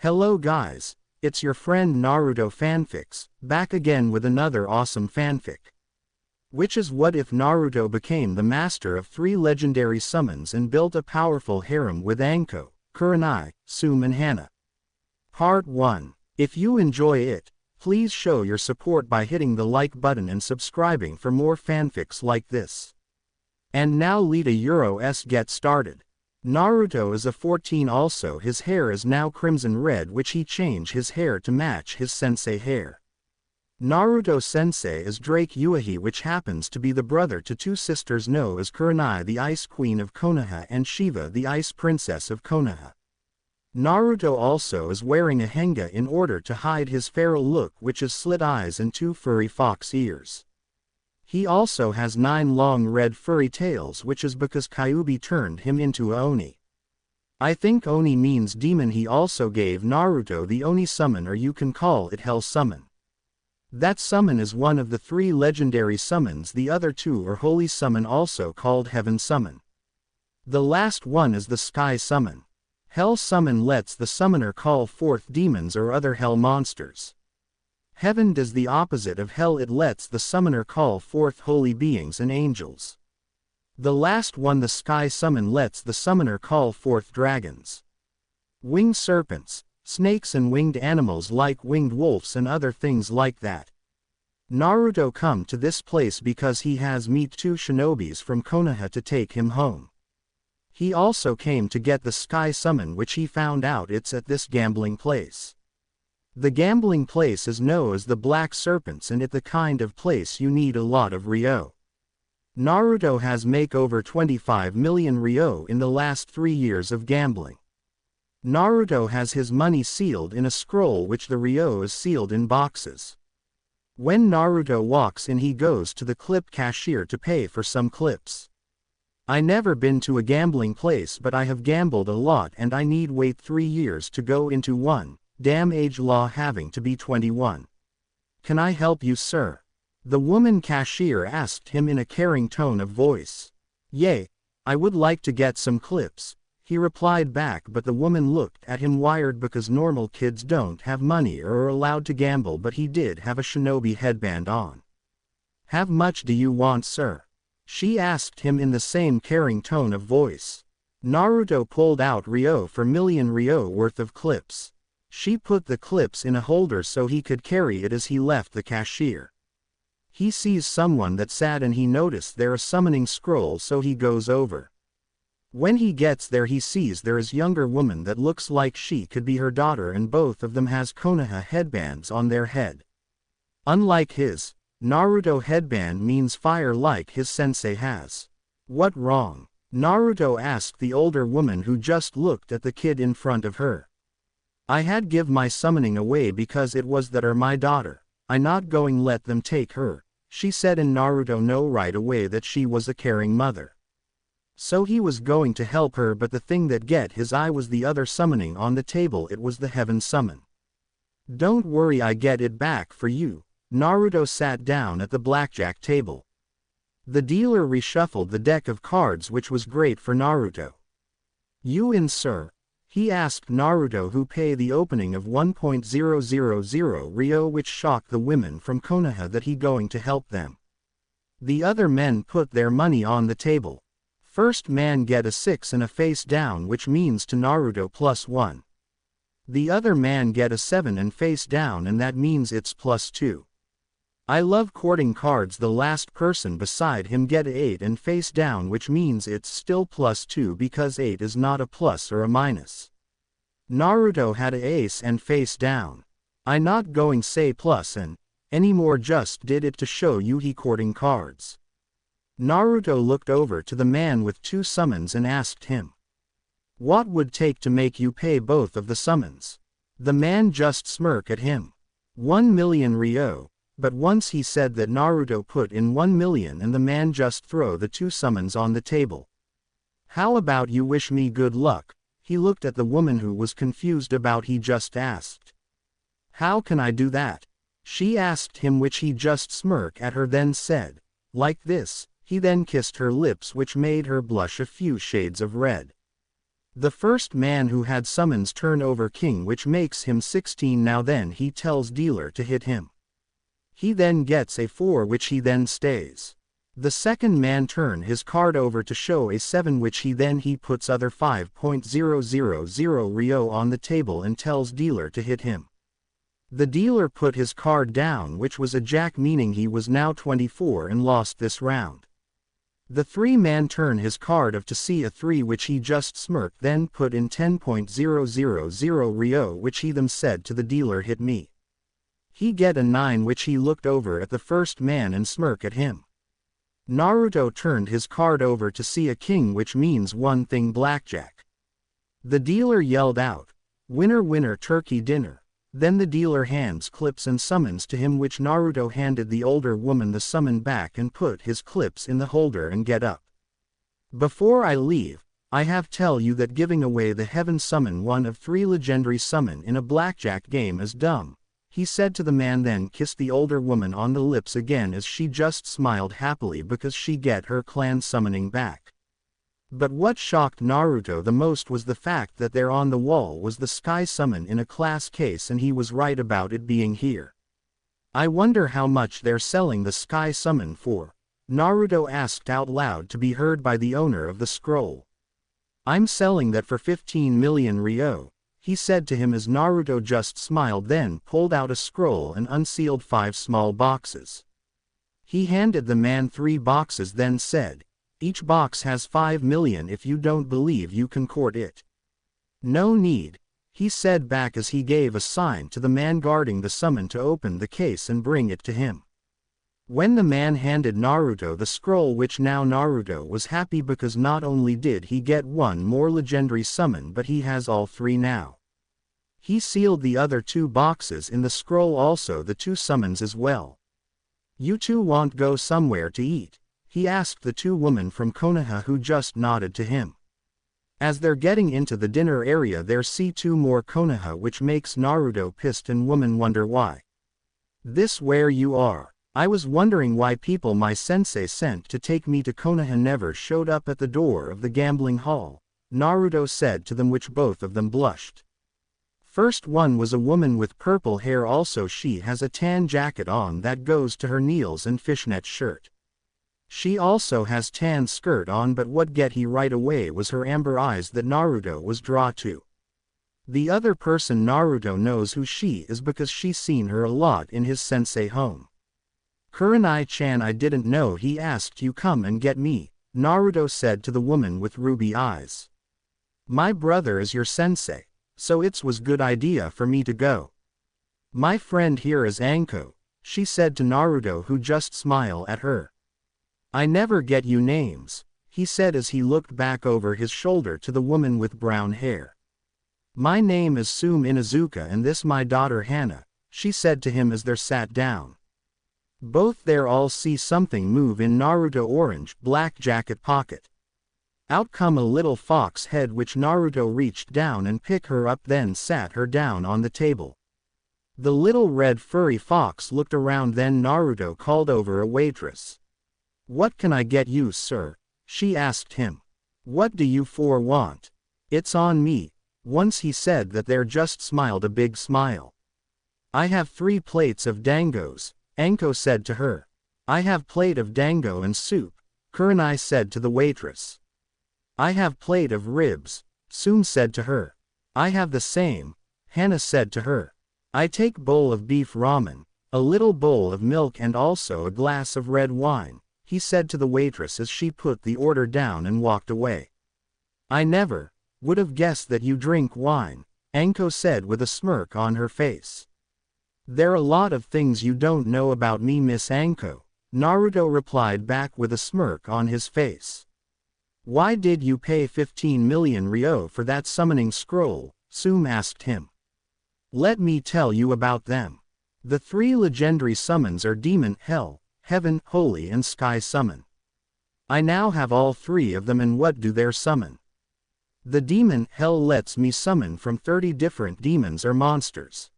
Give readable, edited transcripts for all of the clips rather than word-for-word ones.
Hello guys, it's your friend Naruto Fanfics, back again with another awesome fanfic. Which is what if Naruto became the master of 3 legendary summons and built a powerful harem with Anko, Kurenai, Tsume and Hana. Part 1. If you enjoy it, please show your support by hitting the like button and subscribing for more fanfics like this. And now Lita Euro-s get started. Naruto is a 14 also his hair is now crimson red which he changed his hair to match his sensei hair. Naruto sensei is Drake Uehi which happens to be the brother to 2 sisters known as Kurenai the Ice Queen of Konoha and Shiva the Ice Princess of Konoha. Naruto also is wearing a henga in order to hide his feral look which is slit eyes and 2 furry fox ears. He also has 9 long red furry tails which is because Kyuubi turned him into a Oni. I think Oni means demon. He also gave Naruto the Oni summon, or you can call it Hell summon. That summon is one of the 3 legendary summons. The other 2 are holy summon also called Heaven summon. The last one is the Sky summon. Hell summon lets the summoner call forth demons or other hell monsters. Heaven does the opposite of hell, it lets the summoner call forth holy beings and angels. The last one, the Sky summon, lets the summoner call forth dragons, winged serpents, snakes and winged animals like winged wolves and other things like that. Naruto come to this place because he has meet 2 shinobis from Konoha to take him home. He also came to get the Sky summon which he found out it's at this gambling place. The gambling place is known as the Black Serpents and it's the kind of place you need a lot of Ryo. Naruto has make over 25 million Ryo in the last 3 years of gambling. Naruto has his money sealed in a scroll which the Ryo is sealed in boxes. When Naruto walks in he goes to the clip cashier to pay for some clips. I never been to a gambling place but I have gambled a lot and I need wait 3 years to go into one. Damn age law having to be 21. Can I help you, sir? The woman cashier asked him in a caring tone of voice. Yay, I would like to get some clips, he replied back, but the woman looked at him wired because normal kids don't have money or are allowed to gamble, but he did have a shinobi headband on. How much do you want, sir? She asked him in the same caring tone of voice. Naruto pulled out Ryo for million Ryo worth of clips. She put the clips in a holder so he could carry it as he left the cashier. He sees someone that's sad and he noticed there a summoning scroll, so he goes over. When he gets there he sees there is younger woman that looks like she could be her daughter and both of them has Konoha headbands on their head. Unlike his, Naruto headband means fire like his sensei has. What wrong? Naruto asked the older woman who just looked at the kid in front of her. I had give my summoning away because it was that are my daughter. I not going let them take her, she said, and Naruto know right away that she was a caring mother. So he was going to help her, but the thing that get his eye was the other summoning on the table. It was the Heaven summon. Don't worry, I get it back for you. Naruto sat down at the blackjack table. The dealer reshuffled the deck of cards which was great for Naruto. You in, sir? He asked Naruto, who pay the opening of 1.000 Ryo, which shocked the women from Konoha that he going to help them. The other men put their money on the table. First man get a 6 and a face down, which means to Naruto +1. The other man get a 7 and face down, and that means it's +2. I love courting cards. The last person beside him get a 8 and face down, which means it's still +2 because 8 is not a plus or a minus. Naruto had a ace and face down. I not going say plus and anymore, just did it to show you he courting cards. Naruto looked over to the man with 2 summons and asked him, what would take to make you pay both of the summons? The man just smirked at him. 1 million Ryo. But once he said that Naruto put in 1 million and the man just throw the 2 summons on the table. How about you wish me good luck? He looked at the woman who was confused about he just asked. How can I do that? She asked him, which he just smirked at her, then said, like this. He then kissed her lips which made her blush a few shades of red. The first man who had summons turn over king, which makes him 16 now. Then he tells dealer to hit him. He then gets a 4, which he then stays. The second man turn his card over to show a 7, which he puts other 5.000 Rio on the table and tells dealer to hit him. The dealer put his card down, which was a jack, meaning he was now 24 and lost this round. The 3-man turn his card of to see a 3, which he just smirked, then put in 10.000 Rio, which he them said to the dealer, hit me. He get a 9, which he looked over at the first man and smirk at him. Naruto turned his card over to see a king, which means one thing, blackjack. The dealer yelled out, "Winner, winner, turkey dinner." Then the dealer hands clips and summons to him, which Naruto handed the older woman the summon back and put his clips in the holder and get up. "Before I leave, I have tell you that giving away the heaven summon, one of 3 legendary summon in a blackjack game, is dumb," he said to the man, then kissed the older woman on the lips again as she just smiled happily because she get her clan summoning back. But what shocked Naruto the most was the fact that there on the wall was the sky summon in a glass case, and he was right about it being here. "I wonder how much they're selling the sky summon for?" Naruto asked out loud to be heard by the owner of the scroll. "I'm selling that for 15 million Rio," he said to him as Naruto just smiled, then pulled out a scroll and unsealed 5 small boxes. He handed the man 3 boxes, then said, "Each box has 5 million. If you don't believe, you can court it." "No need," he said back as he gave a sign to the man guarding the summon to open the case and bring it to him. When the man handed Naruto the scroll, which now Naruto was happy because not only did he get 1 more legendary summon, but he has all 3 now. He sealed the other 2 boxes in the scroll, also the 2 summons as well. "You two want go somewhere to eat?" he asked the 2 women from Konoha, who just nodded to him. As they're getting into the dinner area, there see 2 more Konoha, which makes Naruto pissed and woman wonder why. "This where you are? I was wondering why people my sensei sent to take me to Konoha never showed up at the door of the gambling hall," Naruto said to them, which both of them blushed. First one was a woman with purple hair, also she has a tan jacket on that goes to her knees and fishnet shirt. She also has tan skirt on, but what get he right away was her amber eyes that Naruto was drawn to. The other person Naruto knows who she is because she's seen her a lot in his sensei home. "Kurenai-chan, I didn't know he asked you come and get me," Naruto said to the woman with ruby eyes. "My brother is your sensei, so it was good idea for me to go. My friend here is Anko," she said to Naruto, who just smiled at her. "I never get you names," he said as he looked back over his shoulder to the woman with brown hair. "My name is Tsume Inuzuka and this my daughter Hana," she said to him as they sat down. Both there all see something move in Naruto orange black jacket pocket. Out come a little fox head, which Naruto reached down and picked her up, then sat her down on the table. The little red furry fox looked around, then Naruto called over a waitress. "What can I get you, sir?" she asked him. "What do you four want?" "It's on me." Once he said that, there just smiled a big smile. "I have 3 plates of dangos," Anko said to her. "I have plate of dango and soup," Kurenai said to the waitress. "I have plate of ribs," Tsume said to her. "I have the same," Hana said to her. "I take bowl of beef ramen, a little bowl of milk and also a glass of red wine," he said to the waitress as she put the order down and walked away. "I never would have guessed that you drink wine," Anko said with a smirk on her face. "There are a lot of things you don't know about me, Miss Anko," Naruto replied back with a smirk on his face. "Why did you pay 15 million Rio for that summoning scroll?" Tsume asked him. "Let me tell you about them. The 3 legendary summons are Demon, Hell, Heaven, Holy and Sky summon. I now have all 3 of them, and what do they summon? The Demon, Hell lets me summon from 30 different demons or monsters.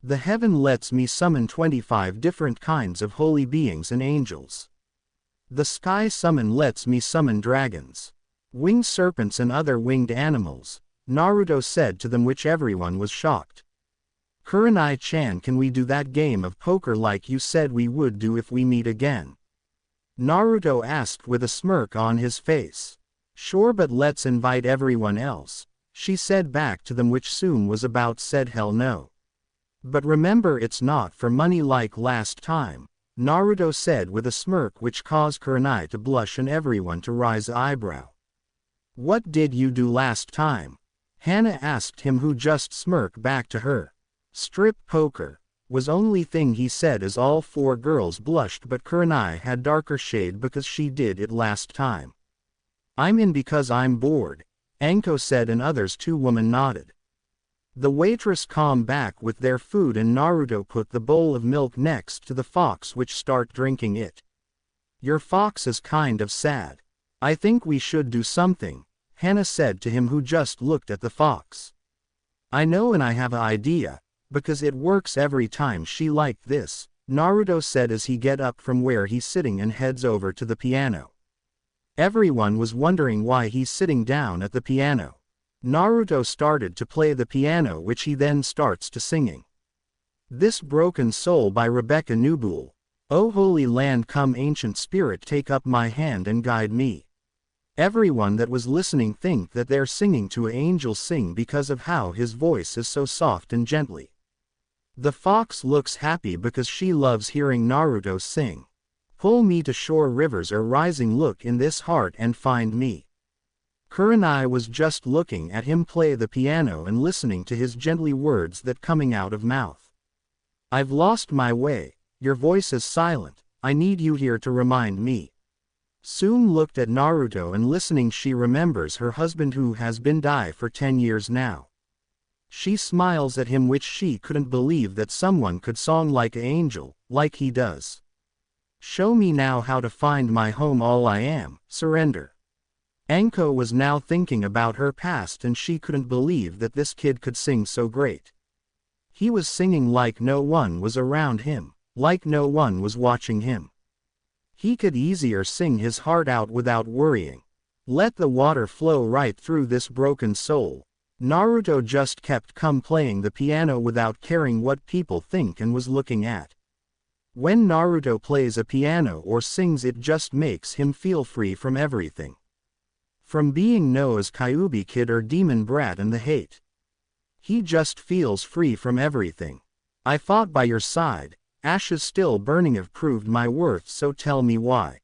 The Heaven lets me summon 25 different kinds of holy beings and angels. The Sky summon lets me summon dragons. Winged serpents and other winged animals, Naruto said to them, which everyone was shocked. Kurenai-chan, can we do that game of poker like you said we would do if we meet again? Naruto asked with a smirk on his face. Sure, but let's invite everyone else, she said back to them, which Tsume was about said hell no. But remember, it's not for money like last time, Naruto said with a smirk which caused Kurenai to blush and everyone to raise an eyebrow. What did you do last time? Hana asked him, who just smirked back to her. Strip poker, was only thing he said as all four girls blushed, but Kurenai had darker shade because she did it last time. I'm in because I'm bored, Anko said, and others two women nodded. The waitress came back with their food and Naruto put the bowl of milk next to the fox, which start drinking it. Your fox is kind of sad. I think we should do something, Hana said to him, who just looked at the fox. I know, and I have an idea, because it works every time she like this, Naruto said as he get up from where he's sitting and heads over to the piano. Everyone was wondering why he's sitting down at the piano. Naruto started to play the piano, which he then starts to singing. This Broken Soul by Rebecca Nubul. O holy land, come ancient spirit, take up my hand and guide me. Everyone that was listening think that they're singing to an angel sing because of how his voice is so soft and gently. The fox looks happy because she loves hearing Naruto sing. Pull me to shore, rivers are rising, look in this heart and find me. Kurenai was just looking at him play the piano and listening to his gently words that coming out of mouth. I've lost my way, your voice is silent, I need you here to remind me. Tsume looked at Naruto and listening, she remembers her husband who has been died for 10 years now. She smiles at him, which she couldn't believe that someone could song like an angel, like he does. Show me now how to find my home, all I am, surrender. Anko was now thinking about her past and she couldn't believe that this kid could sing so great. He was singing like no one was around him, like no one was watching him. He could easier sing his heart out without worrying. Let the water flow right through this broken soul. Naruto just kept playing the piano without caring what people think and was looking at. When Naruto plays a piano or sings, it just makes him feel free from everything. From being known as Kyuubi kid or demon brat and the hate. He just feels free from everything. I fought by your side, ashes still burning have proved my worth, so tell me why.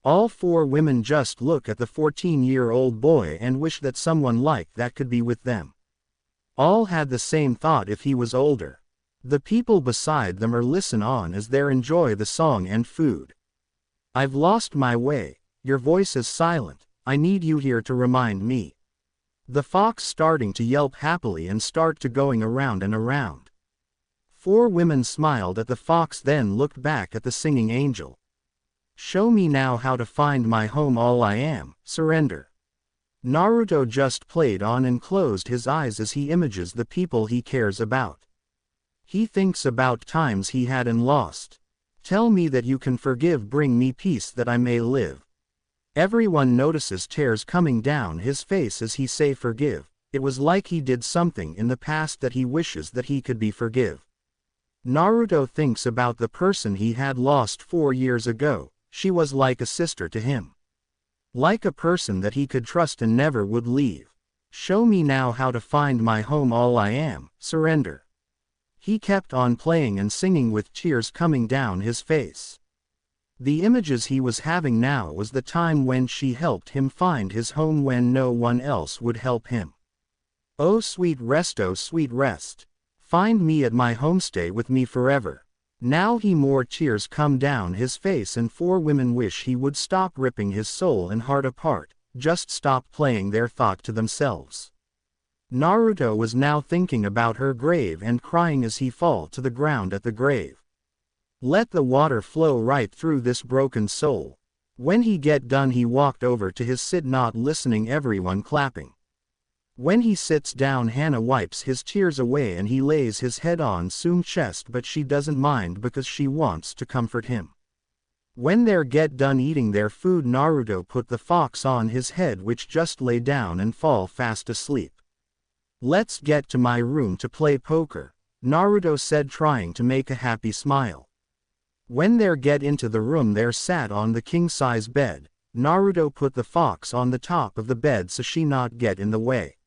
All four women just look at the 14-year-old boy and wish that someone like that could be with them. All had the same thought if he was older. The people beside them are listen on as they enjoy the song and food. I've lost my way, your voice is silent, I need you here to remind me. The fox starting to yelp happily and start to going around and around. Four women smiled at the fox, then looked back at the singing angel. Show me now how to find my home, all I am, surrender. Naruto just played on and closed his eyes as he images the people he cares about. He thinks about times he had and lost. Tell me that you can forgive, bring me peace that I may live. Everyone notices tears coming down his face as he say forgive. It was like he did something in the past that he wishes that he could be forgive. Naruto thinks about the person he had lost 4 years ago. She was like a sister to him. Like a person that he could trust and never would leave. Show me now how to find my home, all I am, surrender. He kept on playing and singing with tears coming down his face. The images he was having now was the time when she helped him find his home when no one else would help him. Oh sweet rest, find me at my home, stay with me forever. Now more tears come down his face and four women wish he would stop ripping his soul and heart apart, just stop playing their thought to themselves. Naruto was now thinking about her grave and crying as he fall to the ground at the grave. Let the water flow right through this broken soul. When he get done he walked over to his sit, not listening, everyone clapping. When he sits down, Hana wipes his tears away and he lays his head on Tsume's chest, but she doesn't mind because she wants to comfort him. When they get done eating their food, Naruto put the fox on his head, which just lay down and fall fast asleep. "Let's get to my room to play poker," Naruto said, trying to make a happy smile. When they get into the room, they sat on the king-size bed. Naruto put the fox on the top of the bed so she not get in the way.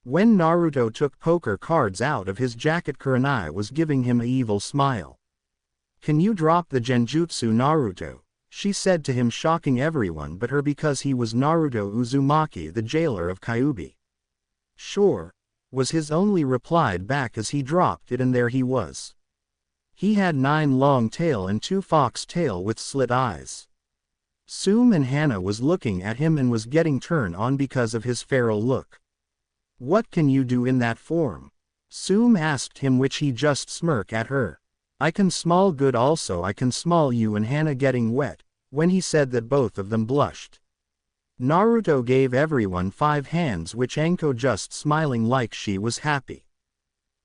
When Naruto took poker cards out of his jacket, Kurenai was giving him a evil smile. "Can you drop the genjutsu, Naruto?" she said to him, shocking everyone but her because he was Naruto Uzumaki, the jailer of Kyubi. "Sure," was his only reply back as he dropped it, and there he was. He had 9 long tail and 2 fox tail with slit eyes. Tsume and Hana was looking at him and was getting turned on because of his feral look. "What can you do in that form?" Tsume asked him, which he just smirked at her. "I can smell good, also I can smell you and Hana getting wet." When he said that, both of them blushed. Naruto gave everyone 5 hands, which Anko just smiling like she was happy.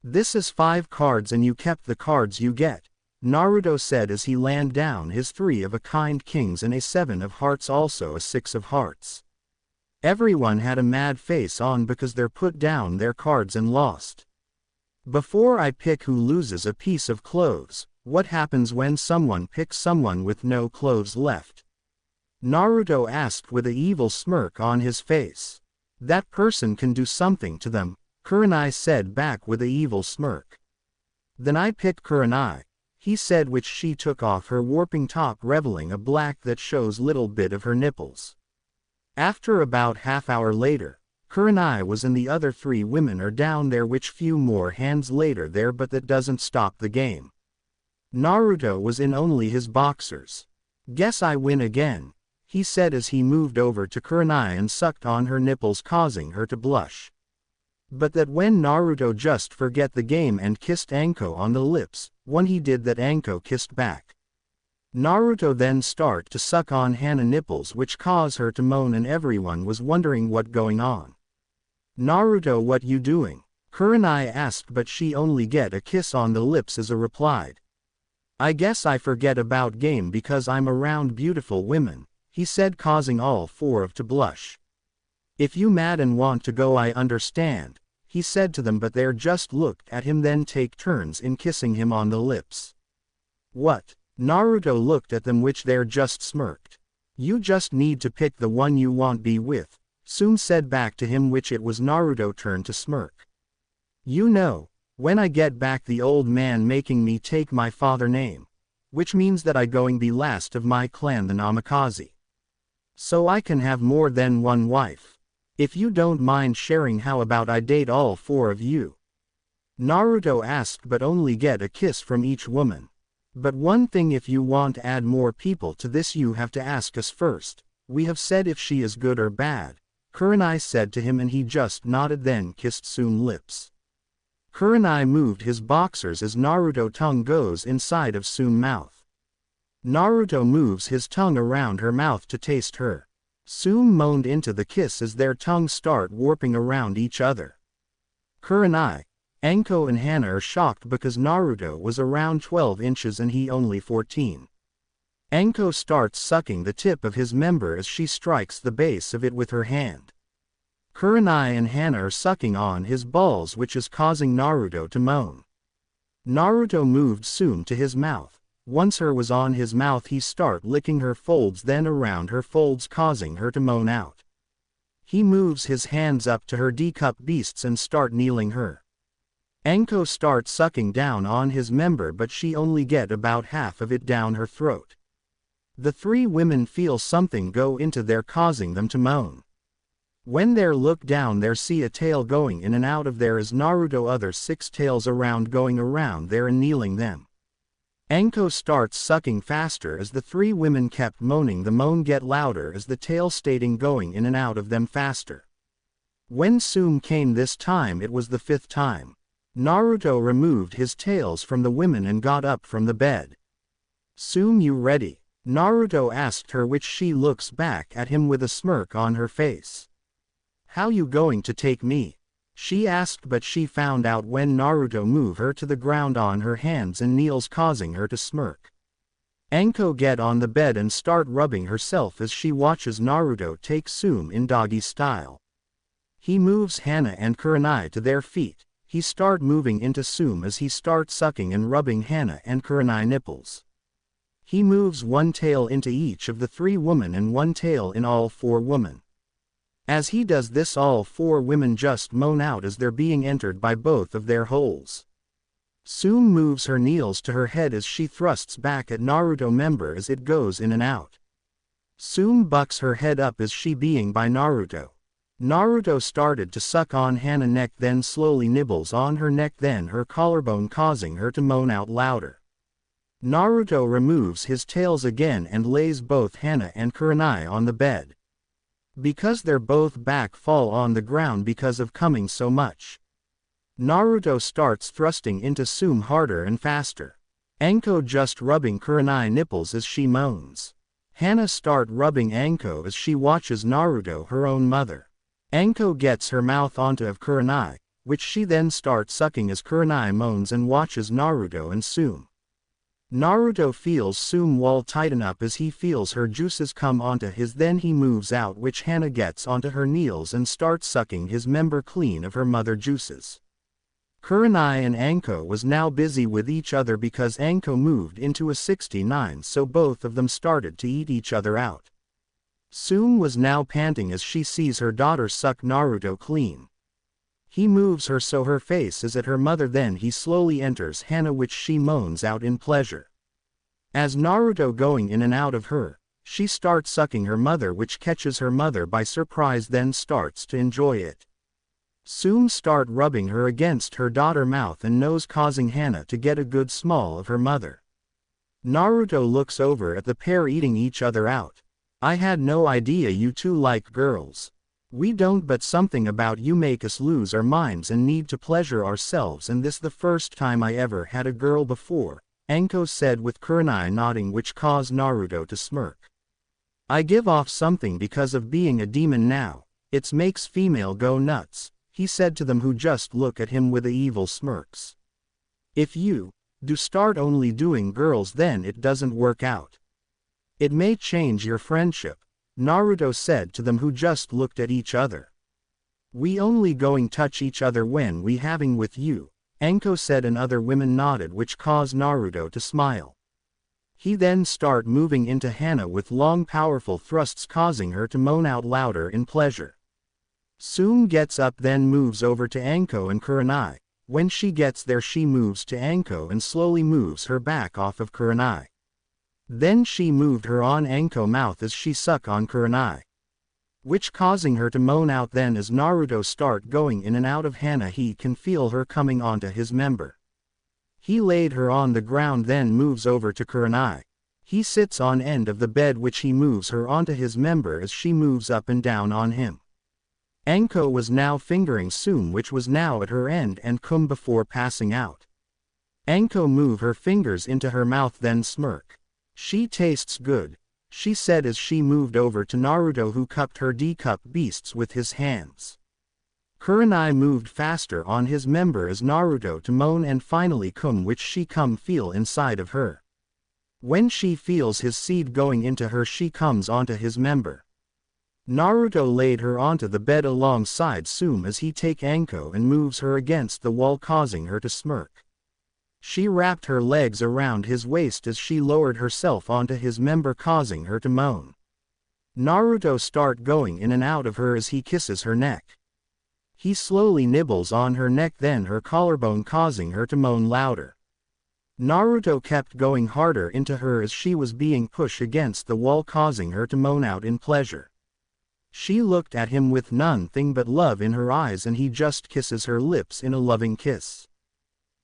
"This is 5 cards and you kept the cards you get," Naruto said as he laid down his 3 of a kind kings and a 7 of hearts, also a 6 of hearts. Everyone had a mad face on because they put down their cards and lost. "Before I pick who loses a piece of clothes, what happens when someone picks someone with no clothes left?" Naruto asked with a evil smirk on his face. "That person can do something to them," Kurenai said back with a evil smirk. "Then I pick Kurenai," he said, which she took off her warping top, revealing a black that shows little bit of her nipples. After about half-hour later, Kurenai was in the other 3 women are down there, which few more hands later there, but that doesn't stop the game. Naruto was in only his boxers. "Guess I win again," he said as he moved over to Kurenai and sucked on her nipples, causing her to blush. But that when Naruto just forget the game and kissed Anko on the lips, when he did that, Anko kissed back. Naruto then start to suck on Hana nipples, which caused her to moan, and everyone was wondering what going on. "Naruto, what you doing?" Kurenai asked, but she only get a kiss on the lips as a replied. "I guess I forget about game because I'm around beautiful women," he said, causing all 4 of to blush. "If you mad and want to go, I understand," he said to them, but they just looked at him then take turns in kissing him on the lips. "What?" Naruto looked at them, which they just smirked. "You just need to pick the one you want be with," Tsume said back to him, which it was Naruto turn to smirk. "You know, when I get back, the old man making me take my father name, which means that I going be last of my clan, the Namikaze. So I can have more than one wife. If you don't mind sharing, how about I date all 4 of you?" Naruto asked, but only get a kiss from each woman. "But one thing, if you want to add more people to this, you have to ask us first. We have said if she is good or bad," Kurenai said to him, and he just nodded then kissed Tsume's lips. Kurenai moved his boxers as Naruto tongue goes inside of Tsume's mouth. Naruto moves his tongue around her mouth to taste her. Tsume moaned into the kiss as their tongues start warping around each other. Kurenai, Anko and Hana are shocked because Naruto was around 12 inches and he only 14. Anko starts sucking the tip of his member as she strikes the base of it with her hand. Kurenai and Hana are sucking on his balls, which is causing Naruto to moan. Naruto moved Tsume to his mouth. Once her was on his mouth, he start licking her folds, then around her folds, causing her to moan out. He moves his hands up to her D-cup beasts and start kneeling her. Anko starts sucking down on his member, but she only get about half of it down her throat. The 3 women feel something go into there, causing them to moan. When they look down, they see a tail going in and out of there as Naruto other 6 tails around going around there and kneeling them. Anko starts sucking faster as the 3 women kept moaning. The moan get louder as the tail stating going in and out of them faster. When Tsume came this time, it was the 5th time. Naruto removed his tails from the women and got up from the bed. "Tsume, you ready?" Naruto asked her, which she looks back at him with a smirk on her face. "How you going to take me?" she asked, but she found out when Naruto moved her to the ground on her hands and kneels, causing her to smirk. Anko get on the bed and start rubbing herself as she watches Naruto take Tsume in doggy style. He moves Hana and Kurenai to their feet. He start moving into Tsume as he start sucking and rubbing Hana and Kurenai nipples. He moves one tail into each of the 3 women and one tail in all 4 women. As he does this, all 4 women just moan out as they're being entered by both of their holes. Tsume moves her nails to her head as she thrusts back at Naruto member as it goes in and out. Tsume bucks her head up as she being by Naruto. Naruto started to suck on Hana neck, then slowly nibbles on her neck, then her collarbone, causing her to moan out louder. Naruto removes his tails again and lays both Hana and Kurenai on the bed. Because they're both back fall on the ground because of coming so much. Naruto starts thrusting into Tsume harder and faster. Anko just rubbing Kurenai nipples as she moans. Hana start rubbing Anko as she watches Naruto her own mother. Anko gets her mouth onto of Kurenai, which she then starts sucking as Kurenai moans and watches Naruto and Tsume. Naruto feels Tsume wall tighten up as he feels her juices come onto his, then he moves out, which Hana gets onto her nails and starts sucking his member clean of her mother juices. Kurenai and Anko was now busy with each other because Anko moved into a 69, so both of them started to eat each other out. Tsume was now panting as she sees her daughter suck Naruto clean. He moves her so her face is at her mother, then he slowly enters Hana, which she moans out in pleasure. As Naruto going in and out of her, she starts sucking her mother, which catches her mother by surprise, then starts to enjoy it. Tsume start rubbing her against her daughter mouth and nose, causing Hana to get a good smell of her mother. Naruto looks over at the pair eating each other out. I had no idea you two like girls. We don't, but something about you make us lose our minds and need to pleasure ourselves, and this the first time I ever had a girl before, Anko said with Kurenai nodding, which caused Naruto to smirk. I give off something because of being a demon now, it makes female go nuts, he said to them, who just look at him with the evil smirks. If you do start only doing girls, then it doesn't work out. It may change your friendship, Naruto said to them, who just looked at each other. We only going touch each other when we having with you, Anko said, and other women nodded, which caused Naruto to smile. He then start moving into Hana with long powerful thrusts, causing her to moan out louder in pleasure. Tsume gets up, then moves over to Anko and Kurenai. When she gets there, she moves to Anko and slowly moves her back off of Kurenai. Then she moved her on Anko mouth as she suck on Kurenai, which causing her to moan out. Then as Naruto start going in and out of Hana, he can feel her coming onto his member. He laid her on the ground, then moves over to Kurenai. He sits on end of the bed, which he moves her onto his member as she moves up and down on him. Anko was now fingering Tsume, which was now at her end and cum before passing out. Anko move her fingers into her mouth, then smirk. She tastes good, she said as she moved over to Naruto, who cupped her D-cup beasts with his hands. Kurenai moved faster on his member as Naruto to moan and finally cum, which she come feel inside of her. When she feels his seed going into her, she comes onto his member. Naruto laid her onto the bed alongside Tsume as he take Anko and moves her against the wall, causing her to smirk. She wrapped her legs around his waist as she lowered herself onto his member, causing her to moan. Naruto start going in and out of her as he kisses her neck. He slowly nibbles on her neck, then her collarbone, causing her to moan louder. Naruto kept going harder into her as she was being pushed against the wall, causing her to moan out in pleasure. She looked at him with nothing but love in her eyes, and he just kisses her lips in a loving kiss.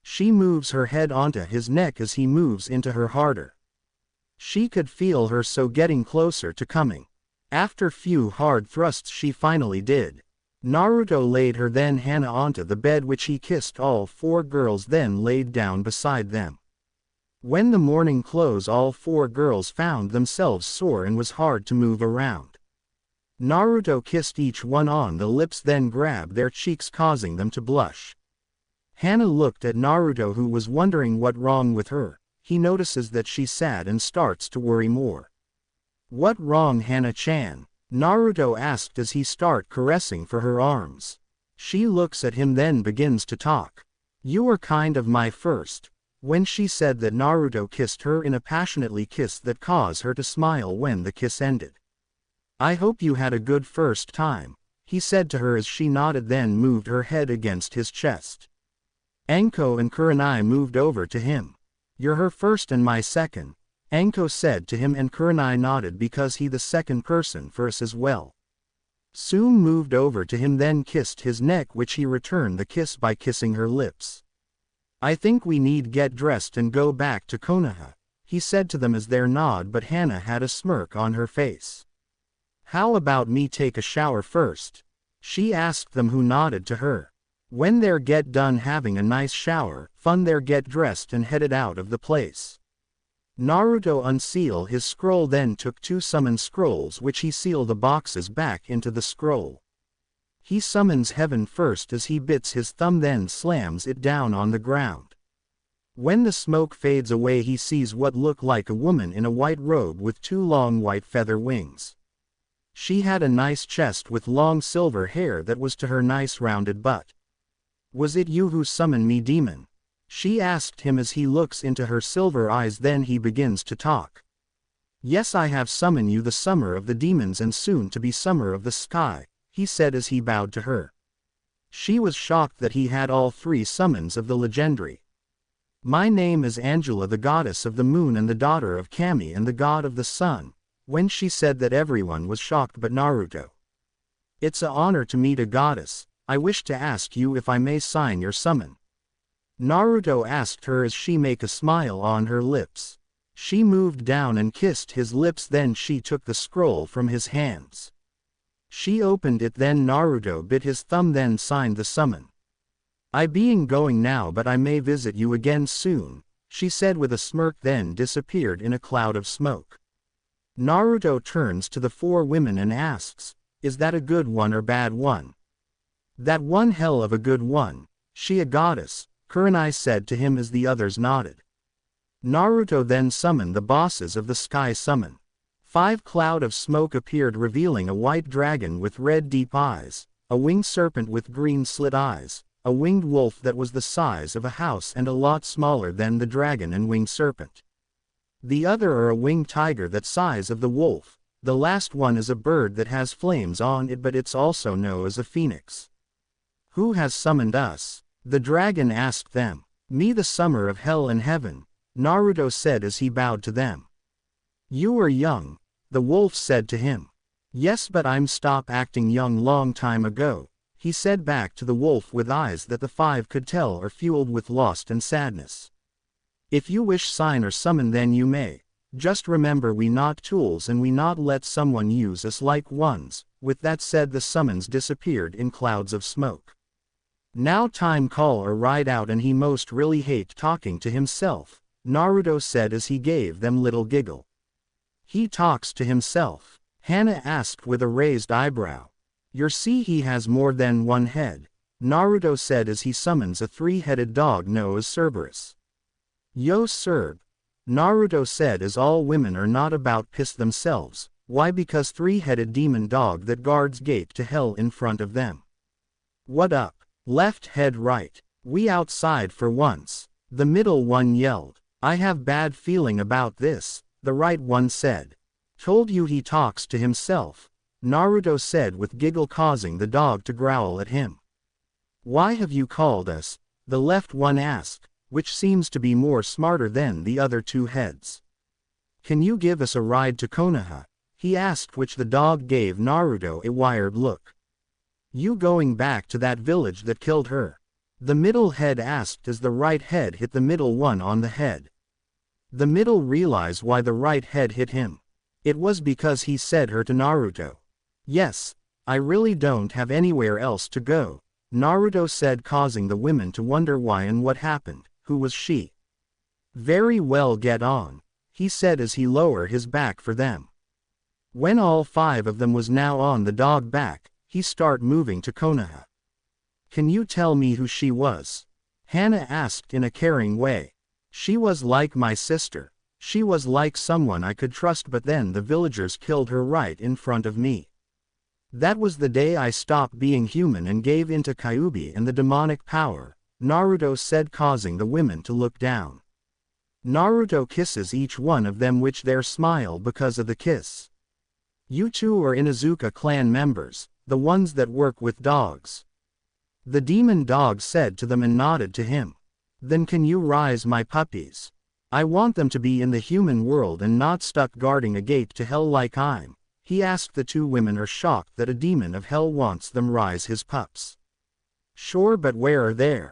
She moves her head onto his neck as he moves into her harder. She could feel her so getting closer to coming. After few hard thrusts, she finally did. Naruto laid her then Hana onto the bed, which he kissed all 4 girls, then laid down beside them. When the morning closed, all 4 girls found themselves sore and was hard to move around. Naruto kissed each one on the lips, then grabbed their cheeks, causing them to blush. Hana looked at Naruto, who was wondering what wrong with her. he notices that she's sad and starts to worry more. What wrong, Hana-chan? Naruto asked as he start caressing for her arms. She looks at him then begins to talk. You were kind of my first. When she said that, Naruto kissed her in a passionately kiss that caused her to smile when the kiss ended. I hope you had a good first time, he said to her as she nodded then moved her head against his chest. Anko and Kurenai moved over to him. You're her first and my second, Anko said to him and Kurenai nodded because he the second person for us as well. Tsume moved over to him then kissed his neck which he returned the kiss by kissing her lips. I think we need get dressed and go back to Konoha, he said to them as their nod but Hana had a smirk on her face. How about me take a shower first? She asked them who nodded to her. When they're get done having a nice shower, fun they're get dressed and headed out of the place. Naruto unsealed his scroll then took 2 summon scrolls which he sealed the boxes back into the scroll. He summons heaven first as he bits his thumb then slams it down on the ground. When the smoke fades away he sees what looked like a woman in a white robe with 2 long white feather wings. She had a nice chest with long silver hair that was to her nice rounded butt. Was it you who summoned me, demon? She asked him as he looks into her silver eyes then he begins to talk. Yes, I have summoned you, the summer of the demons and soon to be summer of the sky, he said as he bowed to her. She was shocked that he had all 3 summons of the legendary. My name is Angela, the goddess of the moon and the daughter of Kami and the god of the sun. When she said that everyone was shocked but Naruto. It's an honor to meet a goddess, I wish to ask you if I may sign your summon. Naruto asked her as she make a smile on her lips. She moved down and kissed his lips then she took the scroll from his hands. She opened it then Naruto bit his thumb then signed the summon. I being going now but I may visit you again soon, she said with a smirk then disappeared in a cloud of smoke. Naruto turns to the 4 women and asks, is that a good one or bad one? That one hell of a good one, she a goddess, Kurenai said to him as the others nodded. Naruto then summoned the bosses of the sky summon. 5 cloud of smoke appeared revealing a white dragon with red deep eyes, a winged serpent with green slit eyes, a winged wolf that was the size of a house and a lot smaller than the dragon and winged serpent. The other are a winged tiger that size of the wolf, the last one is a bird that has flames on it but it's also known as a phoenix. Who has summoned us? The dragon asked them. Me, the summer of hell and heaven, Naruto said as he bowed to them. You are young, the wolf said to him. Yes, but I'm stopped acting young long time ago, he said back to the wolf with eyes that the 5 could tell are fueled with lost and sadness. If you wish sign or summon then you may, just remember we not tools and we not let someone use us like ones. With that said the summons disappeared in clouds of smoke. Now time call or ride out and he most really hate talking to himself, Naruto said as he gave them little giggle. He talks to himself, Hana asked with a raised eyebrow. You see he has more than one head, Naruto said as he summons a 3-headed dog known as Cerberus. Yo Cerb, Naruto said as all women are not about piss themselves, why because 3-headed demon dog that guards gate to hell in front of them. What up? Left head right, we outside for once, the middle one yelled. I have bad feeling about this, the right one said. Told you he talks to himself, Naruto said with giggle causing the dog to growl at him. Why have you called us? The left one asked, which seems to be more smarter than the other 2 heads. Can you give us a ride to Konoha? He asked which the dog gave Naruto a wired look. You going back to that village that killed her? The middle head asked as the right head hit the middle one on the head. The middle realized why the right head hit him. It was because he said her to Naruto. Yes, I really don't have anywhere else to go, Naruto said causing the women to wonder why and what happened, who was she? Very well, get on, he said as he lowered his back for them. When all 5 of them was now on the dog back, he start moving to Konoha. Can you tell me who she was? Hana asked in a caring way. She was like my sister. She was like someone I could trust, but then the villagers killed her right in front of me. That was the day I stopped being human and gave into Kyuubi and the demonic power," Naruto said, causing the women to look down. Naruto kisses each one of them, which their smile because of the kiss. "You two are Inuzuka clan members, the ones that work with dogs." The demon dog said to them and nodded to him. "Then can you rise my puppies? I want them to be in the human world and not stuck guarding a gate to hell like I'm." He asked. The two women are shocked that a demon of hell wants them rise his pups. "Sure, but where are they?"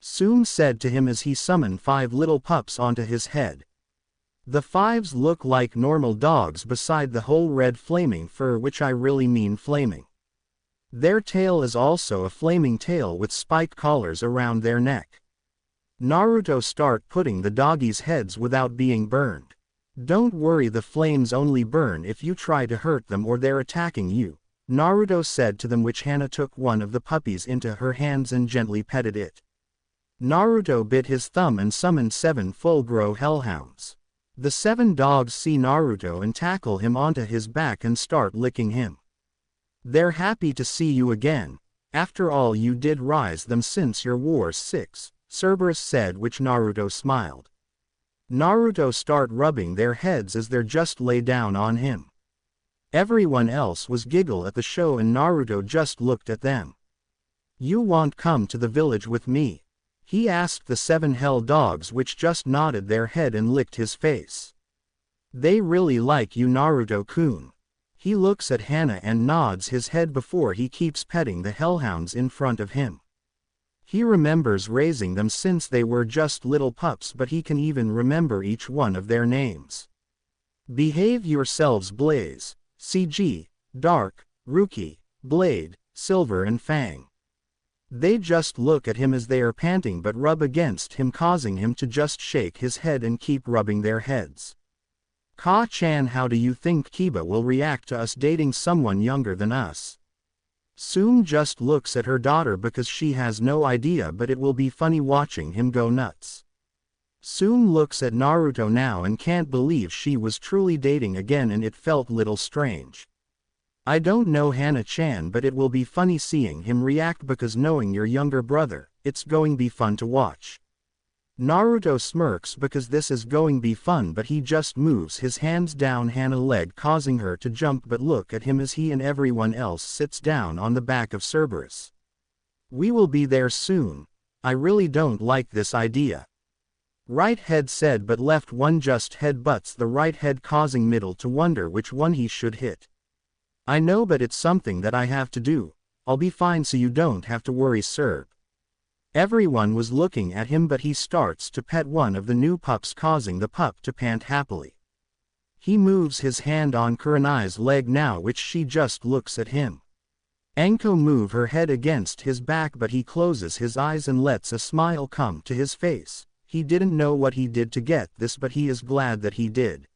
Tsume said to him as he summoned 5 little pups onto his head. The 5s look like normal dogs beside the whole red flaming fur, which I really mean flaming. Their tail is also a flaming tail with spiked collars around their neck. Naruto start putting the doggies' heads without being burned. "Don't worry, the flames only burn if you try to hurt them or they're attacking you," Naruto said to them, which Hana took one of the puppies into her hands and gently petted it. Naruto bit his thumb and summoned 7 full-grown hellhounds. The 7 dogs see Naruto and tackle him onto his back and start licking him. "They're happy to see you again. After all, you did rise them since your Wars 6, Cerberus said, which Naruto smiled. Naruto start rubbing their heads as they're just lay down on him. Everyone else was giggle at the show and Naruto just looked at them. "You want come to the village with me?" he asked the 7 hell dogs, which just nodded their head and licked his face. "They really like you, Naruto-kun." He looks at Hana and nods his head before he keeps petting the hellhounds in front of him. He remembers raising them since they were just little pups, but he can even remember each one of their names. "Behave yourselves, Blaze, CG, Dark, Ruki, Blade, Silver and Fang." They just look at him as they are panting but rub against him, causing him to just shake his head and keep rubbing their heads. "Ka-chan, how do you think Kiba will react to us dating someone younger than us?" Tsume just looks at her daughter because she has no idea, but it will be funny watching him go nuts. Tsume looks at Naruto now and can't believe she was truly dating again, and it felt little strange. "I don't know, Hana-chan, but it will be funny seeing him react because knowing your younger brother, it's going to be fun to watch." Naruto smirks because this is going to be fun, but he just moves his hands down Hana's leg, causing her to jump, but look at him as he and everyone else sits down on the back of Cerberus. "We will be there soon. I really don't like this idea." Right head said, but left one just headbutts the right head, causing middle to wonder which one he should hit. "I know, but it's something that I have to do. I'll be fine, so you don't have to worry, Cerb." Everyone was looking at him, but he starts to pet one of the new pups, causing the pup to pant happily. He moves his hand on Kurenai's leg now, which she just looks at him. Anko move her head against his back, but he closes his eyes and lets a smile come to his face. He didn't know what he did to get this, but he is glad that he did.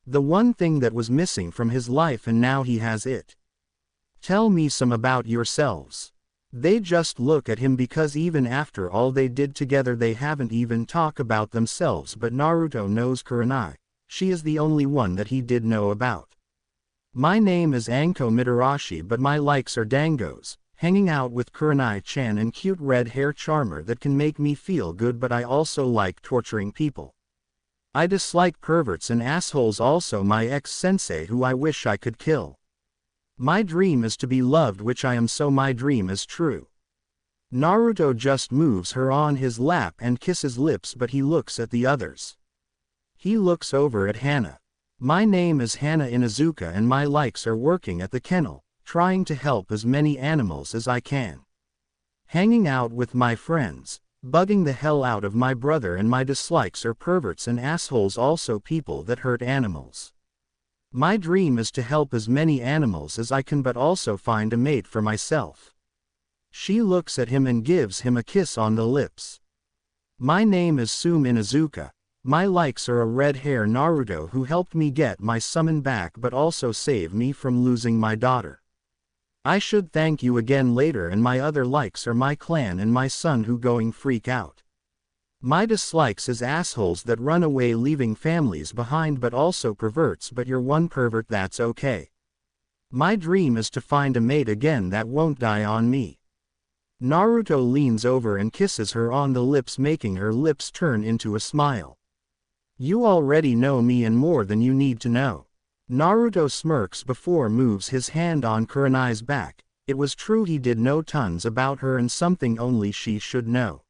The one thing that was missing from his life, and now he has it. "Tell me some about yourselves." They just look at him because even after all they did together, they haven't even talked about themselves, but Naruto knows Kurenai. She is the only one that he did know about. "My name is Anko Mitarashi, but my likes are dangos, hanging out with Kurenai-chan and cute red hair charmer that can make me feel good, but I also like torturing people. I dislike perverts and assholes, also my ex-sensei who I wish I could kill. My dream is to be loved, which I am, so my dream is true." Naruto just moves her on his lap and kisses lips, but he looks at the others. He looks over at Hana. "My name is Hana Inuzuka and my likes are working at the kennel, trying to help as many animals as I can. Hanging out with my friends, bugging the hell out of my brother, and my dislikes are perverts and assholes, also people that hurt animals. My dream is to help as many animals as I can, but also find a mate for myself." She looks at him and gives him a kiss on the lips. "My name is Tsume Inuzuka. My likes are a red-hair Naruto who helped me get my summon back but also saved me from losing my daughter. I should thank you again later, and my other likes are my clan and my son who going freak out." My dislikes is assholes that run away leaving families behind but also perverts, but you're one pervert, that's okay. My dream is to find a mate again that won't die on me. Naruto leans over and kisses her on the lips, making her lips turn into a smile. You already know me and more than you need to know. Naruto smirks before moves his hand on Kurenai's back. It was true, he did know tons about her and something only she should know.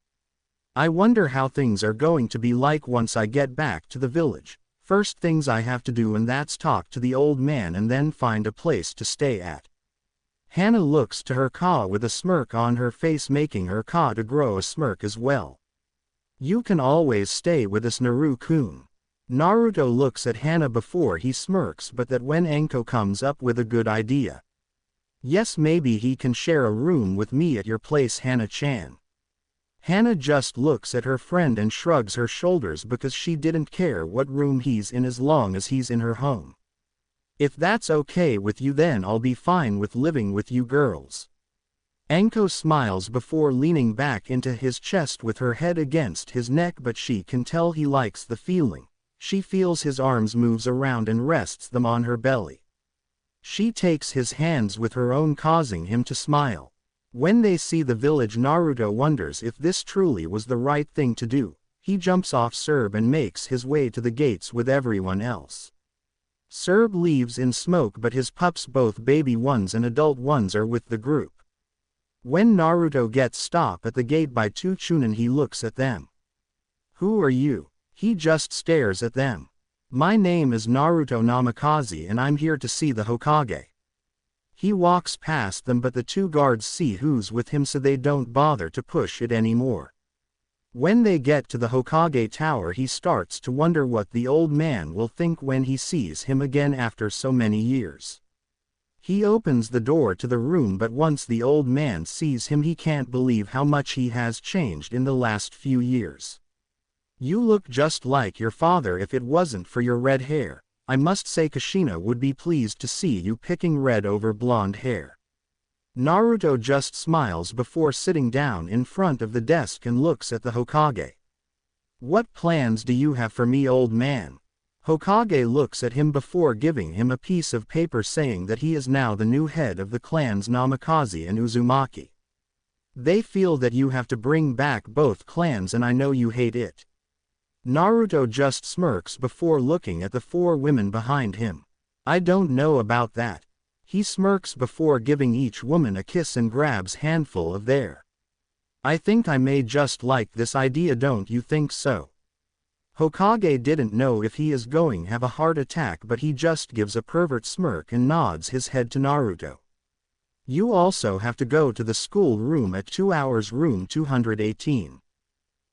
I wonder how things are going to be like once I get back to the village. First things I have to do, and that's talk to the old man and then find a place to stay at. Hana looks to her ka with a smirk on her face, making her ka to grow a smirk as well. You can always stay with us, Naru-kun. Naruto looks at Hana before he smirks, but that when Anko comes up with a good idea. Yes, maybe he can share a room with me at your place, Hana-chan. Hana just looks at her friend and shrugs her shoulders because she didn't care what room he's in as long as he's in her home. If that's okay with you, then I'll be fine with living with you girls. Anko smiles before leaning back into his chest with her head against his neck, but she can tell he likes the feeling. She feels his arms moves around and rests them on her belly. She takes his hands with her own, causing him to smile. When they see the village, Naruto wonders if this truly was the right thing to do. He jumps off Serb and makes his way to the gates with everyone else. Serb leaves in smoke, but his pups, both baby ones and adult ones, are with the group. When Naruto gets stopped at the gate by two Chunin, he looks at them. Who are you? He just stares at them. My name is Naruto Namikaze and I'm here to see the Hokage. He walks past them, but the two guards see who's with him, so they don't bother to push it anymore. When they get to the Hokage tower, he starts to wonder what the old man will think when he sees him again after so many years. He opens the door to the room, but once the old man sees him, he can't believe how much he has changed in the last few years. You look just like your father. If it wasn't for your red hair, I must say Kushina would be pleased to see you picking red over blonde hair. Naruto just smiles before sitting down in front of the desk and looks at the Hokage. What plans do you have for me, old man? Hokage looks at him before giving him a piece of paper, saying that he is now the new head of the clans Namikaze and Uzumaki. They feel that you have to bring back both clans, and I know you hate it. Naruto just smirks before looking at the four women behind him. I don't know about that. He smirks before giving each woman a kiss and grabs handful of their. I think I may just like this idea, don't you think so? Hokage didn't know if he is going to have a heart attack, but he just gives a pervert smirk and nods his head to Naruto. You also have to go to the school room at 2 hours, room 218.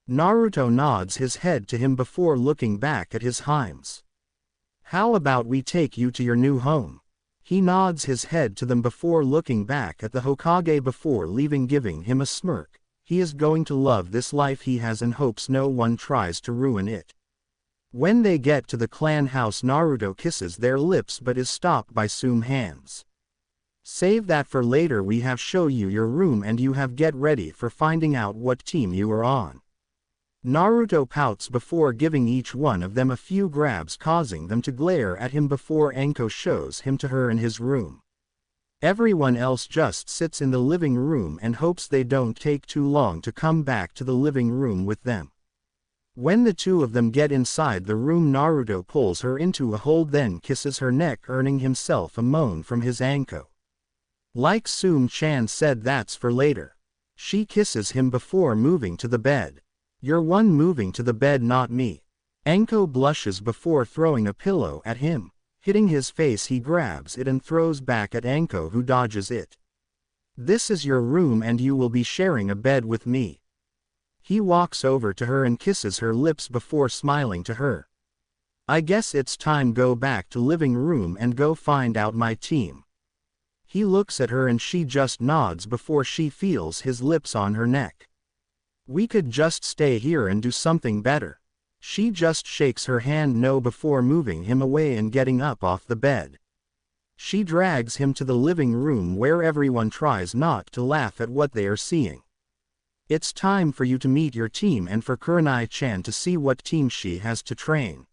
Naruto nods his head to him before looking back at his Heims. How about we take you to your new home? He nods his head to them before looking back at the Hokage before leaving, giving him a smirk. He is going to love this life he has and hopes no one tries to ruin it. When they get to the clan house, Naruto kisses their lips but is stopped by Tsume's hands. Save that for later. We have show you your room and you have get ready for finding out what team you are on. Naruto pouts before giving each one of them a few grabs, causing them to glare at him before Anko shows him to her in his room. Everyone else just sits in the living room and hopes they don't take too long to come back to the living room with them. When the two of them get inside the room, Naruto pulls her into a hold, then kisses her neck, earning himself a moan from his Anko. Like Tsume-chan said, that's for later. She kisses him before moving to the bed. You're one moving to the bed, not me. Anko blushes before throwing a pillow at him. Hitting his face, he grabs it and throws back at Anko, who dodges it. This is your room and you will be sharing a bed with me. He walks over to her and kisses her lips before smiling to her. I guess it's time go back to living room and go find out my team. He looks at her and she just nods before she feels his lips on her neck. We could just stay here and do something better. She just shakes her hand no before moving him away and getting up off the bed. She drags him to the living room where everyone tries not to laugh at what they are seeing. It's time for you to meet your team and for Kurenai-chan to see what team she has to train.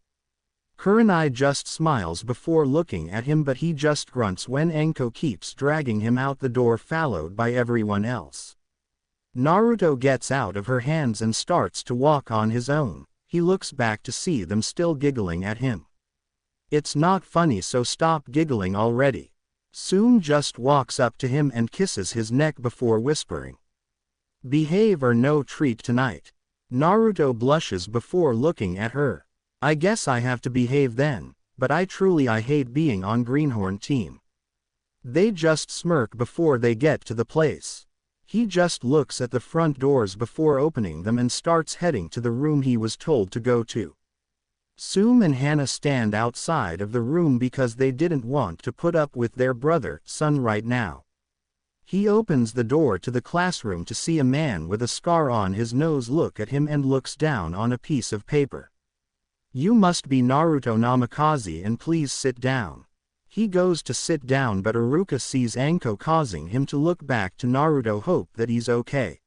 Kurenai just smiles before looking at him, but he just grunts when Anko keeps dragging him out the door followed by everyone else. Naruto gets out of her hands and starts to walk on his own. He looks back to see them still giggling at him. It's not funny, so stop giggling already. Tsume just walks up to him and kisses his neck before whispering, "Behave or no treat tonight." Naruto blushes before looking at her. "I guess I have to behave then, but I hate being on Greenhorn team." They just smirk before they get to the place. He just looks at the front doors before opening them and starts heading to the room he was told to go to. Tsume and Hana stand outside of the room because they didn't want to put up with their son right now. He opens the door to the classroom to see a man with a scar on his nose look at him and looks down on a piece of paper. "You must be Naruto Namikaze and please sit down." He goes to sit down, but Iruka sees Anko, causing him to look back to Naruto, hope that he's okay.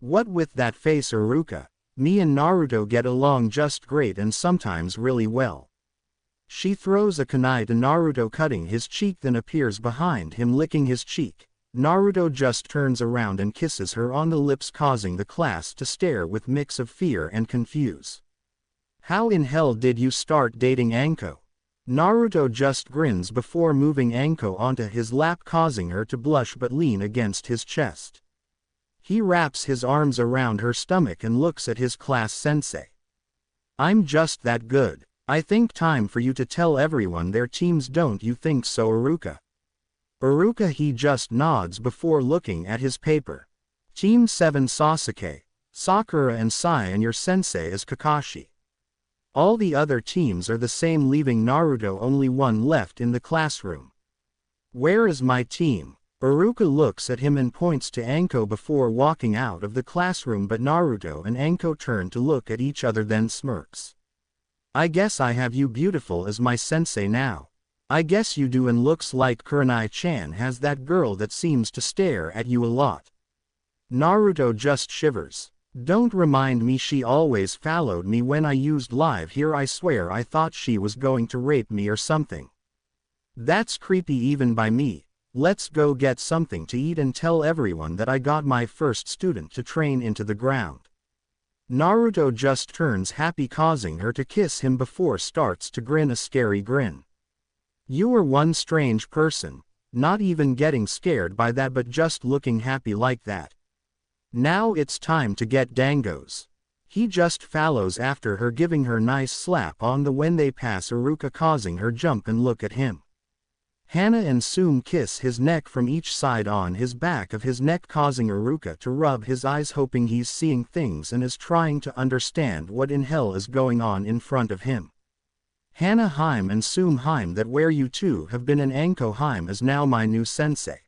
"What with that face, Iruka? Me and Naruto get along just great and sometimes really well." She throws a kunai to Naruto, cutting his cheek, then appears behind him licking his cheek. Naruto just turns around and kisses her on the lips, causing the class to stare with mix of fear and confuse. "How in hell did you start dating Anko?" Naruto just grins before moving Anko onto his lap, causing her to blush but lean against his chest. He wraps his arms around her stomach and looks at his class sensei. "I'm just that good. I think time for you to tell everyone their teams, don't you think so, Iruka?" Iruka he just nods before looking at his paper. "Team 7 Sasuke, Sakura and Sai, and your sensei is Kakashi. All the other teams are the same, leaving Naruto only one left in the classroom." "Where is my team?" Iruka looks at him and points to Anko before walking out of the classroom, but Naruto and Anko turn to look at each other, then smirks. "I guess I have you beautiful as my sensei now." "I guess you do, and looks like Kurenai-chan has that girl that seems to stare at you a lot." Naruto just shivers. "Don't remind me, she always followed me when I used live here. I swear I thought she was going to rape me or something. That's creepy even by me. Let's go get something to eat and tell everyone that I got my first student to train into the ground." Naruto just turns happy, causing her to kiss him before starts to grin a scary grin. "You are one strange person, not even getting scared by that but just looking happy like that. Now it's time to get dangos." He just follows after her, giving her nice slap on the when they pass Iruka, causing her jump and look at him. Hana and Tsume kiss his neck from each side on his back of his neck, causing Iruka to rub his eyes, hoping he's seeing things and is trying to understand what in hell is going on in front of him. "Hana Heim and Tsume Heim, that where you two have been, and Anko Heim is now my new sensei."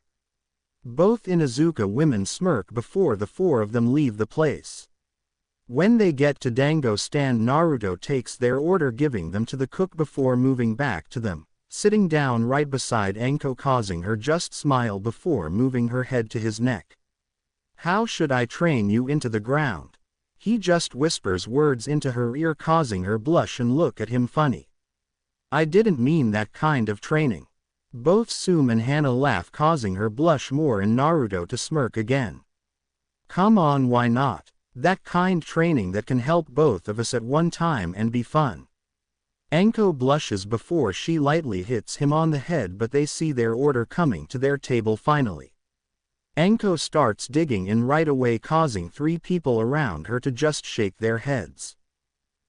Both Inuzuka women smirk before the four of them leave the place. When they get to Dango stand, Naruto takes their order, giving them to the cook before moving back to them, sitting down right beside Anko, causing her just smile before moving her head to his neck. "How should I train you into the ground?" He just whispers words into her ear, causing her blush and look at him funny. "I didn't mean that kind of training." Both Tsume and Hana laugh, causing her blush more and Naruto to smirk again. "Come on, why not? That kind training that can help both of us at one time and be fun." Anko blushes before she lightly hits him on the head, but they see their order coming to their table finally. Anko starts digging in right away, causing 3 people around her to just shake their heads.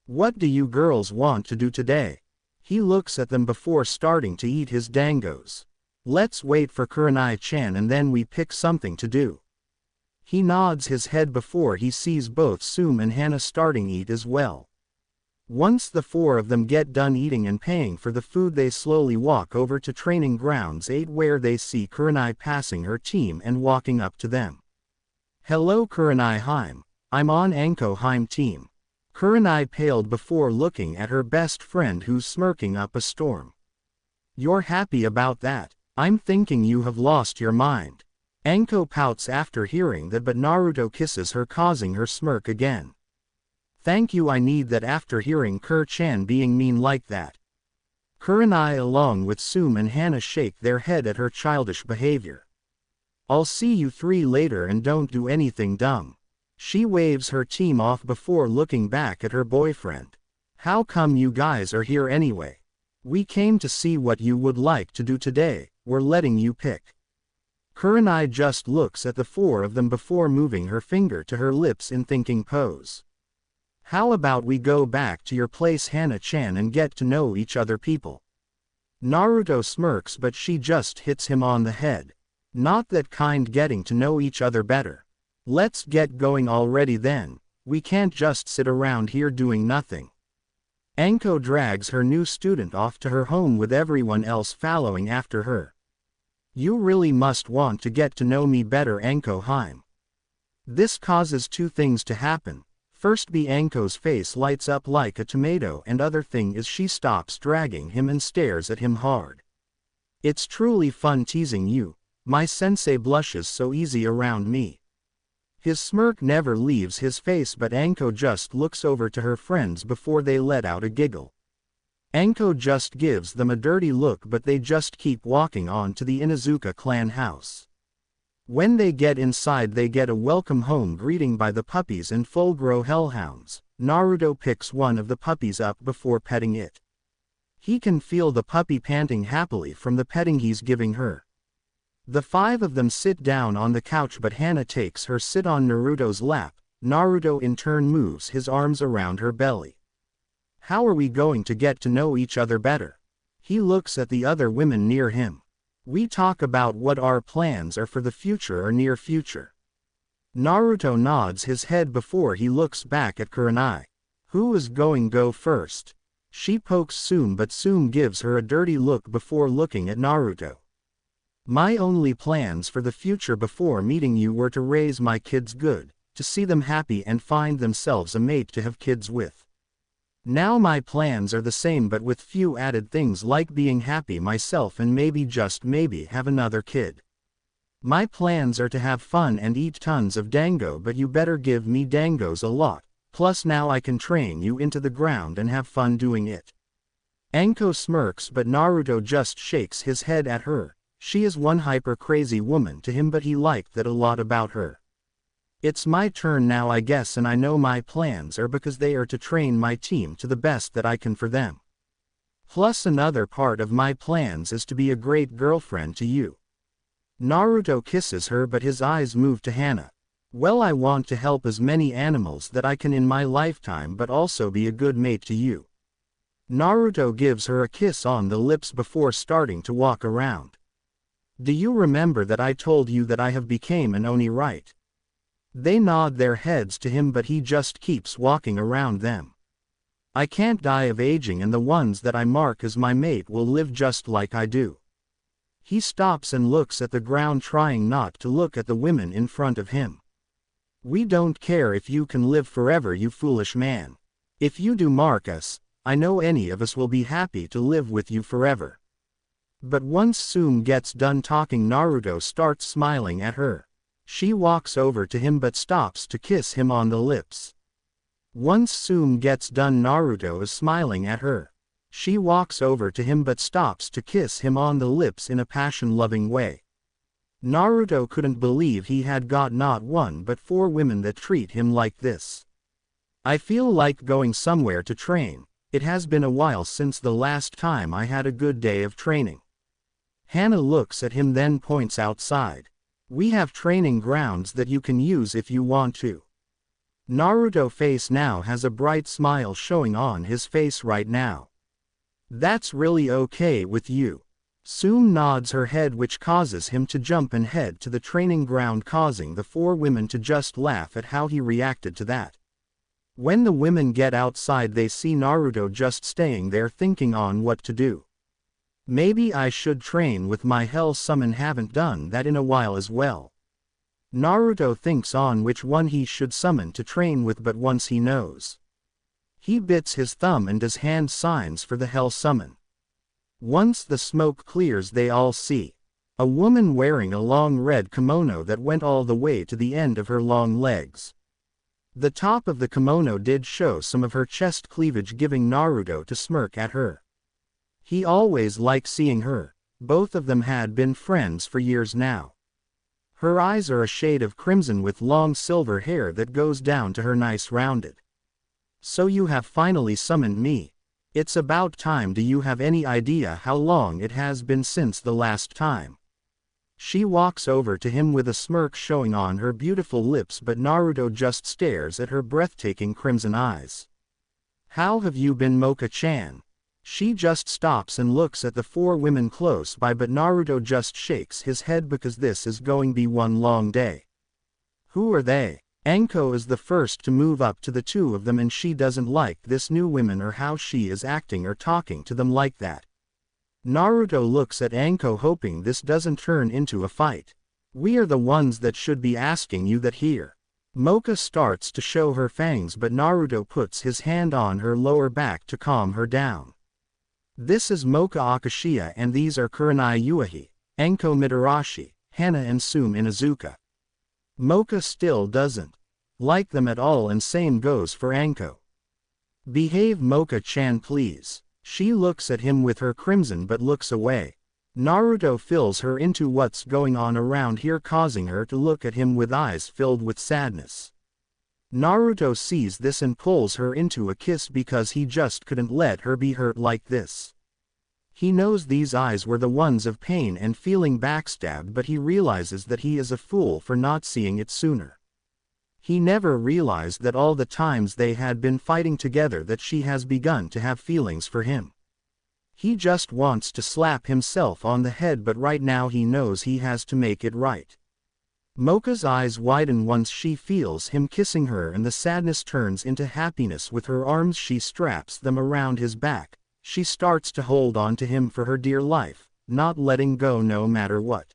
"What do you girls want to do today?" He looks at them before starting to eat his dangos. "Let's wait for Kurenai-chan and then we pick something to do." He nods his head before he sees both Tsume and Hana starting eat as well. Once the 4 of them get done eating and paying for the food, they slowly walk over to Training Grounds 8, where they see Kurenai passing her team and walking up to them. "Hello Kurenai Heim, I'm on Anko Heim team." Kurenai paled before looking at her best friend, who's smirking up a storm. "You're happy about that? I'm thinking you have lost your mind." Anko pouts after hearing that, but Naruto kisses her, causing her smirk again. Thank you, I need that after hearing Kur-chan being mean like that. Kurenai along with Tsume and Hana shake their head at her childish behavior. I'll see you three later and don't do anything dumb. She waves her team off before looking back at her boyfriend. How come you guys are here anyway? We came to see what you would like to do today, we're letting you pick. Kurenai just looks at the four of them before moving her finger to her lips in thinking pose. How about we go back to your place, Hana-chan, and get to know each other people? Naruto smirks, but she just hits him on the head. Not that kind, getting to know each other better. Let's get going already then, we can't just sit around here doing nothing. Anko drags her new student off to her home with everyone else following after her. You really must want to get to know me better, Anko Haim. This causes two things to happen. First be Anko's face lights up like a tomato, and other thing is she stops dragging him and stares at him hard. It's truly fun teasing you. My sensei blushes so easy around me. His smirk never leaves his face, but Anko just looks over to her friends before they let out a giggle. Anko just gives them a dirty look, but they just keep walking on to the Inuzuka clan house. When they get inside, they get a welcome home greeting by the puppies and full-grown hellhounds. Naruto picks one of the puppies up before petting it. He can feel the puppy panting happily from the petting he's giving her. The five of them sit down on the couch, but Hana takes her sit on Naruto's lap. Naruto in turn moves his arms around her belly. How are we going to get to know each other better? He looks at the other women near him. We talk about what our plans are for the future or near future. Naruto nods his head before he looks back at Kurenai. Who is going go first? She pokes Tsume, but Tsume gives her a dirty look before looking at Naruto. My only plans for the future before meeting you were to raise my kids good, to see them happy and find themselves a mate to have kids with. Now my plans are the same, but with few added things like being happy myself and maybe, just maybe, have another kid. My plans are to have fun and eat tons of dango, but you better give me dangos a lot, plus now I can train you into the ground and have fun doing it. Anko smirks, but Naruto just shakes his head at her. She is one hyper crazy woman to him, but he liked that a lot about her. It's my turn now, I guess, and I know my plans are because they are to train my team to the best that I can for them. Plus another part of my plans is to be a great girlfriend to you. Naruto kisses her, but his eyes move to Hana. Well, I want to help as many animals that I can in my lifetime, but also be a good mate to you. Naruto gives her a kiss on the lips before starting to walk around. Do you remember that I told you that I have became an Oni, right? They nod their heads to him, but he just keeps walking around them. I can't die of aging, and the ones that I mark as my mate will live just like I do. He stops and looks at the ground, trying not to look at the women in front of him. We don't care if you can live forever, you foolish man. If you do mark us, I know any of us will be happy to live with you forever. But once Tsume gets done talking, Naruto starts smiling at her. She walks over to him but stops to kiss him on the lips. Once Tsume gets done, Naruto is smiling at her. She walks over to him but stops to kiss him on the lips in a passion-loving way. Naruto couldn't believe he had got not one but 4 women that treat him like this. I feel like going somewhere to train. It has been a while since the last time I had a good day of training. Hana looks at him, then points outside. We have training grounds that you can use if you want to. Naruto face now has a bright smile showing on his face right now. That's really okay with you. Tsume nods her head, which causes him to jump and head to the training ground, causing the 4 women to just laugh at how he reacted to that. When the women get outside, they see Naruto just staying there thinking on what to do. Maybe I should train with my hell summon, haven't done that in a while as well. Naruto thinks on which one he should summon to train with, but once he knows, he bits his thumb and does hand signs for the hell summon. Once the smoke clears, they all see A woman wearing a long red kimono that went all the way to the end of her long legs. The top of the kimono did show some of her chest cleavage, giving Naruto to smirk at her. He always liked seeing her. Both of them had been friends for years now. Her eyes are a shade of crimson with long silver hair that goes down to her nice rounded. So you have finally summoned me. It's about time. Do you have any idea how long it has been since the last time? She walks over to him with a smirk showing on her beautiful lips, but Naruto just stares at her breathtaking crimson eyes. How have you been, Mocha-chan? She just stops and looks at the four women close by, but Naruto just shakes his head because this is going to be one long day. Who are they? Anko is the first to move up to the two of them, and she doesn't like this new woman or how she is acting or talking to them like that. Naruto looks at Anko hoping this doesn't turn into a fight. We are the ones that should be asking you that here. Mocha starts to show her fangs, but Naruto puts his hand on her lower back to calm her down. This is Mocha Akashiya, and these are Kurenai Yuahi, Anko Mitarashi, Hana and Tsume Inuzuka. Mocha still doesn't like them at all, and same goes for Anko. Behave, Mocha-chan, please. She looks at him with her crimson but looks away. Naruto fills her into what's going on around here, causing her to look at him with eyes filled with sadness. Naruto sees this and pulls her into a kiss because he just couldn't let her be hurt like this. He knows these eyes were the ones of pain and feeling backstabbed, but he realizes that he is a fool for not seeing it sooner. He never realized that all the times they had been fighting together that she has begun to have feelings for him. He just wants to slap himself on the head, but right now he knows he has to make it right. Mocha's eyes widen once she feels him kissing her, and the sadness turns into happiness. With her arms she straps them around his back. She starts to hold on to him for her dear life, not letting go no matter what.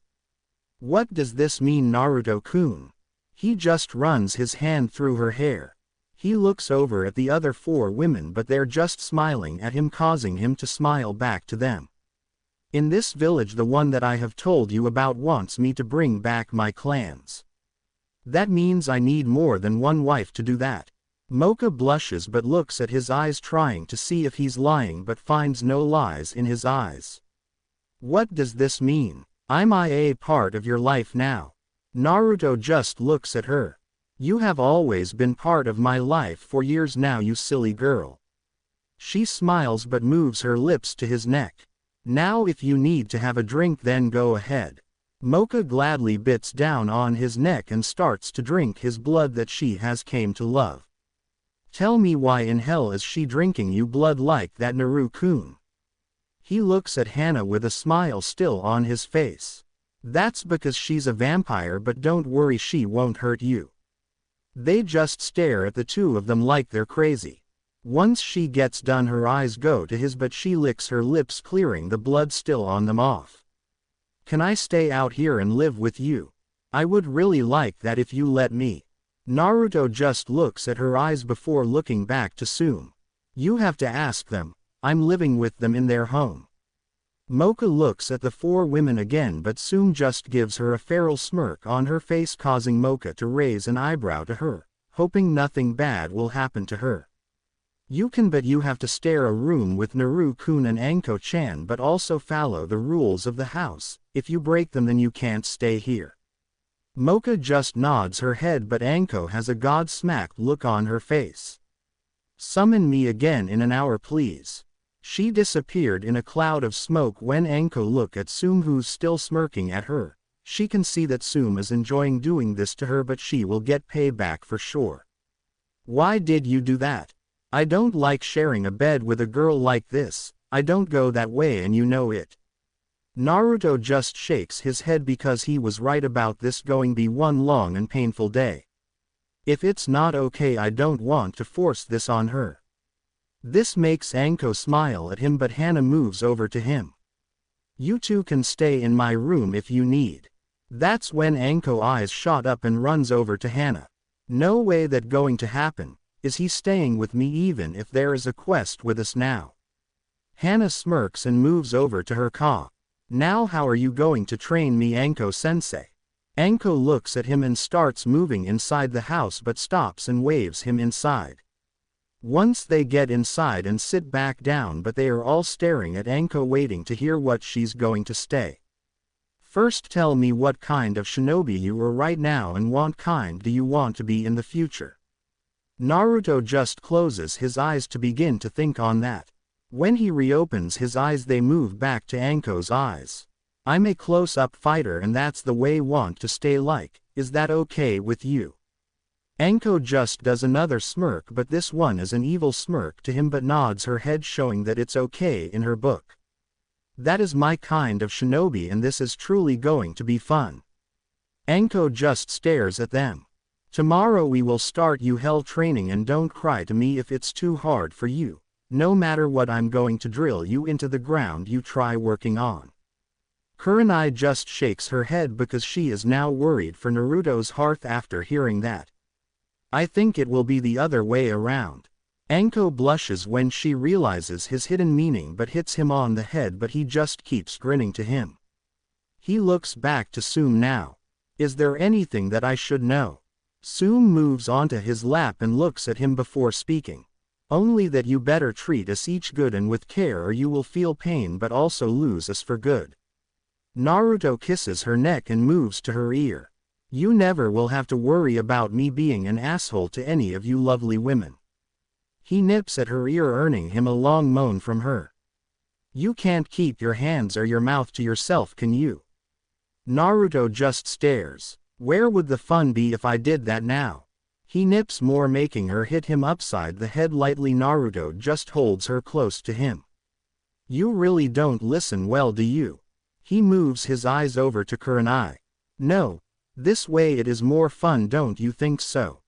What does this mean, Naruto-kun? He just runs his hand through her hair. He looks over at the other four women, but they're just smiling at him, causing him to smile back to them. In this village, the one that I have told you about wants me to bring back my clans. That means I need more than one wife to do that. Mocha blushes but looks at his eyes, trying to see if he's lying, but finds no lies in his eyes. What does this mean? I'm a part of your life now. Naruto just looks at her. You have always been part of my life for years now, you silly girl. She smiles but moves her lips to his neck. Now if you need to have a drink, then go ahead. Mocha gladly bits down on his neck and starts to drink his blood that she has came to love. Tell me, why in hell is she drinking you blood like that, Naruto-kun? He looks at Hana with a smile still on his face. That's because she's a vampire, but don't worry, she won't hurt you. They just stare at the two of them like they're crazy. Once she gets done, her eyes go to his, but she licks her lips, clearing the blood still on them off. Can I stay out here and live with you? I would really like that if you let me. Naruto just looks at her eyes before looking back to Tsume. You have to ask them. I'm living with them in their home. Mocha looks at the four women again, but Tsume just gives her a feral smirk on her face, causing Mocha to raise an eyebrow to her, hoping nothing bad will happen to her. You can, but you have to share a room with Naruto-kun and Anko-chan, but also follow the rules of the house. If you break them, then you can't stay here. Mocha just nods her head, but Anko has a god-smacked look on her face. Summon me again in an hour, please. She disappeared in a cloud of smoke. When Anko looks at Tsume, who's still smirking at her, she can see that Tsume is enjoying doing this to her, but she will get payback for sure. Why did you do that? I don't like sharing a bed with a girl like this. I don't go that way and you know it. Naruto just shakes his head because he was right about this going to be one long and painful day. If it's not okay, I don't want to force this on her. This makes Anko smile at him, but Hana moves over to him. You two can stay in my room if you need. That's when Anko eyes shot up and runs over to Hana. No way that going to happen. Is he staying with me even if there is a quest with us now? Hana smirks and moves over to her ka. Now how are you going to train me, Anko-sensei? Anko looks at him and starts moving inside the house but stops and waves him inside. Once they get inside and sit back down, but they are all staring at Anko waiting to hear what she's going to say. First tell me what kind of shinobi you are right now and what kind do you want to be in the future. Naruto just closes his eyes to begin to think on that. When he reopens his eyes they move back to Anko's eyes. I'm a close-up fighter and that's the way I want to stay like, is that okay with you? Anko just does another smirk, but this one is an evil smirk to him, but nods her head showing that it's okay in her book. That is my kind of shinobi and this is truly going to be fun. Anko just stares at them. Tomorrow we will start you hell training and don't cry to me if it's too hard for you. No matter what I'm going to drill you into the ground, you try working on. Kurenai just shakes her head because she is now worried for Naruto's heart after hearing that. I think it will be the other way around. Anko blushes when she realizes his hidden meaning but hits him on the head, but he just keeps grinning to him. He looks back to Tsume now. Is there anything that I should know? Tsume moves onto his lap and looks at him before speaking. Only that you better treat us each good and with care or you will feel pain but also lose us for good. Naruto kisses her neck and moves to her ear. You never will have to worry about me being an asshole to any of you lovely women. He nips at her ear, earning him a long moan from her. You can't keep your hands or your mouth to yourself, can you? Naruto just stares. Where would the fun be if I did that now? He nips more, making her hit him upside the head lightly. Naruto just holds her close to him. You really don't listen well, do you? He moves his eyes over to Kurenai. No. This way it is more fun, don't you think so?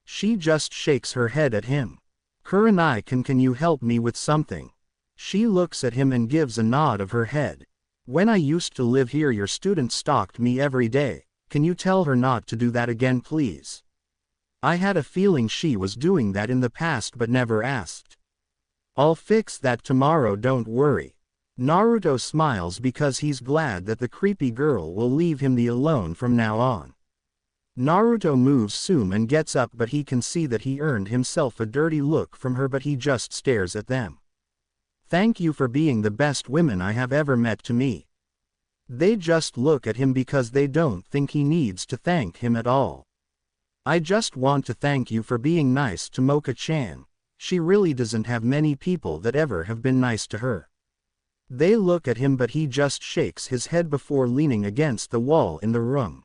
She just shakes her head at him. Kurenai, can you help me with something? She looks at him and gives a nod of her head. When I used to live here your student stalked me every day. Can you tell her not to do that again, please? I had a feeling she was doing that in the past but never asked. I'll fix that tomorrow, don't worry. Naruto smiles because he's glad that the creepy girl will leave him alone from now on. Naruto moves Tsume and gets up, but he can see that he earned himself a dirty look from her, but he just stares at them. Thank you for being the best women I have ever met to me. They just look at him because they don't think he needs to thank him at all. I just want to thank you for being nice to Mocha-chan. She really doesn't have many people that ever have been nice to her. They look at him, but he just shakes his head before leaning against the wall in the room.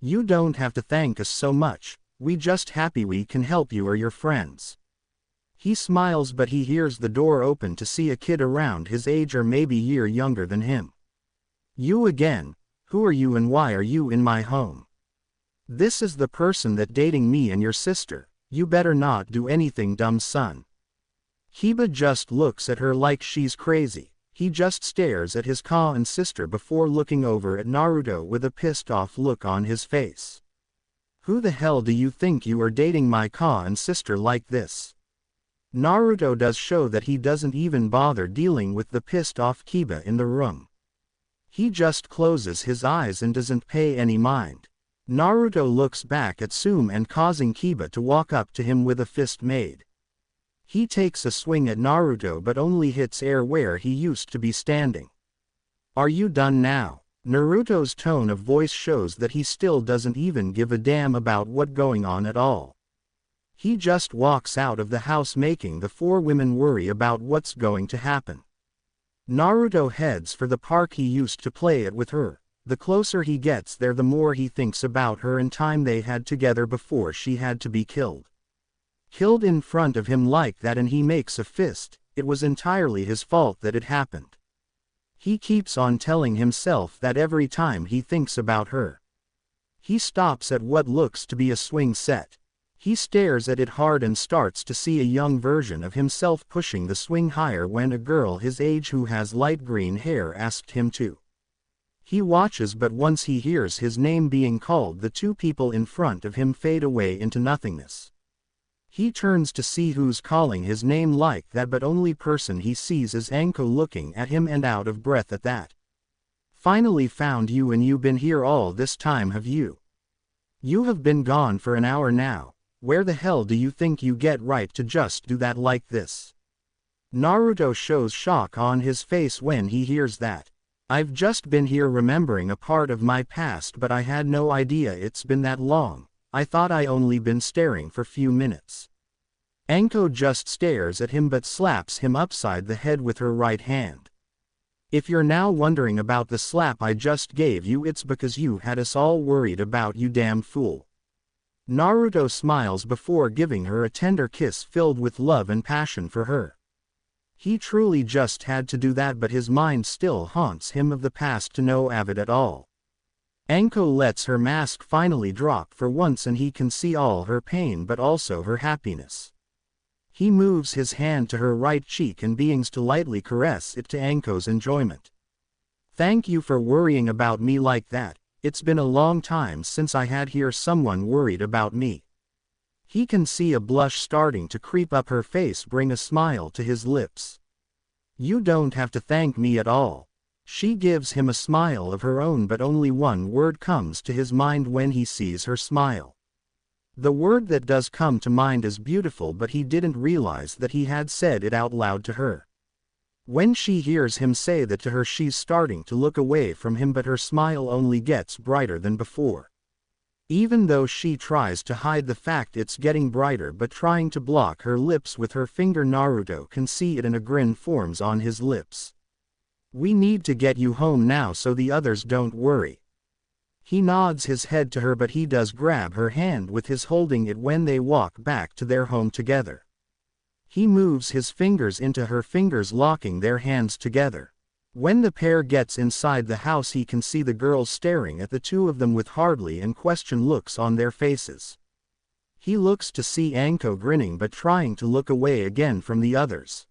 You don't have to thank us so much, we just happy we can help you or your friends. He smiles, but he hears the door open to see a kid around his age or maybe a year younger than him. You again? Who are you and why are you in my home? This is the person that dating me and your sister. You better not do anything dumb, son. Kiba just looks at her like she's crazy. He just stares at his ka and sister before looking over at Naruto with a pissed off look on his face. Who the hell do you think you are, dating my ka and sister like this? Naruto does show that he doesn't even bother dealing with the pissed off Kiba in the room. He just closes his eyes and doesn't pay any mind. Naruto looks back at Tsume and causing Kiba to walk up to him with a fist made. He takes a swing at Naruto but only hits air where he used to be standing. Are you done now? Naruto's tone of voice shows that he still doesn't even give a damn about what's going on at all. He just walks out of the house, making the four women worry about what's going to happen. Naruto heads for the park he used to play at with her. The closer he gets there, the more he thinks about her and time they had together before she had to be killed. Killed in front of him like that, and he makes a fist. It was entirely his fault that it happened. He keeps on telling himself that every time he thinks about her. He stops at what looks to be a swing set. He stares at it hard and starts to see a young version of himself pushing the swing higher when a girl his age who has light green hair asked him to. He watches, but once he hears his name being called, the two people in front of him fade away into nothingness. He turns to see who's calling his name like that, but only person he sees is Anko looking at him and out of breath at that. Finally found you, and you been here all this time, have you? You have been gone for an hour now. Where the hell do you think you get right to just do that like this? Naruto shows shock on his face when he hears that. I've just been here remembering a part of my past, but I had no idea it's been that long. I thought I only been staring for few minutes. Anko just stares at him but slaps him upside the head with her right hand. If you're now wondering about the slap I just gave you, it's because you had us all worried about you, damn fool. Naruto smiles before giving her a tender kiss filled with love and passion for her. He truly just had to do that, but his mind still haunts him of the past to no avail at all. Anko lets her mask finally drop for once, and he can see all her pain but also her happiness. He moves his hand to her right cheek and begins to lightly caress it to Anko's enjoyment. Thank you for worrying about me like that. It's been a long time since I had hear someone worried about me. He can see a blush starting to creep up her face, bring a smile to his lips. You don't have to thank me at all. She gives him a smile of her own, but only one word comes to his mind when he sees her smile. The word that does come to mind is beautiful, but he didn't realize that he had said it out loud to her. When she hears him say that to her, she's starting to look away from him, but her smile only gets brighter than before. Even though she tries to hide the fact it's getting brighter but trying to block her lips with her finger, Naruto can see it and a grin forms on his lips. We need to get you home now so the others don't worry. He nods his head to her, but he does grab her hand with his holding it when they walk back to their home together. He moves his fingers into her fingers, locking their hands together. When the pair gets inside the house, he can see the girls staring at the two of them with hardly and question looks on their faces. He looks to see Anko grinning but trying to look away again from the others.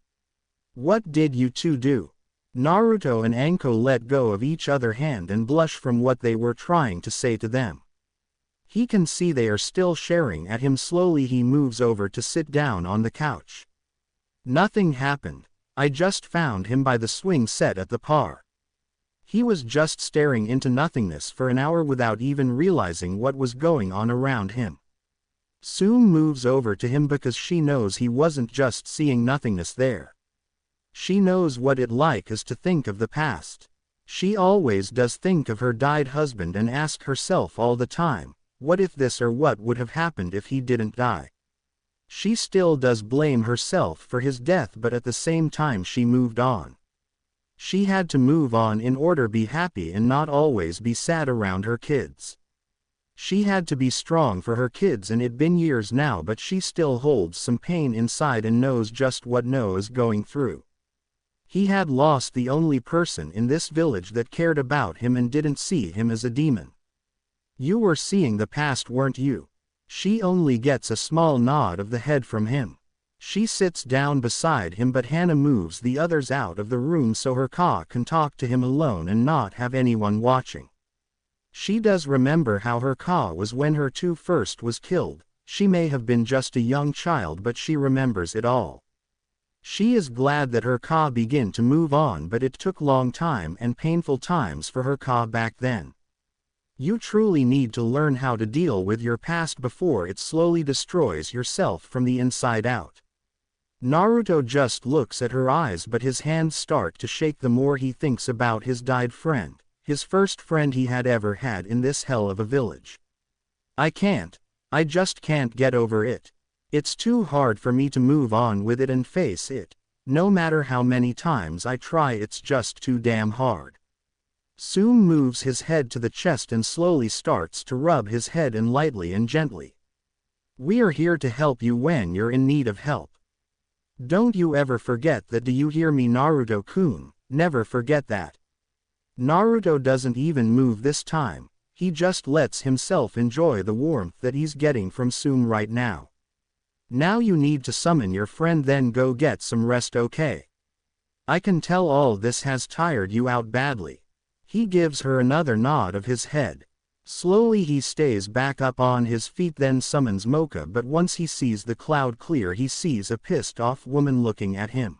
What did you two do? Naruto and Anko let go of each other's hand and blush from what they were trying to say to them. He can see they are still staring at him. Slowly he moves over to sit down on the couch. Nothing happened. I just found him by the swing set at the par. He was just staring into nothingness for an hour without even realizing what was going on around him. Tsume moves over to him because she knows he wasn't just seeing nothingness there. She knows what it like is to think of the past. She always does think of her died husband and ask herself all the time, what if this, or what would have happened if he didn't die? She still does blame herself for his death, but at the same time she moved on. She had to move on in order to be happy and not always be sad around her kids. She had to be strong for her kids, and it'd been years now, but she still holds some pain inside and knows just what No is going through. He had lost the only person in this village that cared about him and didn't see him as a demon. You were seeing the past, weren't you? She only gets a small nod of the head from him. She sits down beside him, but Hana moves the others out of the room so her ka can talk to him alone and not have anyone watching. She does remember how her ka was when her two first was killed. She may have been just a young child, but she remembers it all. She is glad that her ka began to move on, but it took long time and painful times for her ka back then. You truly need to learn how to deal with your past before it slowly destroys yourself from the inside out. Naruto just looks at her eyes, but his hands start to shake the more he thinks about his died friend, his first friend he had ever had in this hell of a village. I just can't get over it. It's too hard for me to move on with it and face it. No matter how many times I try, it's just too damn hard. Tsume moves his head to the chest and slowly starts to rub his head in lightly and gently. We are here to help you when you're in need of help. Don't you ever forget that, do you hear me, Naruto-kun? Never forget that. Naruto doesn't even move this time. He just lets himself enjoy the warmth that he's getting from Tsume right now. Now you need to summon your friend, then go get some rest, okay? I can tell all this has tired you out badly. He gives her another nod of his head. Slowly he stays back up on his feet, then summons Mocha, but once he sees the cloud clear, he sees a pissed off woman looking at him.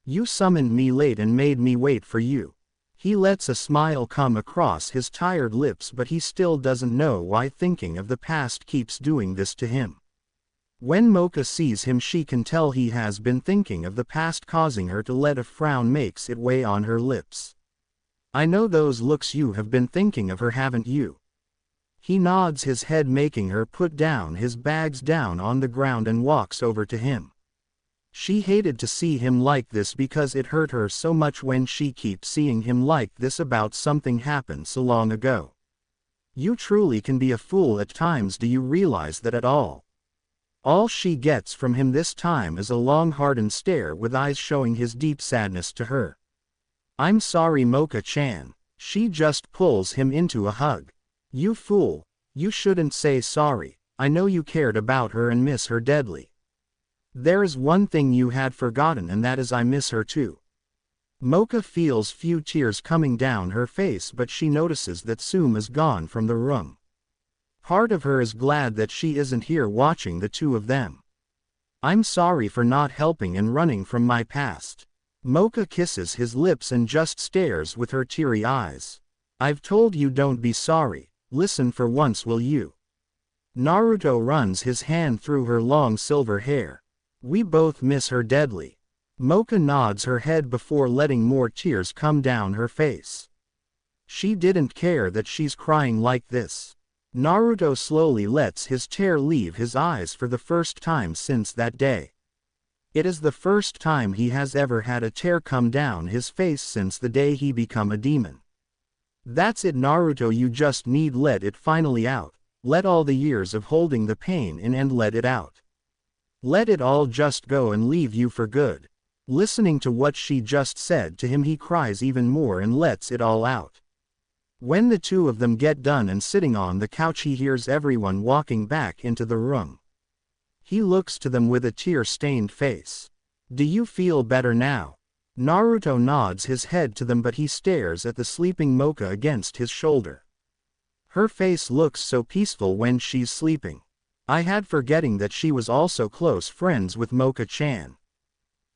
You summoned me late and made me wait for you. He lets a smile come across his tired lips, but he still doesn't know why thinking of the past keeps doing this to him. When Mocha sees him, she can tell he has been thinking of the past, causing her to let a frown makes it weigh on her lips. I know those looks. You have been thinking of her, haven't you? He nods his head, making her put down his bags down on the ground, and walks over to him. She hated to see him like this because it hurt her so much when she keeps seeing him like this about something happened so long ago. You truly can be a fool at times. Do you realize that at all? All she gets from him this time is a long hardened stare with eyes showing his deep sadness to her. I'm sorry, Mocha-chan. She just pulls him into a hug. You fool, you shouldn't say sorry. I know you cared about her and miss her deadly. There is one thing you had forgotten, and that is I miss her too. Mocha feels few tears coming down her face, but she notices that Tsume is gone from the room. Part of her is glad that she isn't here watching the two of them. I'm sorry for not helping and running from my past. Mocha kisses his lips and just stares with her teary eyes. I've told you, don't be sorry. Listen for once, will you? Naruto runs his hand through her long silver hair. We both miss her deadly. Mocha nods her head before letting more tears come down her face. She didn't care that she's crying like this. Naruto slowly lets his tear leave his eyes for the first time since that day. It is the first time he has ever had a tear come down his face since the day he become a demon. That's it, Naruto, you just need let it finally out. Let all the years of holding the pain in and let it out. Let it all just go and leave you for good. Listening to what she just said to him, he cries even more and lets it all out. When the two of them get done and sitting on the couch, he hears everyone walking back into the room. He looks to them with a tear-stained face. Do you feel better now? Naruto nods his head to them, but he stares at the sleeping Mocha against his shoulder. Her face looks so peaceful when she's sleeping. I had forgetting that she was also close friends with Mocha-chan.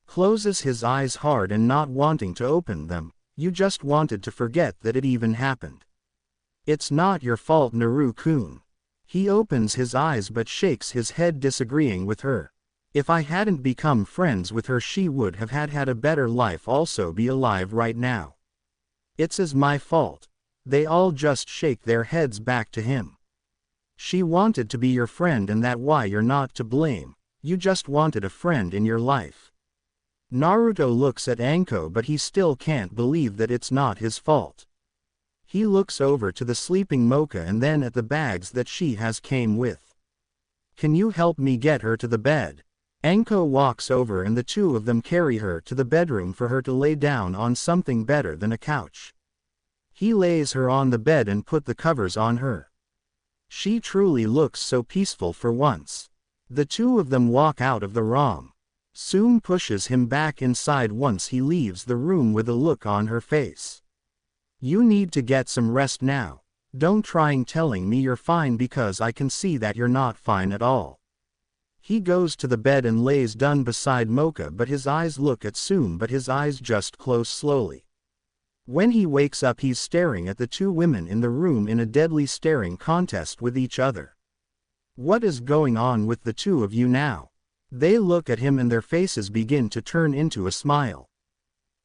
Closes his eyes hard and not wanting to open them. You just wanted to forget that it even happened. It's not your fault, Naru-kun. He opens his eyes but shakes his head, disagreeing with her. If I hadn't become friends with her, she would have had a better life, also be alive right now. It's my fault. They all just shake their heads back to him. She wanted to be your friend, and that why you're not to blame. You just wanted a friend in your life. Naruto looks at Anko, but he still can't believe that it's not his fault. He looks over to the sleeping Mocha and then at the bags that she has came with. Can you help me get her to the bed? Anko walks over and the two of them carry her to the bedroom for her to lay down on something better than a couch. He lays her on the bed and put the covers on her. She truly looks so peaceful for once. The two of them walk out of the room. Tsume pushes him back inside once he leaves the room with a look on her face. You need to get some rest now. Don't try telling me you're fine because I can see that you're not fine at all. He goes to the bed and lays down beside Mocha, but his eyes look at Tsume, but his eyes just close slowly. When he wakes up, he's staring at the two women in the room in a deadly staring contest with each other. What is going on with the two of you now? They look at him and their faces begin to turn into a smile.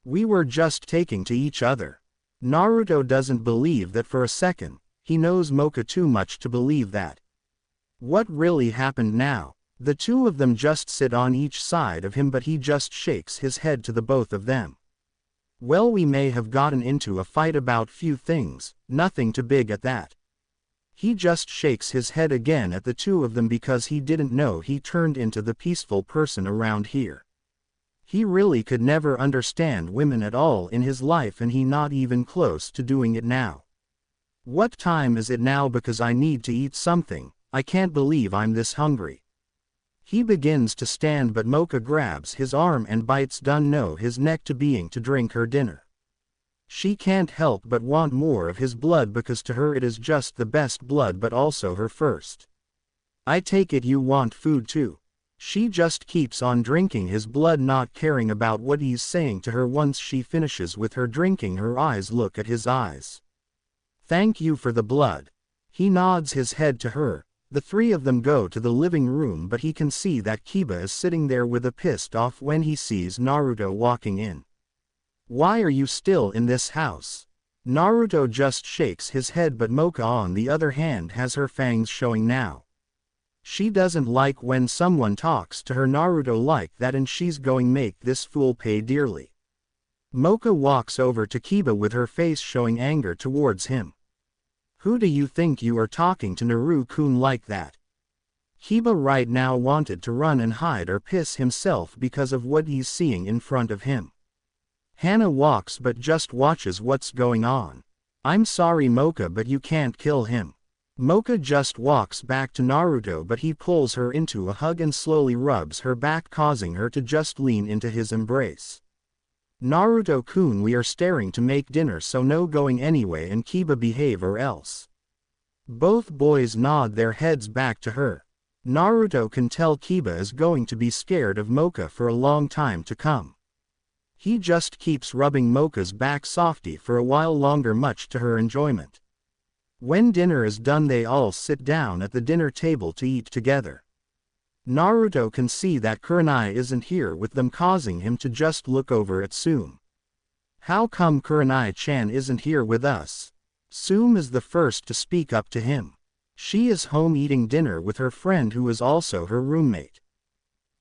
We were just taking to each other. Naruto doesn't believe that for a second. He knows Mocha too much to believe that. What really happened now? The two of them just sit on each side of him, but he just shakes his head to the both of them. Well, we may have gotten into a fight about few things, nothing too big at that. He just shakes his head again at the two of them because he didn't know he turned into the peaceful person around here. He really could never understand women at all in his life, and he not even close to doing it now. What time is it now? Because I need to eat something. I can't believe I'm this hungry. He begins to stand, but Mocha grabs his arm and bites down his neck to being to drink her dinner. She can't help but want more of his blood because to her it is just the best blood, but also her first. I take it you want food too. She just keeps on drinking his blood, not caring about what he's saying to her. Once she finishes with her drinking, her eyes look at his eyes. Thank you for the blood. He nods his head to her. The three of them go to the living room, but he can see that Kiba is sitting there with a pissed off when he sees Naruto walking in. Why are you still in this house? Naruto just shakes his head, but Mocha on the other hand has her fangs showing now. She doesn't like when someone talks to her Naruto like that, and she's going make this fool pay dearly. Mocha walks over to Kiba with her face showing anger towards him. Who do you think you are talking to, Naru-kun, like that? Kiba right now wanted to run and hide or piss himself because of what he's seeing in front of him. Hana walks but just watches what's going on. I'm sorry Mocha, but you can't kill him. Mocha just walks back to Naruto, but he pulls her into a hug and slowly rubs her back, causing her to just lean into his embrace. Naruto-kun, we are staring to make dinner, so no going anyway, and Kiba behave or else. Both boys nod their heads back to her. Naruto can tell Kiba is going to be scared of Mocha for a long time to come. He just keeps rubbing Mocha's back softly for a while longer, much to her enjoyment. When dinner is done, they all sit down at the dinner table to eat together. Naruto can see that Kurenai isn't here with them, causing him to just look over at Tsume. How come Kurenai-chan isn't here with us? Tsume is the first to speak up to him. She is home eating dinner with her friend who is also her roommate.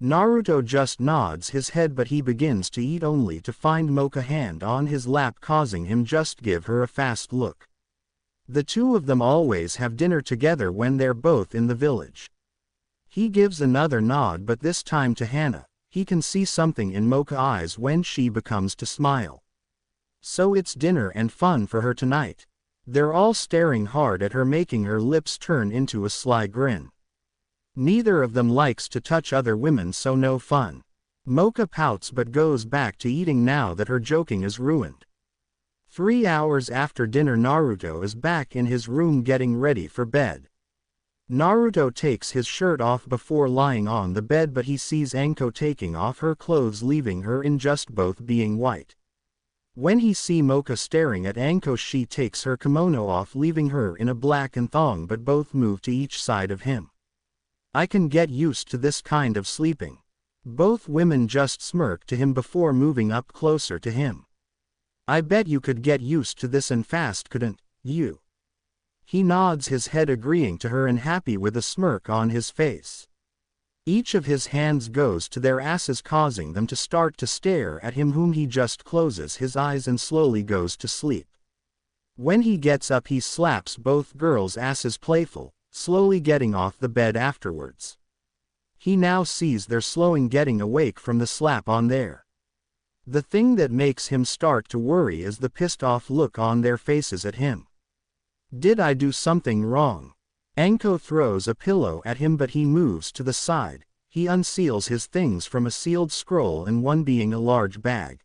Naruto just nods his head, but he begins to eat only to find Mocha hand on his lap, causing him just give her a fast look. The two of them always have dinner together when they're both in the village. He gives another nod, but this time to Hana. He can see something in Mocha's eyes when she becomes to smile. So it's dinner and fun for her tonight. They're all staring hard at her, making her lips turn into a sly grin. Neither of them likes to touch other women, so no fun. Mocha pouts but goes back to eating now that her joking is ruined. 3 hours after dinner, Naruto is back in his room getting ready for bed. Naruto takes his shirt off before lying on the bed, but he sees Anko taking off her clothes, leaving her in just both being white. When he sees Mocha staring at Anko, she takes her kimono off, leaving her in a black and thong, but both move to each side of him. I can get used to this kind of sleeping. Both women just smirk to him before moving up closer to him. I bet you could get used to this and fast, couldn't you? He nods his head, agreeing to her and happy with a smirk on his face. Each of his hands goes to their asses, causing them to start to stare at him, whom he just closes his eyes and slowly goes to sleep. When he gets up, he slaps both girls' asses playful, slowly getting off the bed afterwards. He now sees they're slowing getting awake from the slap on there. The thing that makes him start to worry is the pissed off look on their faces at him. Did I do something wrong? Anko throws a pillow at him, but he moves to the side. He unseals his things from a sealed scroll, and one being a large bag.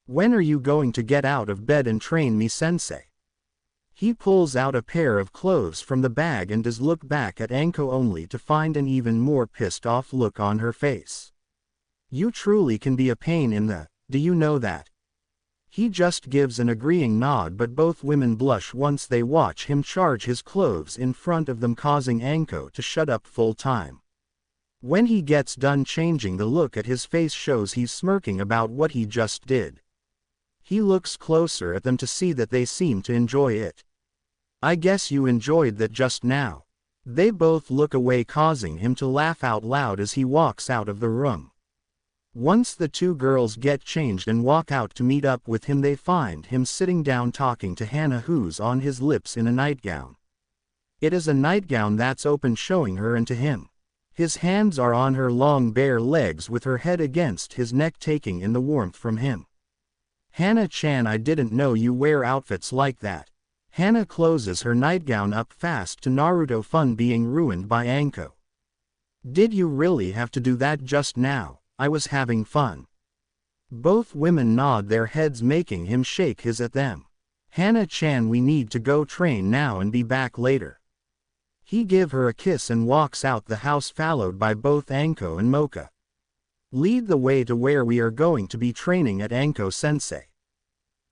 When are you going to get out of bed and train me, sensei? He pulls out a pair of clothes from the bag and does look back at Anko, only to find an even more pissed off look on her face. You truly can be a pain in the, do you know that? He just gives an agreeing nod, but both women blush once they watch him charge his clothes in front of them, causing Anko to shut up full time. When he gets done changing, the look at his face shows he's smirking about what he just did. He looks closer at them to see that they seem to enjoy it. I guess you enjoyed that just now. They both look away, causing him to laugh out loud as he walks out of the room. Once the two girls get changed and walk out to meet up with him, they find him sitting down talking to Hana, who's on his lips in a nightgown. It is a nightgown that's open, showing her into him. His hands are on her long bare legs with her head against his neck, taking in the warmth from him. Hana-chan, I didn't know you wear outfits like that. Hana closes her nightgown up fast to Naruto, fun being ruined by Anko. Did you really have to do that just now? I was having fun. Both women nod their heads, making him shake his at them. Hana-chan, we need to go train now and be back later. He give her a kiss and walks out the house followed by both Anko and Mocha. Lead the way to where we are going to be training at Anko-sensei.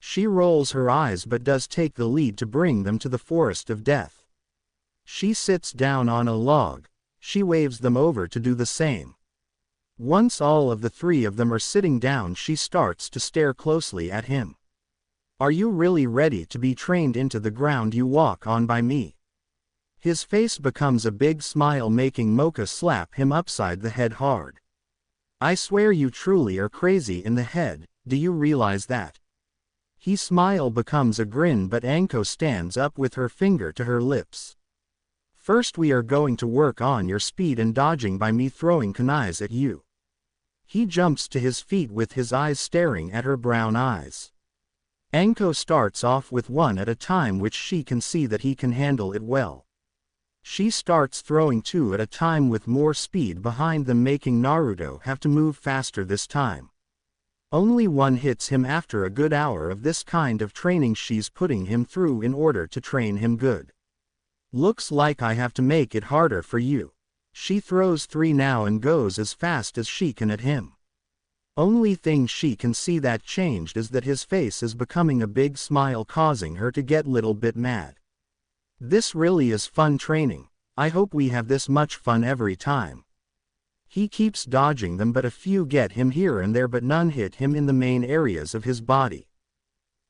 She rolls her eyes but does take the lead to bring them to the forest of death. She sits down on a log. She waves them over to do the same. Once all of the three of them are sitting down, she starts to stare closely at him. Are you really ready to be trained into the ground you walk on by me? His face becomes a big smile, making Mocha slap him upside the head hard. I swear you truly are crazy in the head, do you realize that? His smile becomes a grin, but Anko stands up with her finger to her lips. First we are going to work on your speed and dodging by me throwing kunais at you. He jumps to his feet with his eyes staring at her brown eyes. Anko starts off with one at a time, which she can see that he can handle it well. She starts throwing two at a time with more speed behind them, making Naruto have to move faster this time. Only one hits him after a good hour of this kind of training she's putting him through in order to train him good. Looks like I have to make it harder for you. She throws three now and goes as fast as she can at him. Only thing she can see that changed is that his face is becoming a big smile, causing her to get little bit mad. This really is fun training. I hope we have this much fun every time. He keeps dodging them, but a few get him here and there, but none hit him in the main areas of his body.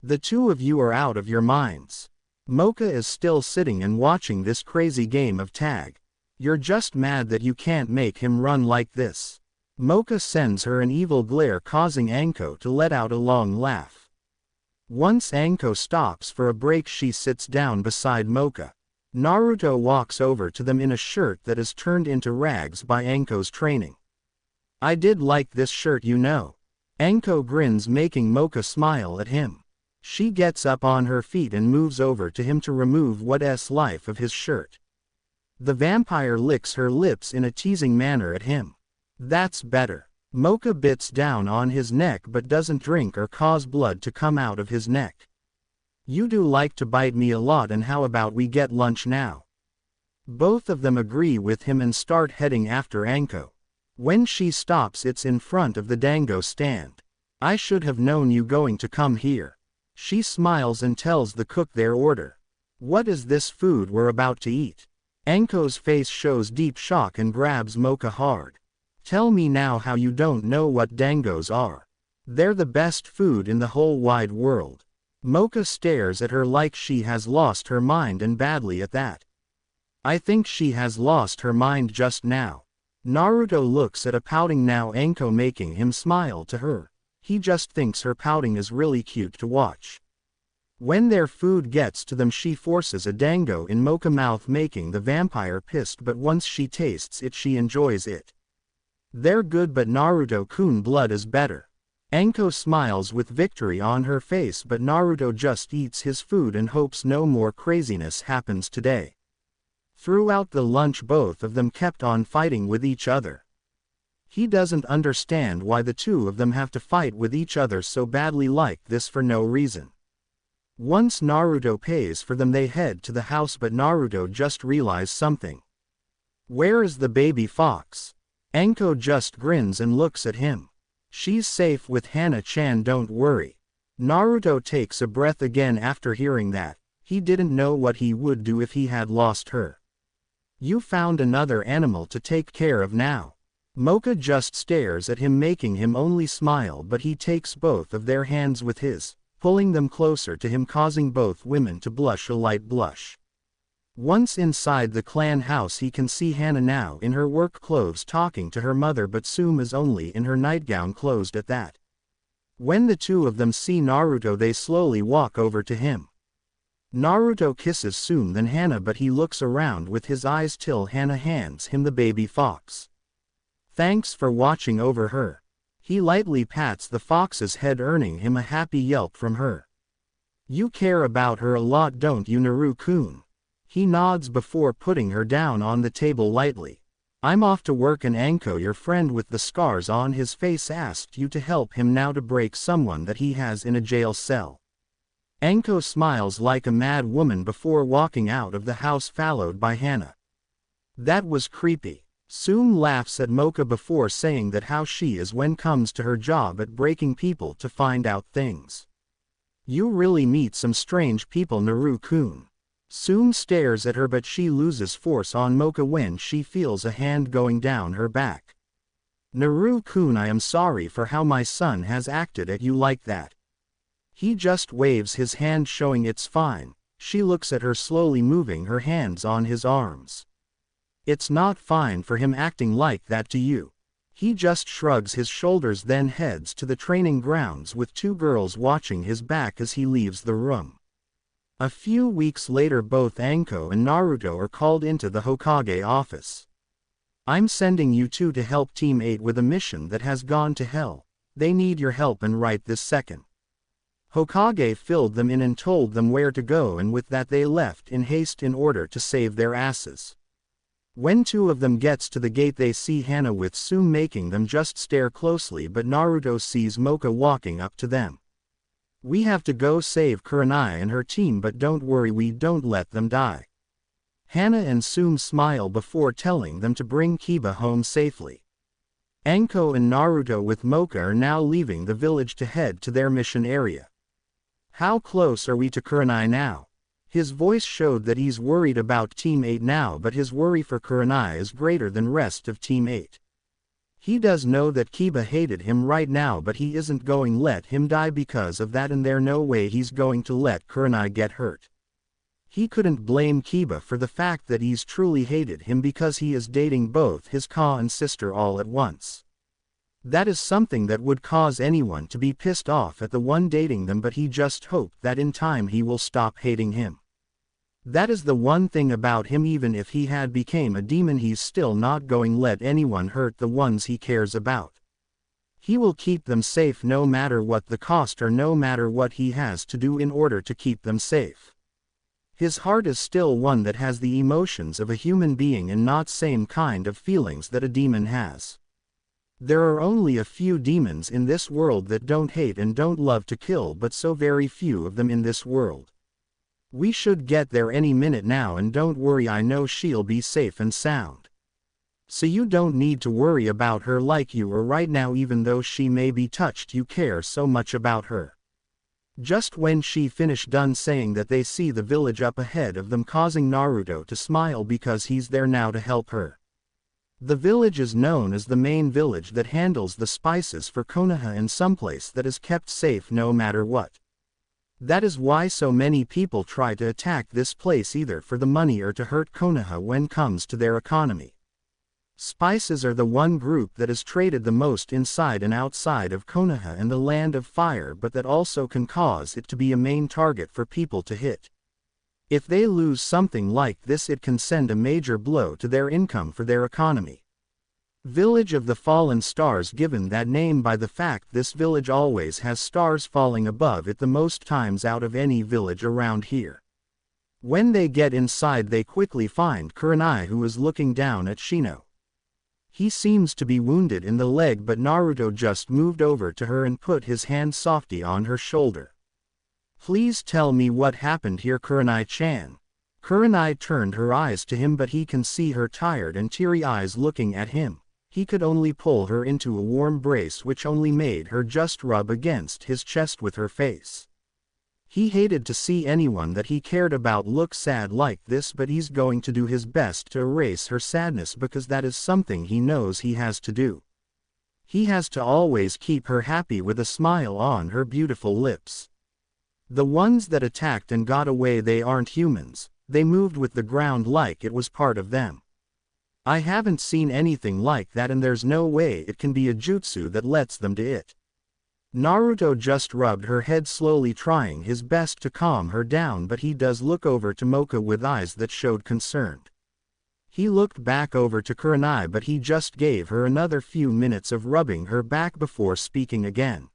The two of you are out of your minds. Mocha is still sitting and watching this crazy game of tag. You're just mad that you can't make him run like this. Mocha sends her an evil glare, causing Anko to let out a long laugh. Once Anko stops for a break, she sits down beside Mocha. Naruto walks over to them in a shirt that is turned into rags by Anko's training. I did like this shirt, you know. Anko grins, making Mocha smile at him. She gets up on her feet and moves over to him to remove what's left of his shirt. The vampire licks her lips in a teasing manner at him. That's better. Mocha bits down on his neck but doesn't drink or cause blood to come out of his neck. You do like to bite me a lot, and how about we get lunch now? Both of them agree with him and start heading after Anko. When she stops, it's in front of the dango stand. I should have known you going to come here. She smiles and tells the cook their order. What is this food we're about to eat? Anko's face shows deep shock and grabs Mocha hard. Tell me now how you don't know what dangos are. They're the best food in the whole wide world. Mocha stares at her like she has lost her mind, and badly at that. I think she has lost her mind just now. Naruto looks at a pouting now Anko, making him smile to her. He just thinks her pouting is really cute to watch. When their food gets to them, she forces a dango in Mocha mouth, making the vampire pissed, but once she tastes it, she enjoys it. They're good, but Naruto-kun blood is better. Anko smiles with victory on her face, but Naruto just eats his food and hopes no more craziness happens today. Throughout the lunch, both of them kept on fighting with each other. He doesn't understand why the two of them have to fight with each other so badly like this for no reason. Once Naruto pays for them, they head to the house, but Naruto just realized something. Where is the baby fox? Anko just grins and looks at him. She's safe with Hana-chan, don't worry. Naruto takes a breath again after hearing that. He didn't know what he would do if he had lost her. You found another animal to take care of now. Mocha just stares at him, making him only smile, but he takes both of their hands with his, pulling them closer to him, causing both women to blush a light blush. Once inside the clan house, he can see Hana now in her work clothes talking to her mother, but Tsume is only in her nightgown closed at that. When the two of them see Naruto, they slowly walk over to him. Naruto kisses Tsume, then Hana, but he looks around with his eyes till Hana hands him the baby fox. Thanks for watching over her. He lightly pats the fox's head, earning him a happy yelp from her. You care about her a lot, don't you, Naru-kun? He nods before putting her down on the table lightly. I'm off to work, and Anko, your friend with the scars on his face, asked you to help him now to break someone that he has in a jail cell. Anko smiles like a mad woman before walking out of the house, followed by Hana. That was creepy. Tsume laughs at Mocha before saying that how she is when comes to her job at breaking people to find out things. You really meet some strange people, Naru-kun. Tsume stares at her but she loses force on Mocha when she feels a hand going down her back. Naru-kun, I am sorry for how my son has acted at you like that. He just waves his hand showing it's fine. She looks at her slowly moving her hands on his arms. It's not fine for him acting like that to you. He just shrugs his shoulders then heads to the training grounds with two girls watching his back as he leaves the room. A few weeks later both Anko and Naruto are called into the Hokage office. I'm sending you two to help Team 8 with a mission that has gone to hell. They need your help and right this second. Hokage filled them in and told them where to go, and with that they left in haste in order to save their asses. When two of them gets to the gate they see Hana with Tsume making them just stare closely, but Naruto sees Mocha walking up to them. We have to go save Kurenai and her team, but don't worry, we don't let them die. Hana and Tsume smile before telling them to bring Kiba home safely. Anko and Naruto with Mocha are now leaving the village to head to their mission area. How close are we to Kurenai now? His voice showed that he's worried about Team 8 now, but his worry for Kurenai is greater than rest of Team 8. He does know that Kiba hated him right now, but he isn't going to let him die because of that, and there's no way he's going to let Kurenai get hurt. He couldn't blame Kiba for the fact that he's truly hated him because he is dating both his Ka and sister all at once. That is something that would cause anyone to be pissed off at the one dating them, but he just hoped that in time he will stop hating him. That is the one thing about him, even if he had became a demon he's still not going to let anyone hurt the ones he cares about. He will keep them safe no matter what the cost or no matter what he has to do in order to keep them safe. His heart is still one that has the emotions of a human being and not same kind of feelings that a demon has. There are only a few demons in this world that don't hate and don't love to kill, but so very few of them in this world. We should get there any minute now, and don't worry, I know she'll be safe and sound. So you don't need to worry about her like you are right now, even though she may be touched, you care so much about her. Just when she finished done saying that, they see the village up ahead of them, causing Naruto to smile because he's there now to help her. The village is known as the main village that handles the spices for Konoha, and someplace that is kept safe no matter what. That is why so many people try to attack this place, either for the money or to hurt Konoha when comes to their economy. Spices are the one group that is traded the most inside and outside of Konoha and the Land of Fire, but that also can cause it to be a main target for people to hit. If they lose something like this, it can send a major blow to their income for their economy. Village of the Fallen Stars, given that name by the fact this village always has stars falling above it the most times out of any village around here. When they get inside they quickly find Kurenai, who is looking down at Shino. He seems to be wounded in the leg, but Naruto just moved over to her and put his hand softly on her shoulder. Please tell me what happened here, Kurenai-chan. Kurenai turned her eyes to him, but he can see her tired and teary eyes looking at him. He could only pull her into a warm brace, which only made her just rub against his chest with her face. He hated to see anyone that he cared about look sad like this, but he's going to do his best to erase her sadness because that is something he knows he has to do. He has to always keep her happy with a smile on her beautiful lips. The ones that attacked and got away, they aren't humans, they moved with the ground like it was part of them. I haven't seen anything like that, and there's no way it can be a jutsu that lets them do it. Naruto just rubbed her head slowly, trying his best to calm her down, but he does look over to Mocha with eyes that showed concern. He looked back over to Kurenai, but he just gave her another few minutes of rubbing her back before speaking again.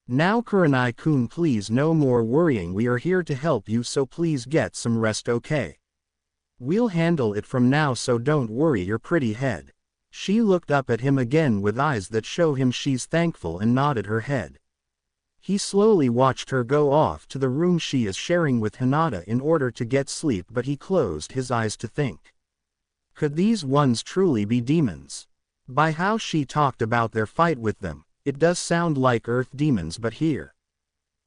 Now Kurenai-kun, please, no more worrying, we are here to help you, so please get some rest, okay? We'll handle it from now, so don't worry your pretty head. She looked up at him again with eyes that show him she's thankful and nodded her head. He slowly watched her go off to the room she is sharing with Hinata in order to get sleep, but he closed his eyes to think. Could these ones truly be demons? By how she talked about their fight with them, it does sound like earth demons, but here.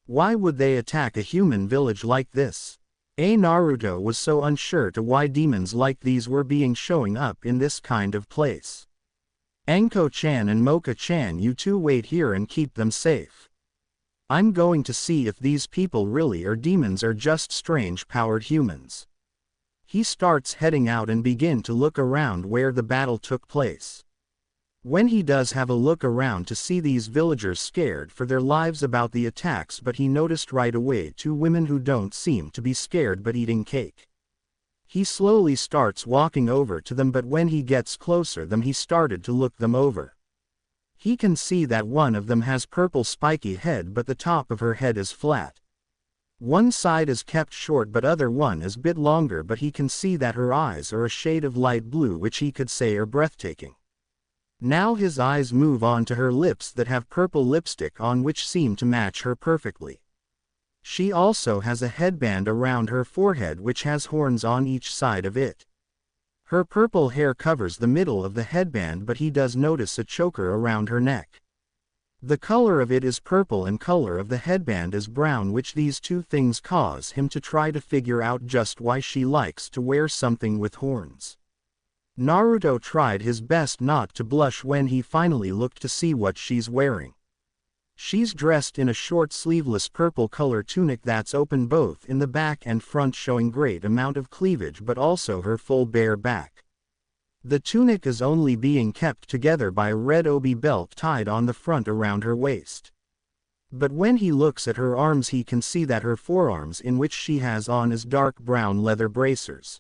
Why would they attack a human village like this? Naruto was so unsure to why demons like these were showing up in this kind of place. Anko-chan and Mocha-chan, you two wait here and keep them safe. I'm going to see if these people really are demons or just strange powered humans. He starts heading out and begin to look around where the battle took place. When he does have a look around to see these villagers scared for their lives about the attacks, but he noticed right away two women who don't seem to be scared but eating cake. He slowly starts walking over to them, but when he gets closer them he started to look them over. He can see that one of them has purple spiky head, but the top of her head is flat. One side is kept short but other one is bit longer, but he can see that her eyes are a shade of light blue, which he could say are breathtaking. Now his eyes move on to her lips that have purple lipstick on, which seem to match her perfectly. She also has a headband around her forehead which has horns on each side of it. Her purple hair covers the middle of the headband, but he does notice a choker around her neck. The color of it is purple and color of the headband is brown, which these two things cause him to try to figure out just why she likes to wear something with horns. Naruto tried his best not to blush when he finally looked to see what she's wearing. She's dressed in a short sleeveless purple color tunic that's open both in the back and front, showing great amount of cleavage but also her full bare back. The tunic is only being kept together by a red obi belt tied on the front around her waist. But when he looks at her arms he can see that her forearms, in which she has on, is dark brown leather bracers.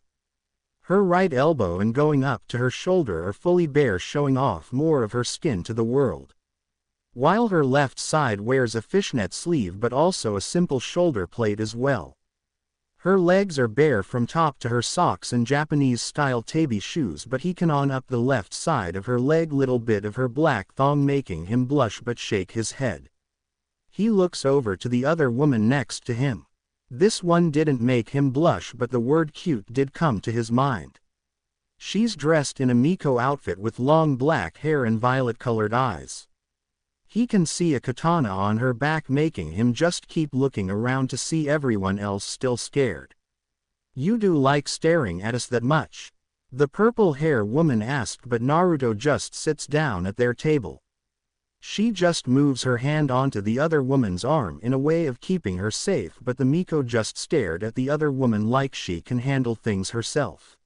Her right elbow and going up to her shoulder are fully bare, showing off more of her skin to the world. While her left side wears a fishnet sleeve but also a simple shoulder plate as well. Her legs are bare from top to her socks and Japanese-style tabi shoes, but he can on up the left side of her leg little bit of her black thong, making him blush but shake his head. He looks over to the other woman next to him. This one didn't make him blush, but the word cute did come to his mind. She's dressed in a Miko outfit with long black hair and violet-colored eyes. He can see a katana on her back, making him just keep looking around to see everyone else still scared. You do like staring at us that much? The purple hair woman asked, but Naruto just sits down at their table. She just moves her hand onto the other woman's arm in a way of keeping her safe, but the Miko just stared at the other woman like she can handle things herself.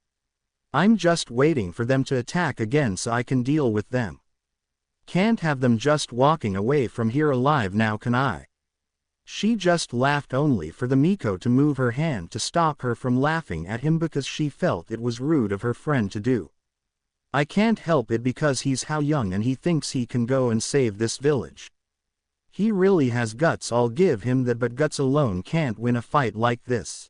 I'm just waiting for them to attack again so I can deal with them. Can't have them just walking away from here alive now, can I? She just laughed, only for the Miko to move her hand to stop her from laughing at him because she felt it was rude of her friend to do. I can't help it because he's how young and he thinks he can go and save this village. He really has guts, I'll give him that, but guts alone can't win a fight like this.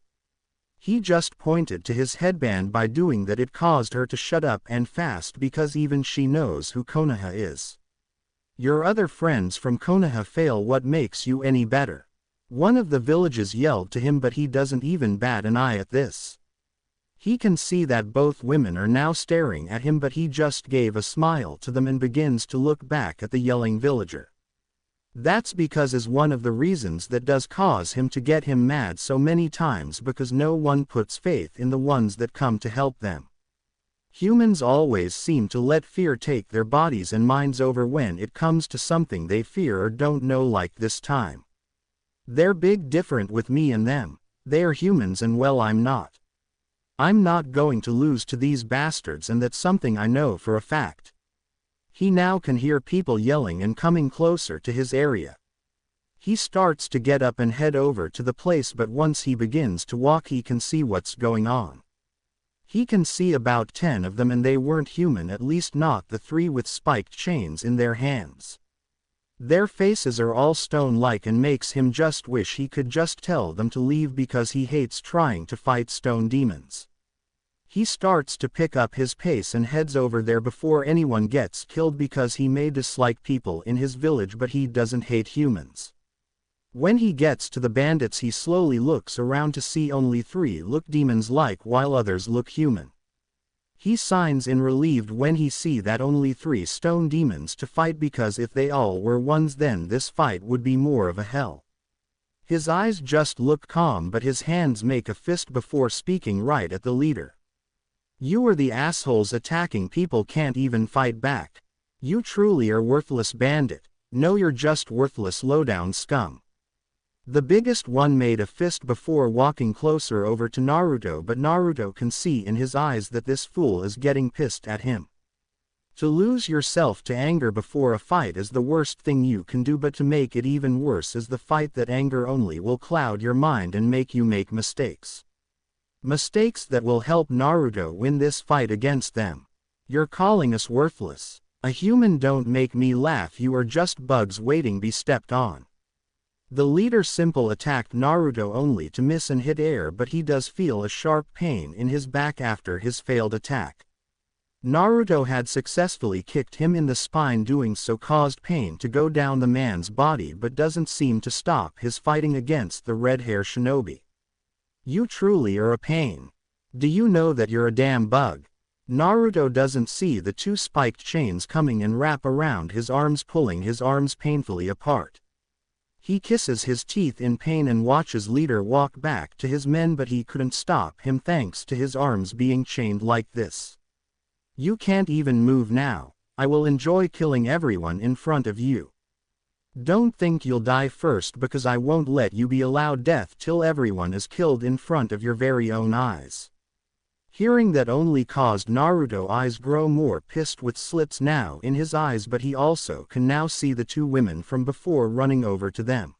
He just pointed to his headband. By doing that it caused her to shut up and fast, because even she knows who Konoha is. Your other friends from Konoha fail, what makes you any better? One of the villages yelled to him, but he doesn't even bat an eye at this. He can see that both women are now staring at him, but he just gave a smile to them and begins to look back at the yelling villager. That's because is one of the reasons that does cause him to get him mad so many times, because no one puts faith in the ones that come to help them. Humans always seem to let fear take their bodies and minds over when it comes to something they fear or don't know, like this time. They're big different with me and them. They're humans and well, I'm not. I'm not going to lose to these bastards, and that's something I know for a fact. He now can hear people yelling and coming closer to his area. He starts to get up and head over to the place, but once he begins to walk he can see what's going on. He can see about 10 of them, and they weren't human, at least not the 3 with spiked chains in their hands. Their faces are all stone-like and makes him just wish he could just tell them to leave, because he hates trying to fight stone demons. He starts to pick up his pace and heads over there before anyone gets killed, because he may dislike people in his village but he doesn't hate humans. When he gets to the bandits he slowly looks around to see only 3 look demons-like while others look human. He signs in relieved when he see that only 3 stone demons to fight, because if they all were ones then this fight would be more of a hell. His eyes just look calm but his hands make a fist before speaking right at the leader. You are the assholes attacking people can't even fight back. You truly are worthless bandit. No, you're just worthless lowdown scum. The biggest one made a fist before walking closer over to Naruto, but Naruto can see in his eyes that this fool is getting pissed at him. To lose yourself to anger before a fight is the worst thing you can do, but to make it even worse is the fight that anger only will cloud your mind and make you make mistakes. Mistakes that will help Naruto win this fight against them. You're calling us worthless. A human, don't make me laugh, you are just bugs waiting be stepped on. The leader simple attacked Naruto only to miss and hit air, but he does feel a sharp pain in his back after his failed attack. Naruto had successfully kicked him in the spine, doing so caused pain to go down the man's body but doesn't seem to stop his fighting against the red-hair shinobi. You truly are a pain. Do you know that you're a damn bug? Naruto doesn't see the 2 spiked chains coming and wrap around his arms, pulling his arms painfully apart. He kisses his teeth in pain and watches leader walk back to his men, but he couldn't stop him thanks to his arms being chained like this. You can't even move now. I will enjoy killing everyone in front of you. Don't think you'll die first, because I won't let you be allowed death till everyone is killed in front of your very own eyes. Hearing that only caused Naruto's eyes grow more pissed with slits now in his eyes, but he also can now see the 2 women from before running over to them.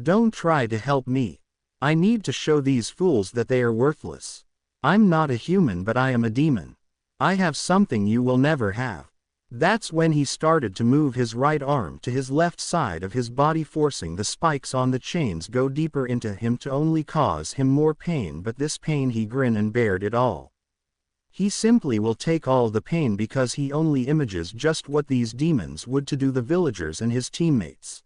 Don't try to help me. I need to show these fools that they are worthless. I'm not a human, but I am a demon. I have something you will never have. That's when he started to move his right arm to his left side of his body, forcing the spikes on the chains go deeper into him to only cause him more pain, but this pain he grin and bared it all. He simply will take all the pain because he only images just what these demons would to do the villagers and his teammates.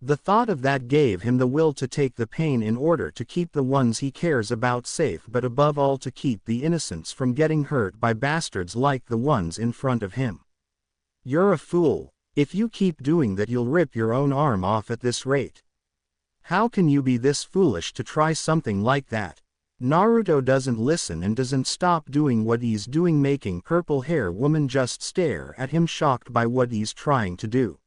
The thought of that gave him the will to take the pain in order to keep the ones he cares about safe, but above all to keep the innocents from getting hurt by bastards like the ones in front of him. You're a fool. If you keep doing that you'll rip your own arm off at this rate. How can you be this foolish to try something like that? Naruto doesn't listen and doesn't stop doing what he's doing, making purple hair woman just stare at him, shocked by what he's trying to do.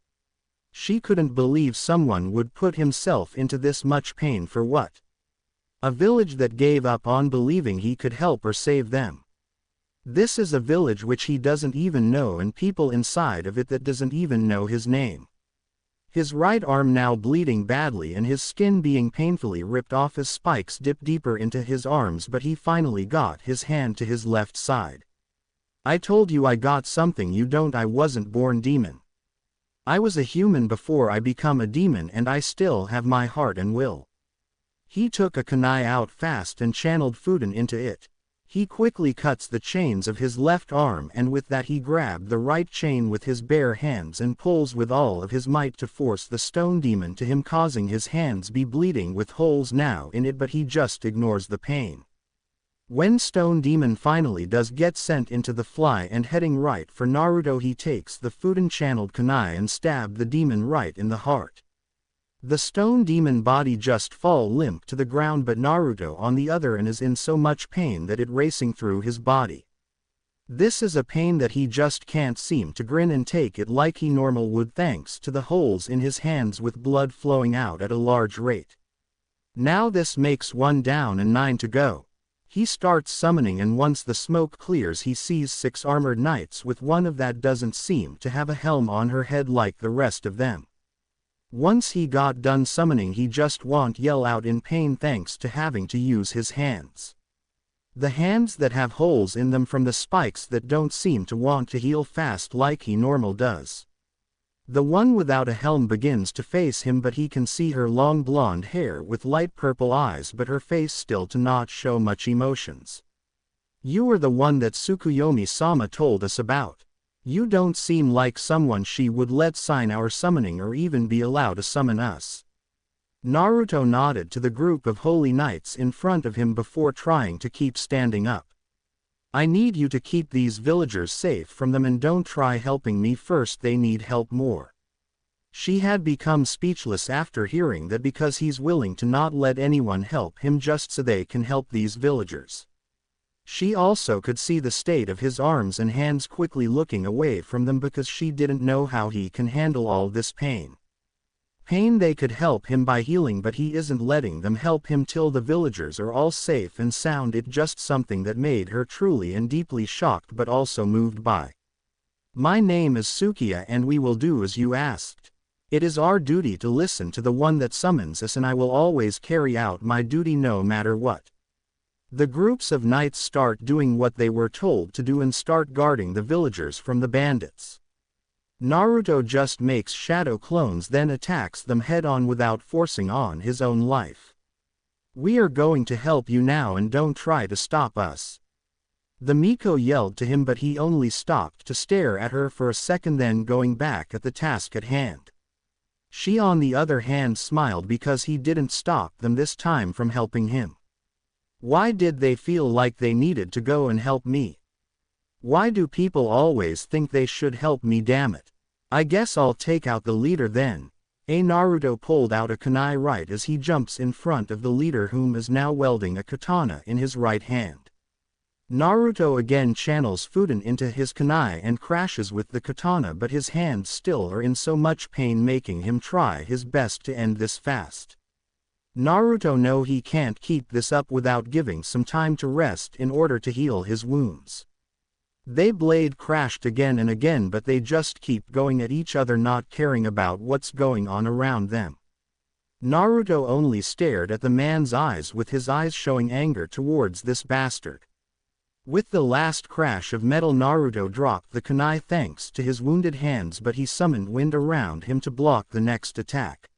She couldn't believe someone would put himself into this much pain for what? A village that gave up on believing he could help or save them. This is a village which he doesn't even know, and people inside of it that doesn't even know his name. His right arm now bleeding badly and his skin being painfully ripped off, his spikes dip deeper into his arms, but he finally got his hand to his left side. I told you I got something you don't. I wasn't born demon. I was a human before I become a demon, and I still have my heart and will. He took a kunai out fast and channeled Fuden into it. He quickly cuts the chains of his left arm, and with that he grabbed the right chain with his bare hands and pulls with all of his might to force the stone demon to him, causing his hands be bleeding with holes now in it, but he just ignores the pain. When stone demon finally does get sent into the fly and heading right for Naruto, he takes the Fuden channeled kunai and stab the demon right in the heart. The stone demon body just fall limp to the ground, but Naruto on the other end is in so much pain that it racing through his body. This is a pain that he just can't seem to grin and take it like he normal would, thanks to the holes in his hands with blood flowing out at a large rate. Now this makes 1 down and 9 to go. He starts summoning, and once the smoke clears he sees 6 armored knights with one of that doesn't seem to have a helm on her head like the rest of them. Once he got done summoning he just won't yell out in pain thanks to having to use his hands. The hands that have holes in them from the spikes that don't seem to want to heal fast like he normal does. The one without a helm begins to face him, but he can see her long blonde hair with light purple eyes, but her face still to not show much emotions. You are the one that Tsukuyomi-sama told us about. You don't seem like someone she would let sign our summoning or even be allowed to summon us. Naruto nodded to the group of holy knights in front of him before trying to keep standing up. I need you to keep these villagers safe from them and don't try helping me first, they need help more. She had become speechless after hearing that because he's willing to not let anyone help him just so they can help these villagers. She also could see the state of his arms and hands, quickly looking away from them because she didn't know how he can handle all this pain. Pain they could help him by healing, but he isn't letting them help him till the villagers are all safe and sound. It just something that made her truly and deeply shocked but also moved by. My name is Sukiya and we will do as you asked. It is our duty to listen to the one that summons us, and I will always carry out my duty no matter what. The groups of knights start doing what they were told to do and start guarding the villagers from the bandits. Naruto just makes shadow clones, then attacks them head-on without forcing on his own life. We are going to help you now and don't try to stop us. The Miko yelled to him, but he only stopped to stare at her for a second, then going back at the task at hand. She on the other hand smiled because he didn't stop them this time from helping him. Why did they feel like they needed to go and help me? Why do people always think they should help me, damn it? I guess I'll take out the leader then. Naruto pulled out a kunai right as he jumps in front of the leader, whom is now wielding a katana in his right hand. Naruto again channels Fuden into his kunai and crashes with the katana, but his hands still are in so much pain, making him try his best to end this fast. Naruto knows he can't keep this up without giving some time to rest in order to heal his wounds. They blade crashed again and again, but they just keep going at each other, not caring about what's going on around them. Naruto only stared at the man's eyes, with his eyes showing anger towards this bastard. With the last crash of metal, Naruto dropped the kunai thanks to his wounded hands, but he summoned wind around him to block the next attack.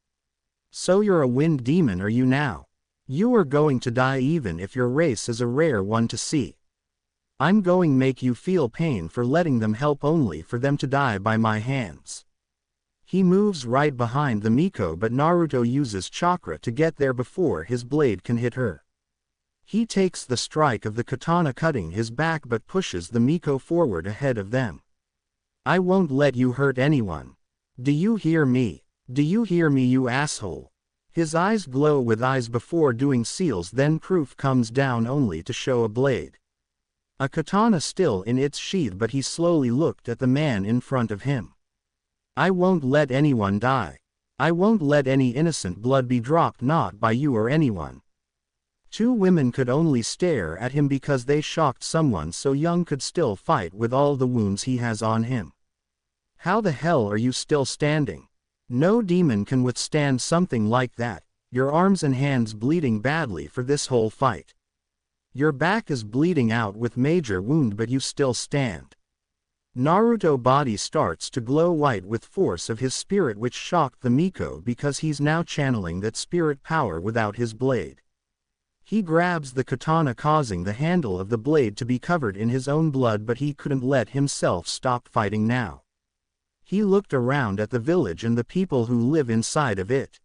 So you're a wind demon, are you now? You are going to die even if your race is a rare one to see. I'm going make you feel pain for letting them help, only for them to die by my hands. He moves right behind the Miko, but Naruto uses chakra to get there before his blade can hit her. He takes the strike of the katana, cutting his back, but pushes the Miko forward ahead of them. I won't let you hurt anyone. Do you hear me? Do you hear me, you asshole? His eyes glow with eyes before doing seals, then proof comes down only to show a blade. A katana still in its sheath, but he slowly looked at the man in front of him. I won't let anyone die. I won't let any innocent blood be dropped, not by you or anyone. Two women could only stare at him because they shocked someone so young could still fight with all the wounds he has on him. How the hell are you still standing? No demon can withstand something like that. Your arms and hands bleeding badly for this whole fight. Your back is bleeding out with major wound, but you still stand. Naruto body starts to glow white with force of his spirit, which shocked the Miko because he's now channeling that spirit power without his blade. He grabs the katana, causing the handle of the blade to be covered in his own blood, but he couldn't let himself stop fighting now. He looked around at the village and the people who live inside of it.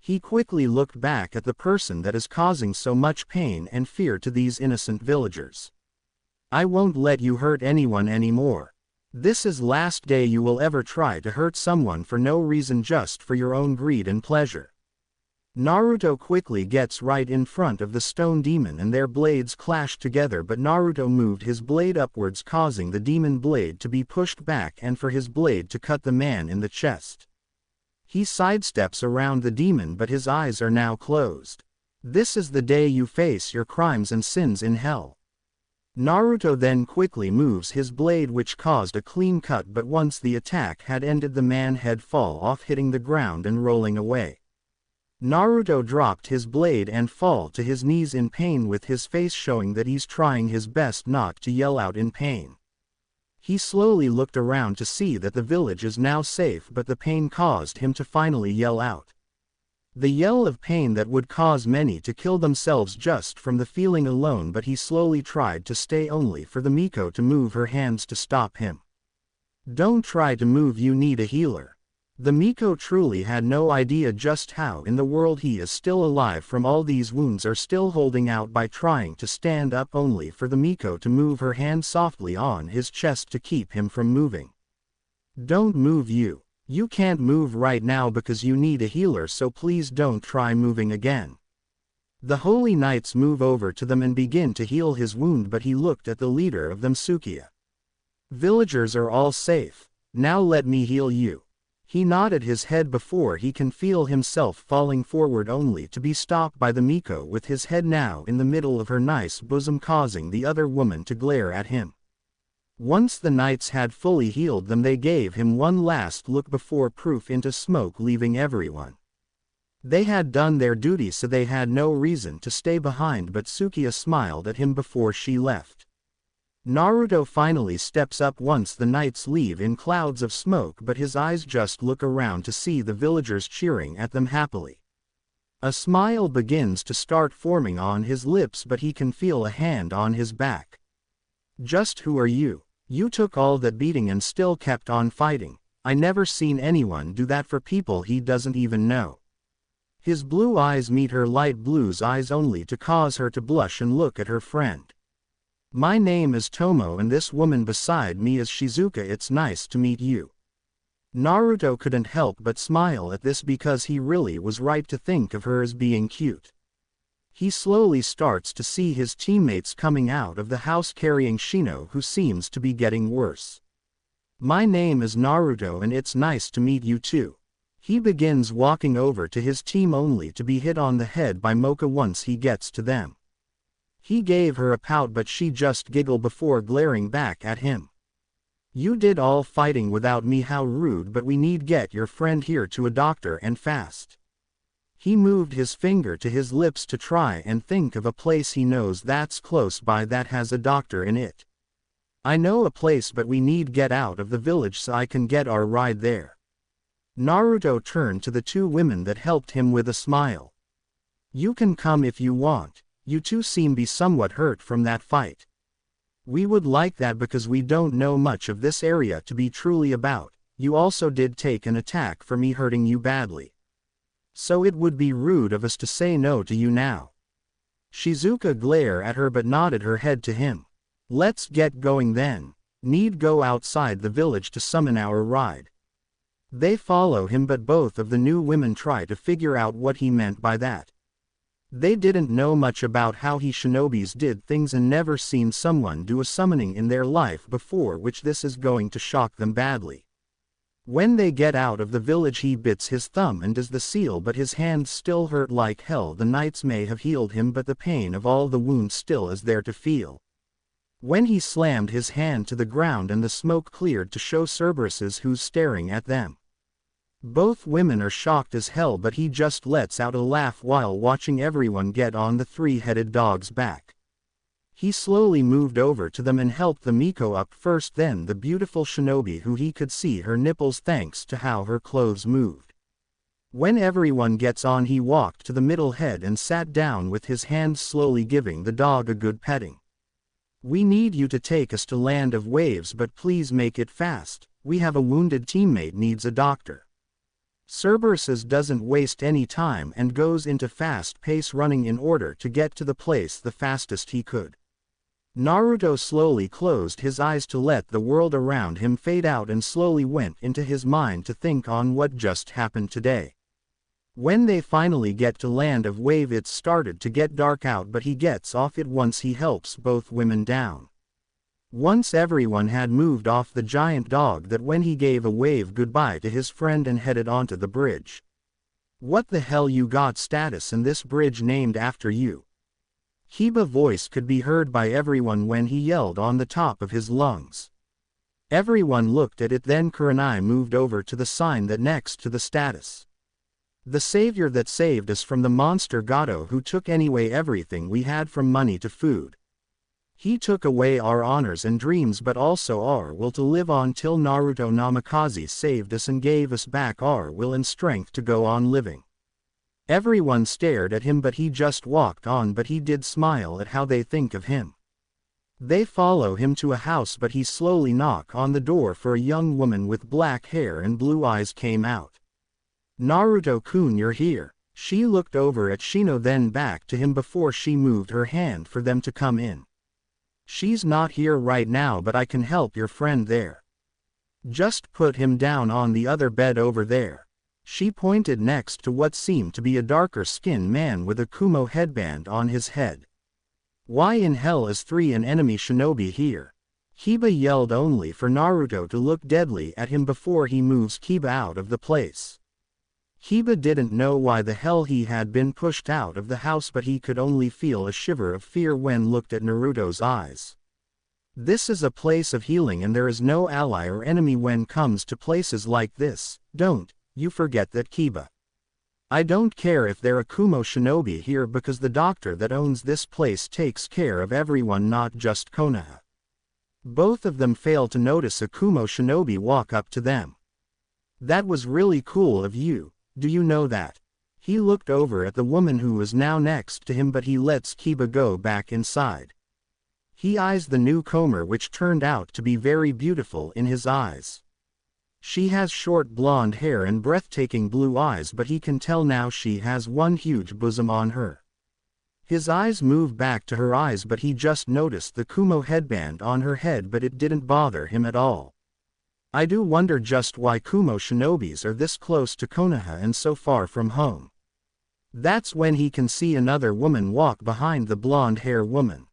He quickly looked back at the person that is causing so much pain and fear to these innocent villagers. I won't let you hurt anyone anymore. This is last day you will ever try to hurt someone for no reason, just for your own greed and pleasure. Naruto quickly gets right in front of the stone demon and their blades clash together, but Naruto moved his blade upwards, causing the demon blade to be pushed back and for his blade to cut the man in the chest. He sidesteps around the demon, but his eyes are now closed. This is the day you face your crimes and sins in hell. Naruto then quickly moves his blade, which caused a clean cut, but once the attack had ended, the man head fall off, hitting the ground and rolling away. Naruto dropped his blade and fall to his knees in pain, with his face showing that he's trying his best not to yell out in pain. He slowly looked around to see that the village is now safe, but the pain caused him to finally yell out. The yell of pain that would cause many to kill themselves just from the feeling alone, but he slowly tried to stay, only for the Miko to move her hands to stop him. Don't try to move, you need a healer. The Miko truly had no idea just how in the world he is still alive from all these wounds are still holding out by trying to stand up only for the Miko to move her hand softly on his chest to keep him from moving. Don't move you. You can't move right now because you need a healer, so please don't try moving again. The holy knights move over to them and begin to heal his wound, but he looked at the leader of them, Sukiya. Villagers are all safe. Now let me heal you. He nodded his head before he can feel himself falling forward, only to be stopped by the Miko with his head now in the middle of her nice bosom, causing the other woman to glare at him. Once the knights had fully healed them, they gave him one last look before proof into smoke, leaving everyone. They had done their duty, so they had no reason to stay behind, but Sukiya smiled at him before she left. Naruto finally steps up once the knights leave in clouds of smoke, but his eyes just look around to see the villagers cheering at them happily. A smile begins to start forming on his lips, but he can feel a hand on his back. Just who are you? You took all that beating and still kept on fighting. I never seen anyone do that for people he doesn't even know. His blue eyes meet her light blue's eyes, only to cause her to blush and look at her friend. My name is Tomo and this woman beside me is Shizuka. It's nice to meet you. Naruto couldn't help but smile at this because he really was right to think of her as being cute. He slowly starts to see his teammates coming out of the house carrying Shino, who seems to be getting worse. My name is Naruto and it's nice to meet you too. He begins walking over to his team, only to be hit on the head by Mocha once he gets to them. He gave her a pout, but she just giggled before glaring back at him. You did all fighting without me, how rude, but we need get your friend here to a doctor and fast. He moved his finger to his lips to try and think of a place he knows that's close by that has a doctor in it. I know a place, but we need get out of the village so I can get our ride there. Naruto turned to the two women that helped him with a smile. You can come if you want. You two seem be somewhat hurt from that fight. We would like that because we don't know much of this area to be truly about. You also did take an attack for me hurting you badly. So it would be rude of us to say no to you now. Shizuka glared at her but nodded her head to him. Let's get going then. Need go outside the village to summon our ride. They follow him, but both of the new women try to figure out what he meant by that. They didn't know much about how he shinobis did things and never seen someone do a summoning in their life before, which this is going to shock them badly. When they get out of the village, he bits his thumb and does the seal, but his hands still hurt like hell. The knights may have healed him, but the pain of all the wounds still is there to feel. When he slammed his hand to the ground and the smoke cleared to show Cerberus who's staring at them. Both women are shocked as hell, but he just lets out a laugh while watching everyone get on the three-headed dog's back. He slowly moved over to them and helped the Miko up first, then the beautiful shinobi who he could see her nipples thanks to how her clothes moved. When everyone gets on, he walked to the middle head and sat down with his hands slowly giving the dog a good petting. We need you to take us to Land of Waves, but please make it fast. We have a wounded teammate needs a doctor. Cerberus doesn't waste any time and goes into fast-pace running in order to get to the place the fastest he could. Naruto slowly closed his eyes to let the world around him fade out and slowly went into his mind to think on what just happened today. When they finally get to Land of Wave, it started to get dark out, but he gets off it once he helps both women down. Once everyone had moved off the giant dog, that when he gave a wave goodbye to his friend and headed onto the bridge. What the hell, you got status and this bridge named after you? Kiba's voice could be heard by everyone when he yelled on the top of his lungs. Everyone looked at it, then Kurenai moved over to the sign that next to the status. The savior that saved us from the monster Gato who took anyway everything we had from money to food. He took away our honors and dreams, but also our will to live on till Naruto Namikaze saved us and gave us back our will and strength to go on living. Everyone stared at him, but he just walked on, but he did smile at how they think of him. They follow him to a house but he slowly knock on the door for a young woman with black hair and blue eyes came out. Naruto-kun, you're here. She looked over at Shino then back to him before she moved her hand for them to come in. She's not here right now but I can help your friend there. Just put him down on the other bed over there. She pointed next to what seemed to be a darker-skinned man with a Kumo headband on his head. Why in hell is an enemy shinobi here? Kiba yelled only for Naruto to look deadly at him before he moves Kiba out of the place. Kiba didn't know why the hell he had been pushed out of the house but he could only feel a shiver of fear when looked at Naruto's eyes. This is a place of healing and there is no ally or enemy when comes to places like this, don't you forget that, Kiba. I don't care if there are Kumo shinobi here because the doctor that owns this place takes care of everyone, not just Konoha. Both of them fail to notice a Kumo shinobi walk up to them. That was really cool of you, do you know that? He looked over at the woman who was now next to him but he lets Kiba go back inside. He eyes the newcomer which turned out to be very beautiful in his eyes. She has short blonde hair and breathtaking blue eyes but he can tell now she has one huge bosom on her. His eyes move back to her eyes but he just noticed the Kumo headband on her head but it didn't bother him at all. I do wonder just why Kumo shinobis are this close to Konoha and so far from home. That's when he can see another woman walk behind the blonde hair woman.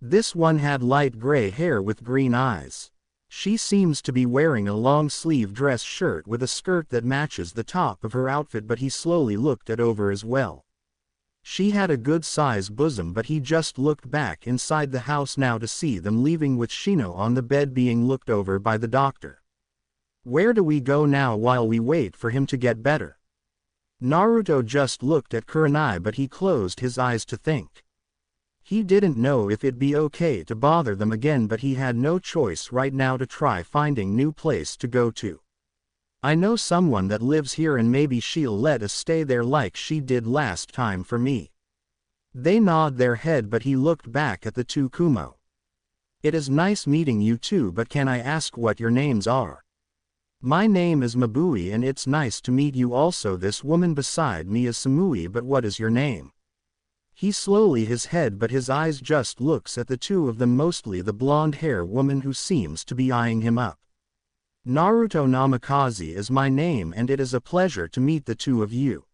This one had light gray hair with green eyes. She seems to be wearing a long-sleeve dress shirt with a skirt that matches the top of her outfit but he slowly looked at over as well. She had a good size bosom but he just looked back inside the house now to see them leaving with Shino on the bed being looked over by the doctor. Where do we go now while we wait for him to get better? Naruto just looked at Kurenai but he closed his eyes to think. He didn't know if it'd be okay to bother them again but he had no choice right now to try finding new place to go to. I know someone that lives here and maybe she'll let us stay there like she did last time for me. They nod their head but he looked back at the two Kumo. It is nice meeting you too but can I ask what your names are? My name is Mabui and it's nice to meet you also. This woman beside me is Samui but what is your name? He slowly his head but his eyes just looks at the two of them mostly the blonde hair woman who seems to be eyeing him up. Naruto Namikaze is my name and it is a pleasure to meet the two of you.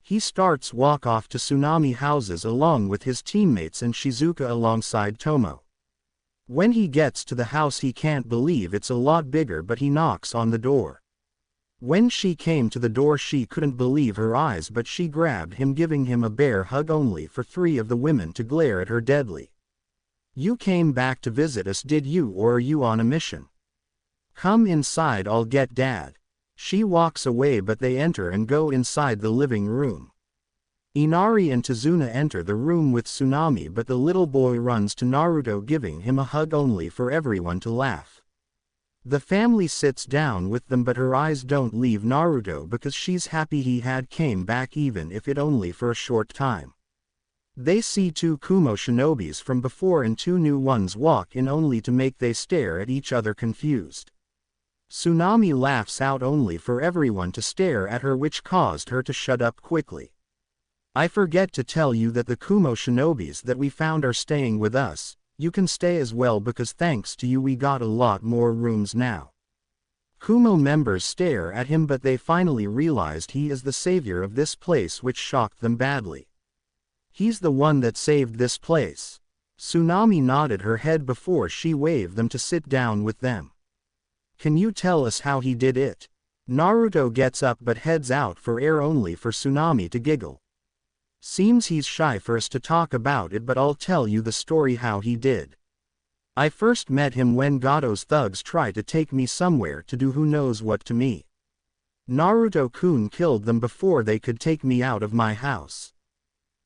He starts walk off to Tsunami houses along with his teammates and Shizuka alongside Tomo. When he gets to the house he can't believe it's a lot bigger but he knocks on the door. When she came to the door she couldn't believe her eyes but she grabbed him giving him a bear hug only for three of the women to glare at her deadly. You came back to visit us did you or are you on a mission? Come inside I'll get dad. She walks away but they enter and go inside the living room. Inari and Tazuna enter the room with Tsunami but the little boy runs to Naruto giving him a hug only for everyone to laugh. The family sits down with them but her eyes don't leave Naruto because she's happy he had came back even if it only for a short time. They see two Kumo shinobis from before and two new ones walk in only to make they stare at each other confused. Tsunami laughs out only for everyone to stare at her which caused her to shut up quickly. I forget to tell you that the Kumo shinobis that we found are staying with us. You can stay as well because thanks to you we got a lot more rooms now. Kumo members stare at him but they finally realized he is the savior of this place which shocked them badly. He's the one that saved this place. Tsunami nodded her head before she waved them to sit down with them. Can you tell us how he did it? Naruto gets up but heads out for air only for Tsunami to giggle. Seems he's shy for us to talk about it but I'll tell you the story how he did. I first met him when Gato's thugs tried to take me somewhere to do who knows what to me. Naruto-kun killed them before they could take me out of my house.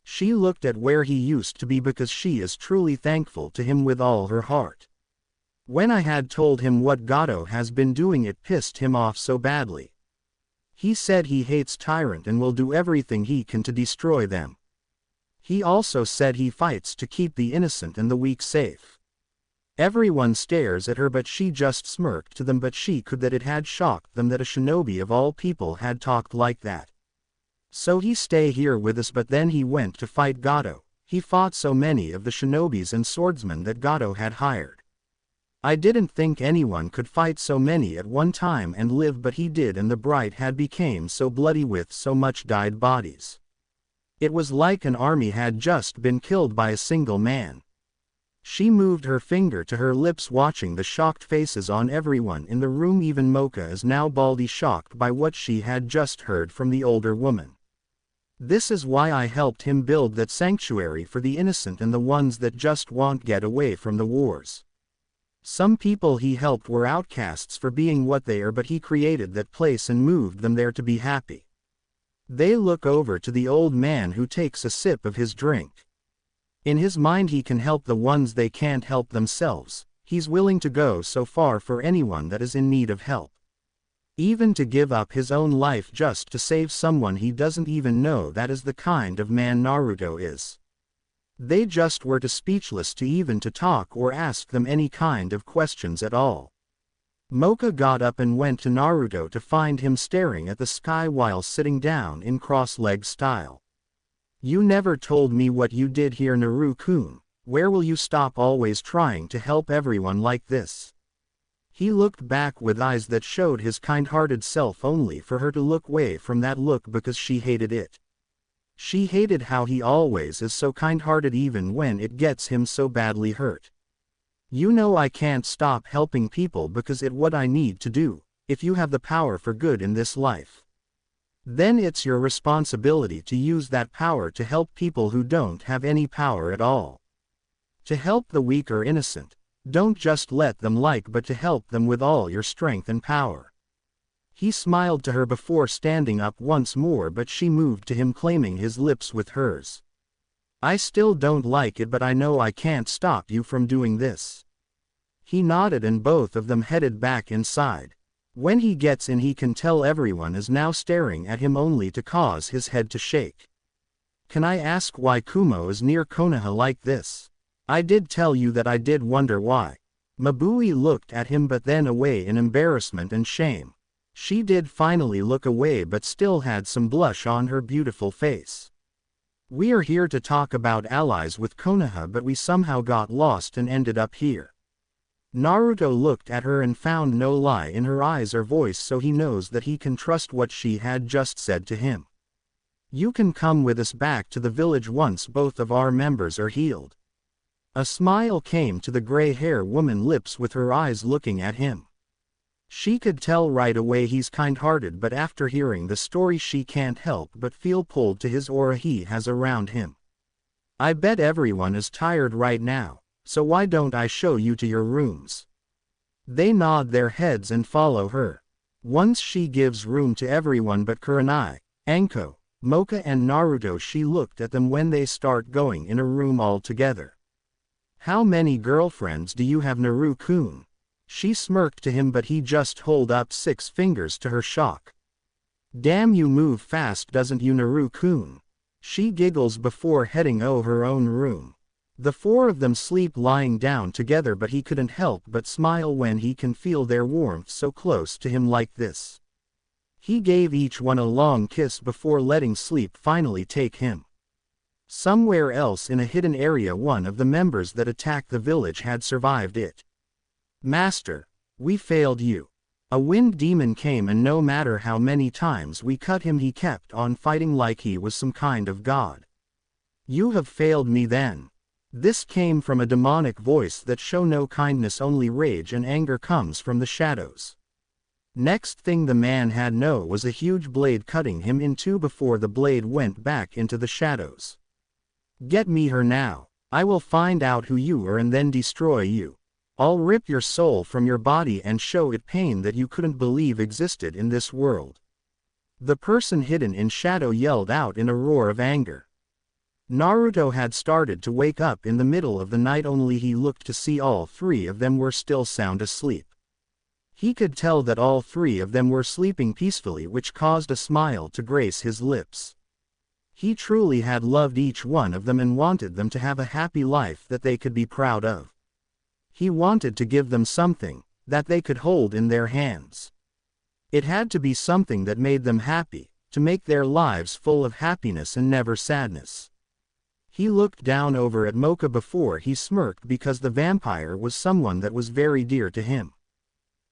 She looked at where he used to be because she is truly thankful to him with all her heart. When I had told him what Gato has been doing it pissed him off so badly. He said he hates Tyrant and will do everything he can to destroy them. He also said he fights to keep the innocent and the weak safe. Everyone stares at her but she just smirked to them, but she could that it had shocked them that a shinobi of all people had talked like that. So he stay here with us, but then he went to fight Gato. He fought so many of the shinobis and swordsmen that Gato had hired. I didn't think anyone could fight so many at one time and live, but he did, and the bright had became so bloody with so much died bodies. It was like an army had just been killed by a single man. She moved her finger to her lips, watching the shocked faces on everyone in the room. Even Mocha is now baldy, shocked by what she had just heard from the older woman. This is why I helped him build that sanctuary for the innocent and the ones that just won't get away from the wars. Some people he helped were outcasts for being what they are, but he created that place and moved them there to be happy. They look over to the old man, who takes a sip of his drink. In his mind he can help the ones they can't help themselves. He's willing to go so far for anyone that is in need of help. Even to give up his own life just to save someone he doesn't even know. That is the kind of man Naruto is. They just were too speechless to even to talk or ask them any kind of questions at all. Mocha got up and went to Naruto to find him staring at the sky while sitting down in cross-leg style. You never told me what you did here, Naru-kun. Where will you stop always trying to help everyone like this? He looked back with eyes that showed his kind-hearted self, only for her to look away from that look because she hated it. She hated how he always is so kind-hearted even when it gets him so badly hurt. You know I can't stop helping people because it's what I need to do. If you have the power for good in this life, then it's your responsibility to use that power to help people who don't have any power at all. To help the weak or innocent. Don't just let them like, but to help them with all your strength and power. He smiled to her before standing up once more, but she moved to him, claiming his lips with hers. I still don't like it, but I know I can't stop you from doing this. He nodded and both of them headed back inside. When he gets in, he can tell everyone is now staring at him, only to cause his head to shake. Can I ask why Kumo is near Konoha like this? I did tell you that I did wonder why. Mabui looked at him but then away in embarrassment and shame. She did finally look away but still had some blush on her beautiful face. We are here to talk about allies with Konoha, but we somehow got lost and ended up here. Naruto looked at her and found no lie in her eyes or voice, so he knows that he can trust what she had just said to him. You can come with us back to the village once both of our members are healed. A smile came to the gray-haired woman's lips with her eyes looking at him. She could tell right away he's kind-hearted, but after hearing the story she can't help but feel pulled to his aura he has around him. I bet everyone is tired right now, so why don't I show you to your rooms? They nod their heads and follow her. Once she gives room to everyone but Kurenai, Anko, Mocha and Naruto. She looked at them when they start going in a room all together. How many girlfriends do you have, Naru-kun? She smirked to him, but he just hold up 6 fingers to her shock. Damn, you move fast, doesn't you, Naru-kun? She giggles before heading her own room. The 4 of them sleep lying down together, but he couldn't help but smile when he can feel their warmth so close to him like this. He gave each one a long kiss before letting sleep finally take him. Somewhere else in a hidden area, one of the members that attacked the village had survived it. Master, we failed you. A wind demon came, and no matter how many times we cut him, he kept on fighting like he was some kind of god. You have failed me then. This came from a demonic voice that show no kindness, only rage and anger comes from the shadows. Next thing the man had was a huge blade cutting him in two before the blade went back into the shadows. Get me her now. I will find out who you are and then destroy you. I'll rip your soul from your body and show it pain that you couldn't believe existed in this world. The person hidden in shadow yelled out in a roar of anger. Naruto had started to wake up in the middle of the night, only he looked to see all 3 of them were still sound asleep. He could tell that all 3 of them were sleeping peacefully, which caused a smile to grace his lips. He truly had loved each one of them and wanted them to have a happy life that they could be proud of. He wanted to give them something that they could hold in their hands. It had to be something that made them happy, to make their lives full of happiness and never sadness. He looked down over at Mocha before he smirked because the vampire was someone that was very dear to him.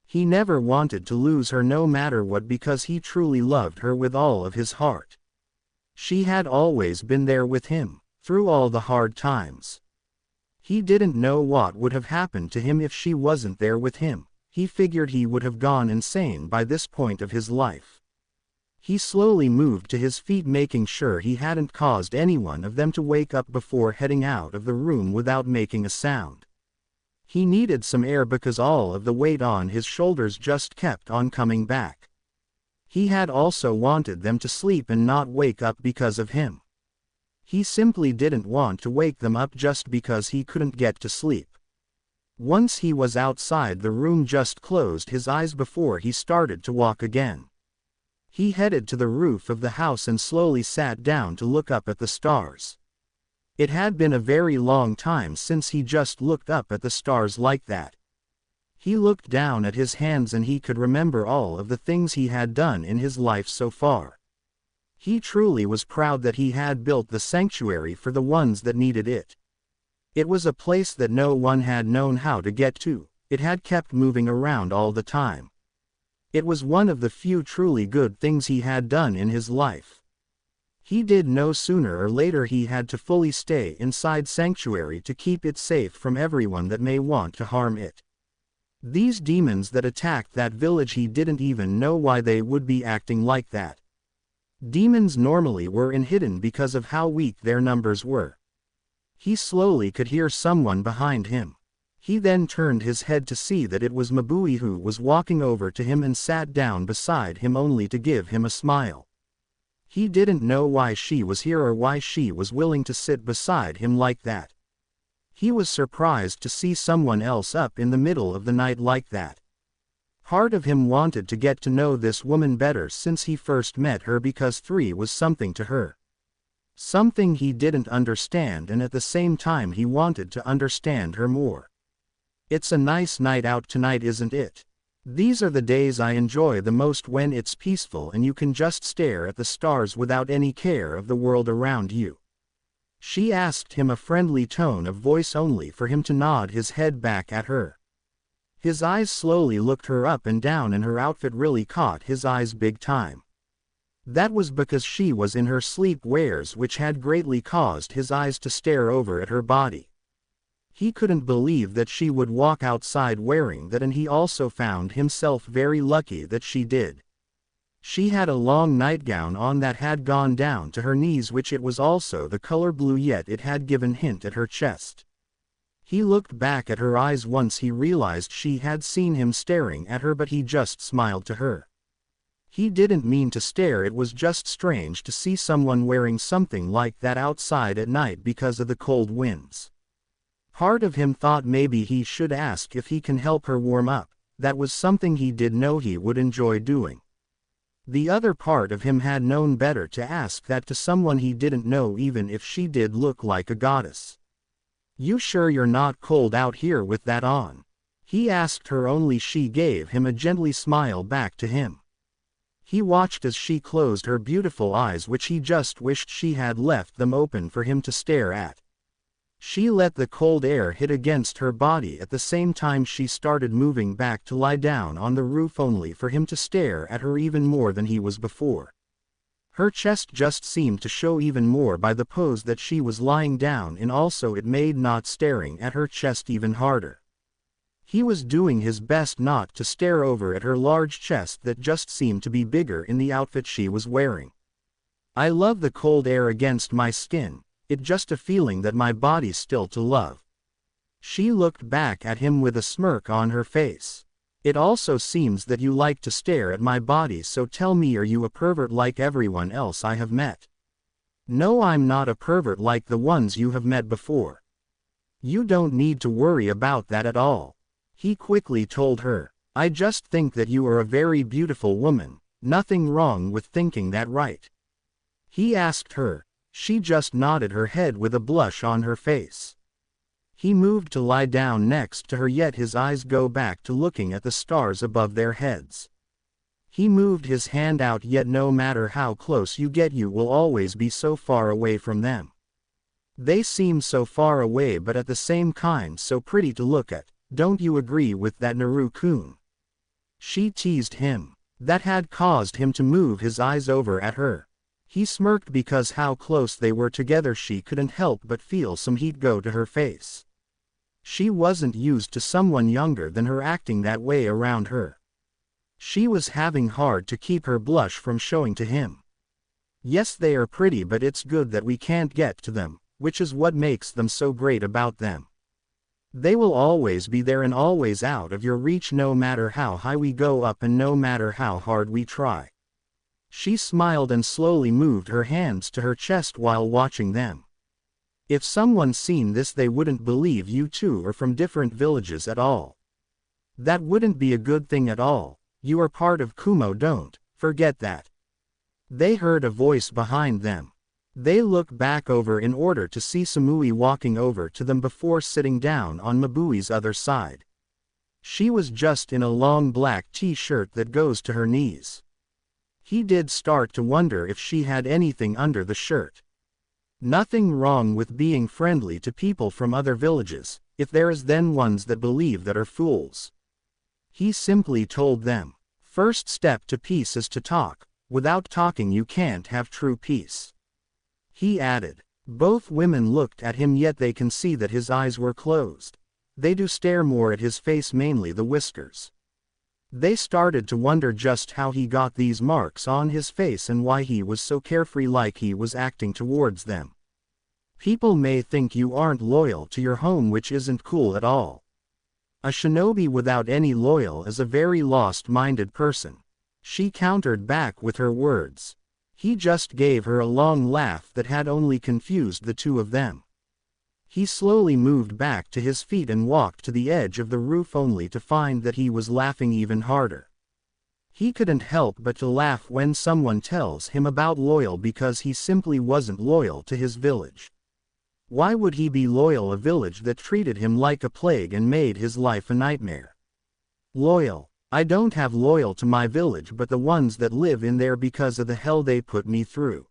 He never wanted to lose her no matter what because he truly loved her with all of his heart. She had always been there with him, through all the hard times. He didn't know what would have happened to him if she wasn't there with him. He figured he would have gone insane by this point of his life. He slowly moved to his feet, making sure he hadn't caused any one of them to wake up before heading out of the room without making a sound. He needed some air because all of the weight on his shoulders just kept on coming back. He had also wanted them to sleep and not wake up because of him. He simply didn't want to wake them up just because he couldn't get to sleep. Once he was outside, the room just closed his eyes before he started to walk again. He headed to the roof of the house and slowly sat down to look up at the stars. It had been a very long time since he just looked up at the stars like that. He looked down at his hands and he could remember all of the things he had done in his life so far. He truly was proud that he had built the sanctuary for the ones that needed it. It was a place that no one had known how to get to. It had kept moving around all the time. It was one of the few truly good things he had done in his life. He did know sooner or later he had to fully stay inside sanctuary to keep it safe from everyone that may want to harm it. These demons that attacked that village, he didn't even know why they would be acting like that. Demons normally were hidden because of how weak their numbers were. He slowly could hear someone behind him. He then turned his head to see that it was Mabui, who was walking over to him and sat down beside him only to give him a smile. He didn't know why she was here or why she was willing to sit beside him like that. He was surprised to see someone else up in the middle of the night like that. Part of him wanted to get to know this woman better since he first met her, because 3 was something to her. Something he didn't understand, and at the same time he wanted to understand her more. It's a nice night out tonight, isn't it? These are the days I enjoy the most, when it's peaceful and you can just stare at the stars without any care of the world around you. She asked him, a friendly tone of voice only for him to nod his head back at her. His eyes slowly looked her up and down, and her outfit really caught his eyes big time. That was because she was in her sleep wears, which had greatly caused his eyes to stare over at her body. He couldn't believe that she would walk outside wearing that, and he also found himself very lucky that she did. She had a long nightgown on that had gone down to her knees, which it was also the color blue, yet it had given hint at her chest. He looked back at her eyes once he realized she had seen him staring at her, but he just smiled to her. He didn't mean to stare, it was just strange to see someone wearing something like that outside at night because of the cold winds. Part of him thought maybe he should ask if he can help her warm up. That was something he did know he would enjoy doing. The other part of him had known better to ask that to someone he didn't know, even if she did look like a goddess. "You sure you're not cold out here with that on?" he asked her, only she gave him a gently smile back to him. He watched as she closed her beautiful eyes, which he just wished she had left them open for him to stare at. She let the cold air hit against her body. At the same time she started moving back to lie down on the roof, only for him to stare at her even more than he was before. Her chest just seemed to show even more by the pose that she was lying down in, also it made not staring at her chest even harder. He was doing his best not to stare over at her large chest that just seemed to be bigger in the outfit she was wearing. "I love the cold air against my skin. It's just a feeling that my body's still to love." She looked back at him with a smirk on her face. "It also seems that you like to stare at my body, so tell me, are you a pervert like everyone else I have met?" "No, I'm not a pervert like the ones you have met before. You don't need to worry about that at all," he quickly told her. "I just think that you are a very beautiful woman. Nothing wrong with thinking that, right?" he asked her. She just nodded her head with a blush on her face. He moved to lie down next to her, yet his eyes go back to looking at the stars above their heads. He moved his hand out, yet no matter how close you get, you will always be so far away from them. They seem so far away, but at the same time so pretty to look at. Don't you agree with that, Naru-kun? She teased him. That had caused him to move his eyes over at her. He smirked because how close they were together. She couldn't help but feel some heat go to her face. She wasn't used to someone younger than her acting that way around her. She was having hard to keep her blush from showing to him. Yes, they are pretty, but it's good that we can't get to them, which is what makes them so great about them. They will always be there and always out of your reach, no matter how high we go up and no matter how hard we try. She smiled and slowly moved her hands to her chest while watching them. If someone seen this, they wouldn't believe you two are from different villages at all. That wouldn't be a good thing at all. You are part of Kumo, don't forget that. They heard a voice behind them. They looked back over in order to see Tsume walking over to them before sitting down on Mabui's other side. She was just in a long black t-shirt that goes to her knees. He did start to wonder if she had anything under the shirt. Nothing wrong with being friendly to people from other villages, if there is then ones that believe that are fools. He simply told them, first step to peace is to talk. Without talking you can't have true peace. He added. Both women looked at him, yet they can see that his eyes were closed. They do stare more at his face, mainly the whiskers. They started to wonder just how he got these marks on his face and why he was so carefree like he was acting towards them. People may think you aren't loyal to your home, which isn't cool at all. A shinobi without any loyal is a very lost-minded person. She countered back with her words. He just gave her a long laugh that had only confused the two of them. He slowly moved back to his feet and walked to the edge of the roof, only to find that he was laughing even harder. He couldn't help but to laugh when someone tells him about loyal, because he simply wasn't loyal to his village. Why would he be loyal a village that treated him like a plague and made his life a nightmare? Loyal. I don't have loyal to my village, but the ones that live in there because of the hell they put me through.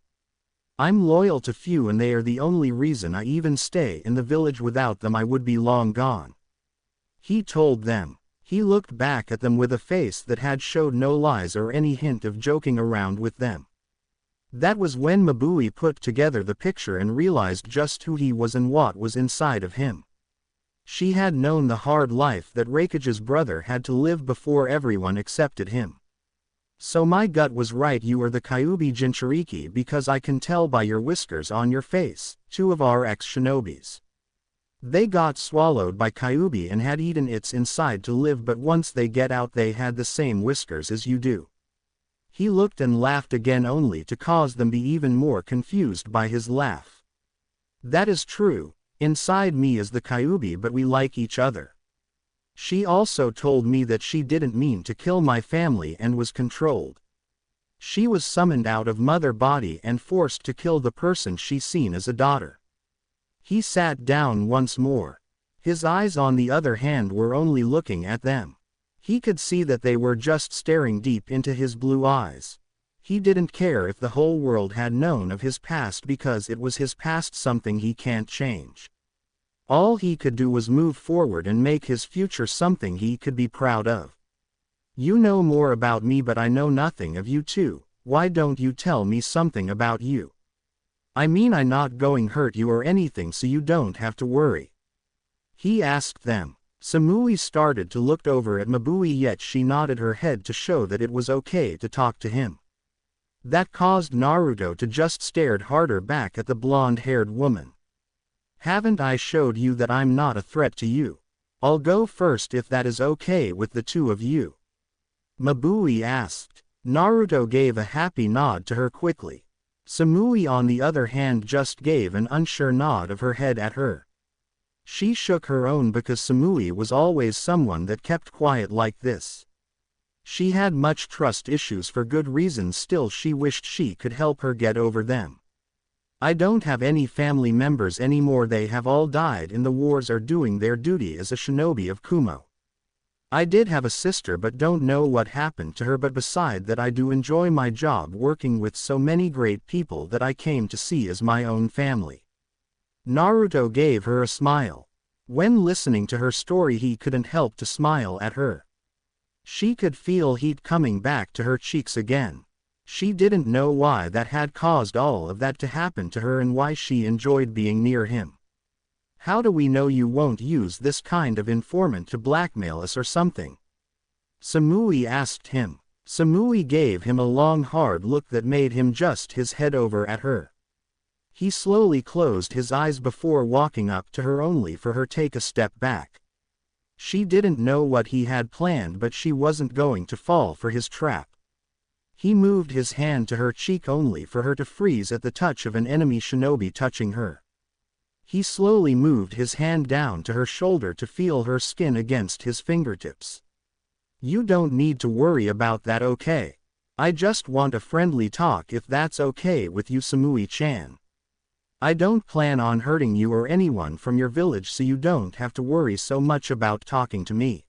I'm loyal to few, and they are the only reason I even stay in the village. Without them I would be long gone. He told them. He looked back at them with a face that had showed no lies or any hint of joking around with them. That was when Mabui put together the picture and realized just who he was and what was inside of him. She had known the hard life that Reikage's brother had to live before everyone accepted him. So my gut was right, you are the Kyuubi Jinchuriki, because I can tell by your whiskers on your face, two of our ex-shinobis. They got swallowed by Kyuubi and had eaten its inside to live, but once they get out they had the same whiskers as you do. He looked and laughed again, only to cause them be even more confused by his laugh. That is true. Inside me is the Kyuubi, but we like each other. She also told me that she didn't mean to kill my family and was controlled. She was summoned out of mother body and forced to kill the person she seen as a daughter. He sat down once more. His eyes, on the other hand, were only looking at them. He could see that they were just staring deep into his blue eyes. He didn't care if the whole world had known of his past, because it was his past, something he can't change. All he could do was move forward and make his future something he could be proud of. You know more about me, but I know nothing of you too. Why don't you tell me something about you? I mean, I'm not going to hurt you or anything, so you don't have to worry. He asked them. Tsume started to look over at Mabui, yet she nodded her head to show that it was okay to talk to him. That caused Naruto to just stared harder back at the blonde-haired woman. Haven't I showed you that I'm not a threat to you? I'll go first if that is okay with the two of you. Mabui asked. Naruto gave a happy nod to her quickly. Tsume, on the other hand, just gave an unsure nod of her head at her. She shook her own, because Tsume was always someone that kept quiet like this. She had much trust issues for good reasons, still she wished she could help her get over them. I don't have any family members anymore, they have all died in the wars or doing their duty as a shinobi of Kumo. I did have a sister but don't know what happened to her, but beside that I do enjoy my job working with so many great people that I came to see as my own family. Naruto gave her a smile. When listening to her story he couldn't help to smile at her. She could feel heat coming back to her cheeks again. She didn't know why that had caused all of that to happen to her and why she enjoyed being near him. How do we know you won't use this kind of informant to blackmail us or something? Tsume asked him. Tsume gave him a long hard look that made him just his head over at her. He slowly closed his eyes before walking up to her only for her to take a step back. She didn't know what he had planned, but she wasn't going to fall for his trap. He moved his hand to her cheek only for her to freeze at the touch of an enemy shinobi touching her. He slowly moved his hand down to her shoulder to feel her skin against his fingertips. You don't need to worry about that, okay? I just want a friendly talk if that's okay with you, Tsume-chan. I don't plan on hurting you or anyone from your village, so you don't have to worry so much about talking to me.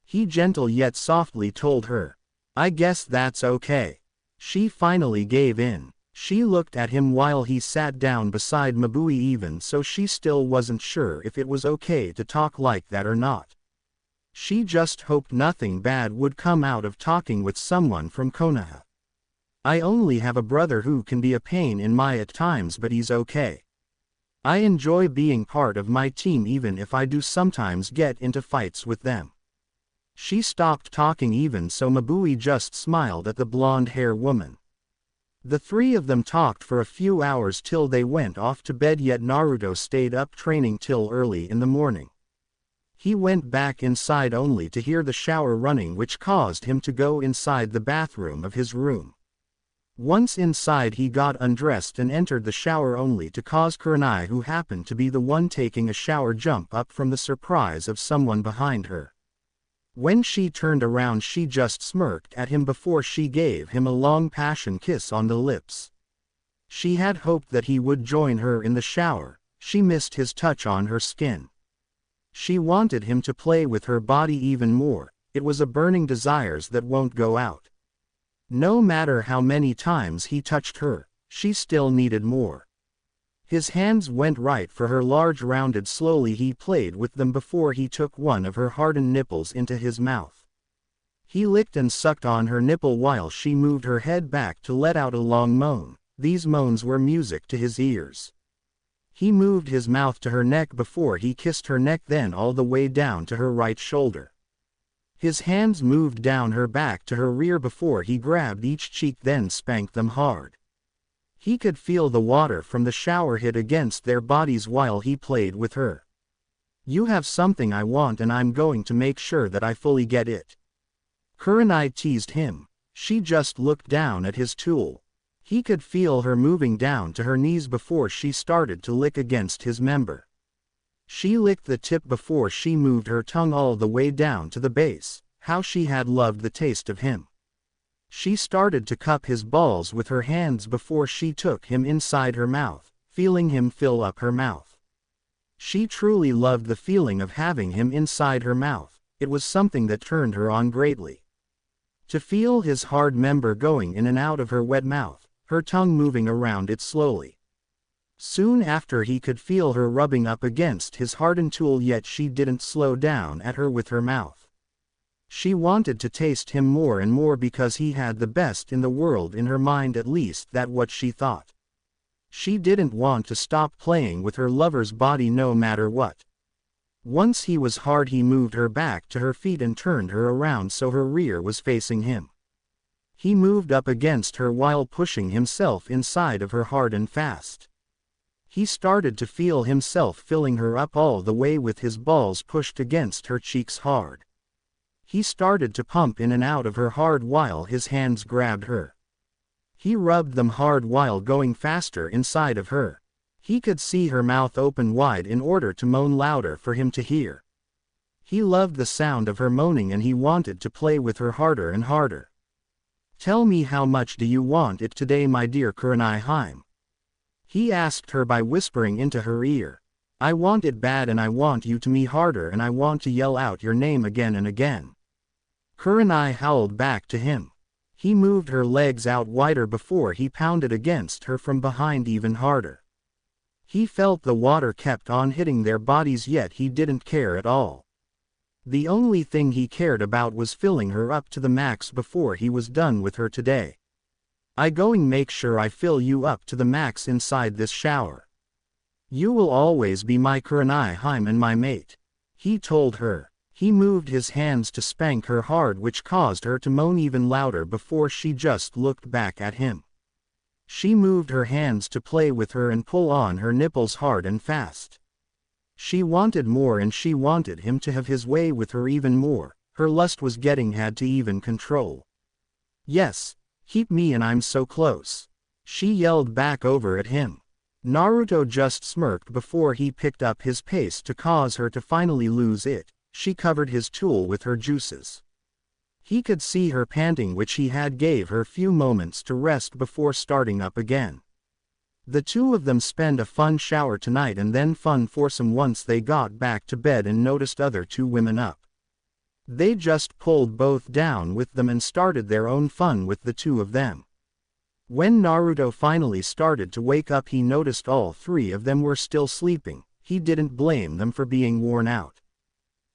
He gentle yet softly told her. I guess that's okay. She finally gave in. She looked at him while he sat down beside Mabui, even so she still wasn't sure if it was okay to talk like that or not. She just hoped nothing bad would come out of talking with someone from Konoha. I only have a brother who can be a pain in my at times, but he's okay. I enjoy being part of my team even if I do sometimes get into fights with them. She stopped talking even so Mabui just smiled at the blonde-haired woman. The three of them talked for a few hours till they went off to bed, yet Naruto stayed up training till early in the morning. He went back inside only to hear the shower running, which caused him to go inside the bathroom of his room. Once inside he got undressed and entered the shower only to cause Kurenai, who happened to be the one taking a shower, jump up from the surprise of someone behind her. When she turned around she just smirked at him before she gave him a long passion kiss on the lips. She had hoped that he would join her in the shower. She missed his touch on her skin. She wanted him to play with her body even more. It was a burning desires that won't go out. No matter how many times he touched her, she still needed more. His hands went right for her large rounded. Slowly he played with them before he took one of her hardened nipples into his mouth. He licked and sucked on her nipple while she moved her head back to let out a long moan. These moans were music to his ears. He moved his mouth to her neck before he kissed her neck, then all the way down to her right shoulder. His hands moved down her back to her rear before he grabbed each cheek, then spanked them hard. He could feel the water from the shower hit against their bodies while he played with her. You have something I want and I'm going to make sure that I fully get it. Kurenai teased him. She just looked down at his tool. He could feel her moving down to her knees before she started to lick against his member. She licked the tip before she moved her tongue all the way down to the base. How she had loved the taste of him. She started to cup his balls with her hands before she took him inside her mouth, feeling him fill up her mouth. She truly loved the feeling of having him inside her mouth. It was something that turned her on greatly. To feel his hard member going in and out of her wet mouth, her tongue moving around it slowly. Soon after he could feel her rubbing up against his hardened tool, yet she didn't slow down at her with her mouth. She wanted to taste him more and more because he had the best in the world in her mind, at least that's what she thought. She didn't want to stop playing with her lover's body no matter what. Once he was hard, he moved her back to her feet and turned her around so her rear was facing him. He moved up against her while pushing himself inside of her hard and fast. He started to feel himself filling her up all the way with his balls pushed against her cheeks hard. He started to pump in and out of her hard while his hands grabbed her. He rubbed them hard while going faster inside of her. He could see her mouth open wide in order to moan louder for him to hear. He loved the sound of her moaning and he wanted to play with her harder and harder. Tell me, how much do you want it today, my dear Kurenai? He asked her by whispering into her ear. I want it bad and I want you to me harder and I want to yell out your name again and again. Kurenai howled back to him. He moved her legs out wider before he pounded against her from behind even harder. He felt the water kept on hitting their bodies yet he didn't care at all. The only thing he cared about was filling her up to the max before he was done with her today. I going make sure I fill you up to the max inside this shower. You will always be my Kurenai Harem and my mate. He told her. He moved his hands to spank her hard which caused her to moan even louder before she just looked back at him. She moved her hands to play with her and pull on her nipples hard and fast. She wanted more and she wanted him to have his way with her even more. Her lust was getting had to even control. Yes, keep me and I'm so close. She yelled back over at him. Naruto just smirked before he picked up his pace to cause her to finally lose it. She covered his tool with her juices. He could see her panting which he had gave her few moments to rest before starting up again. The two of them spend a fun shower tonight and then fun foursome once they got back to bed and noticed other two women up. They just pulled both down with them and started their own fun with the two of them. When Naruto finally started to wake up he noticed all three of them were still sleeping. He didn't blame them for being worn out.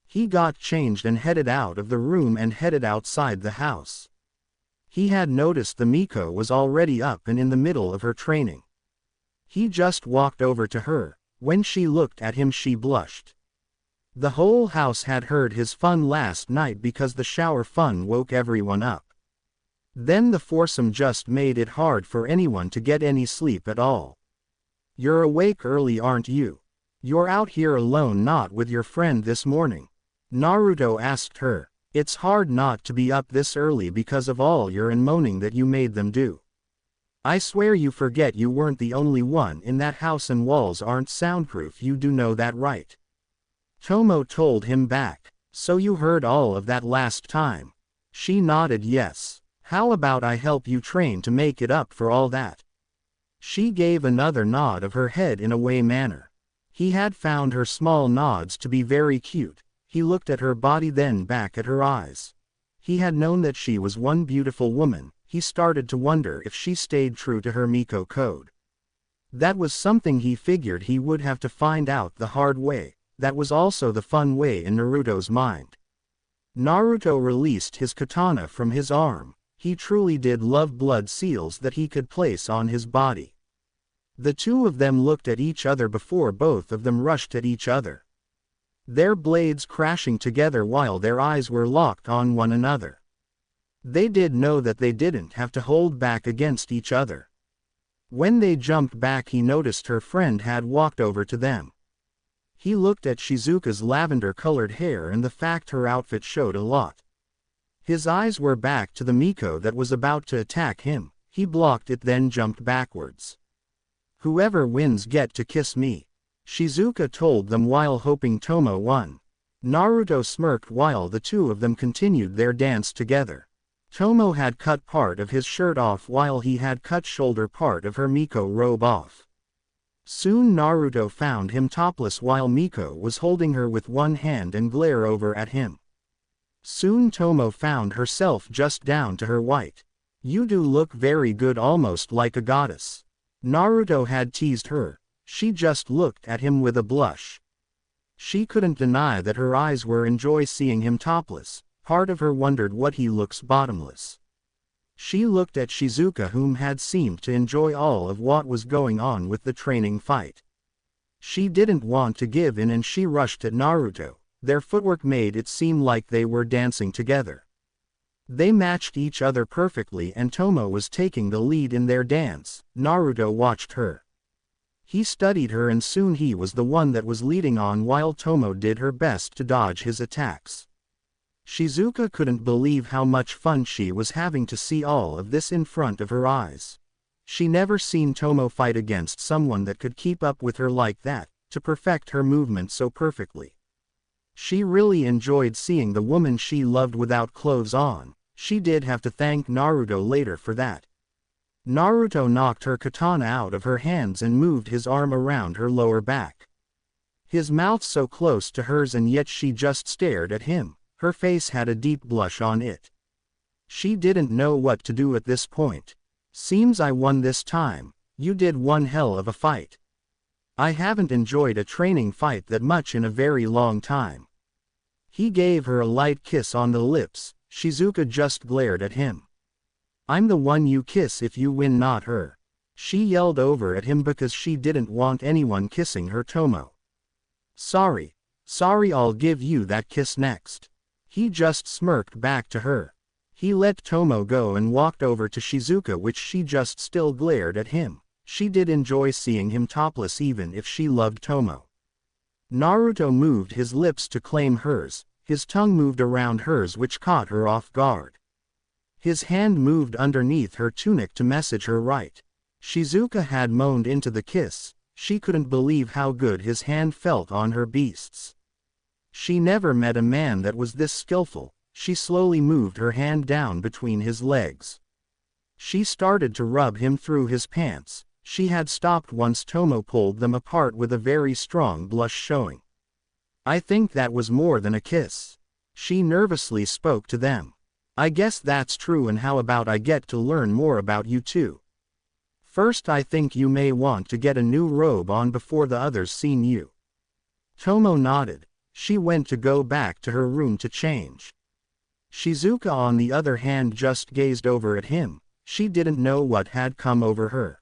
He got changed and headed out of the room and headed outside the house. He had noticed the Miko was already up and in the middle of her training. He just walked over to her. When she looked at him she blushed. The whole house had heard his fun last night because the shower fun woke everyone up. Then the foursome just made it hard for anyone to get any sleep at all. You're awake early aren't you? You're out here alone not with your friend this morning? Naruto asked her. It's hard not to be up this early because of all your and moaning that you made them do. I swear you forget you weren't the only one in that house and walls aren't soundproof, you do know that right? Tomo told him back. So you heard all of that last time? She nodded yes. How about I help you train to make it up for all that? She gave another nod of her head in a way manner. He had found her small nods to be very cute. He looked at her body then back at her eyes. He had known that she was one beautiful woman. He started to wonder if she stayed true to her Miko code. That was something he figured he would have to find out the hard way. That was also the fun way in Naruto's mind. Naruto released his katana from his arm. He truly did love blood seals that he could place on his body. The two of them looked at each other before both of them rushed at each other. Their blades crashing together while their eyes were locked on one another. They did know that they didn't have to hold back against each other. When they jumped back he noticed her friend had walked over to them. He looked at Shizuka's lavender-colored hair and the fact her outfit showed a lot. His eyes were back to the Miko that was about to attack him. He blocked it then jumped backwards. Whoever wins get to kiss me, Shizuka told them while hoping Tomo won. Naruto smirked while the two of them continued their dance together. Tomo had cut part of his shirt off while he had cut shoulder part of her Miko robe off. Soon Naruto found him topless while Miko was holding her with one hand and glare over at him. Soon Tomo found herself just down to her white. You do look very good, almost like a goddess. Naruto had teased her. She just looked at him with a blush. She couldn't deny that her eyes were enjoy seeing him topless. Part of her wondered what he looks bottomless. She looked at Shizuka whom had seemed to enjoy all of what was going on with the training fight. She didn't want to give in and she rushed at Naruto. Their footwork made it seem like they were dancing together. They matched each other perfectly and Tomo was taking the lead in their dance. Naruto watched her. He studied her and soon he was the one that was leading on while Tomo did her best to dodge his attacks. Shizuka couldn't believe how much fun she was having to see all of this in front of her eyes. She never seen Tomo fight against someone that could keep up with her like that, to perfect her movement so perfectly. She really enjoyed seeing the woman she loved without clothes on. She did have to thank Naruto later for that. Naruto knocked her katana out of her hands and moved his arm around her lower back. His mouth so close to hers and yet she just stared at him, her face had a deep blush on it. She didn't know what to do at this point. Seems I won this time. You did one hell of a fight. I haven't enjoyed a training fight that much in a very long time. He gave her a light kiss on the lips. Shizuka just glared at him. I'm the one you kiss if you win, not her. She yelled over at him because she didn't want anyone kissing her. Tomo. Sorry, I'll give you that kiss next. He just smirked back to her. He let Tomo go and walked over to Shizuka, which she just still glared at him. She did enjoy seeing him topless even if she loved Tomo. Naruto moved his lips to claim hers, his tongue moved around hers which caught her off guard. His hand moved underneath her tunic to message her right. Shizuka had moaned into the kiss, she couldn't believe how good his hand felt on her beasts. She never met a man that was this skillful. She slowly moved her hand down between his legs. She started to rub him through his pants. She had stopped once Tomo pulled them apart with a very strong blush showing. I think that was more than a kiss. She nervously spoke to them. I guess that's true, and how about I get to learn more about you too? First I think you may want to get a new robe on before the others seen you. Tomo nodded. She went to go back to her room to change. Shizuka on the other hand just gazed over at him. She didn't know what had come over her.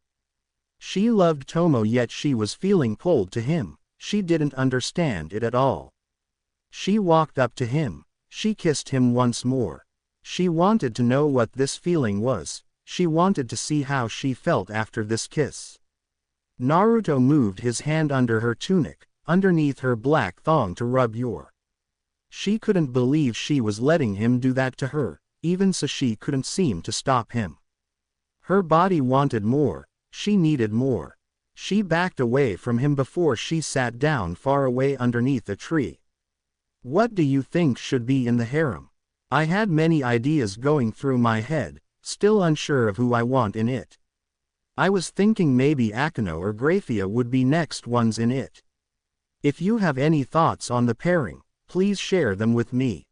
She loved Tomo yet she was feeling cold to him. She didn't understand it at all. She walked up to him. She kissed him once more. She wanted to know what this feeling was. She wanted to see how she felt after this kiss. Naruto moved his hand under her tunic, underneath her black thong to rub your. She couldn't believe she was letting him do that to her, even so she couldn't seem to stop him. Her body wanted more, she needed more. She backed away from him before she sat down far away underneath a tree. What do you think should be in the harem? I had many ideas going through my head, still unsure of who I want in it. I was thinking maybe Akano or Graphia would be next ones in it. If you have any thoughts on the pairing, please share them with me.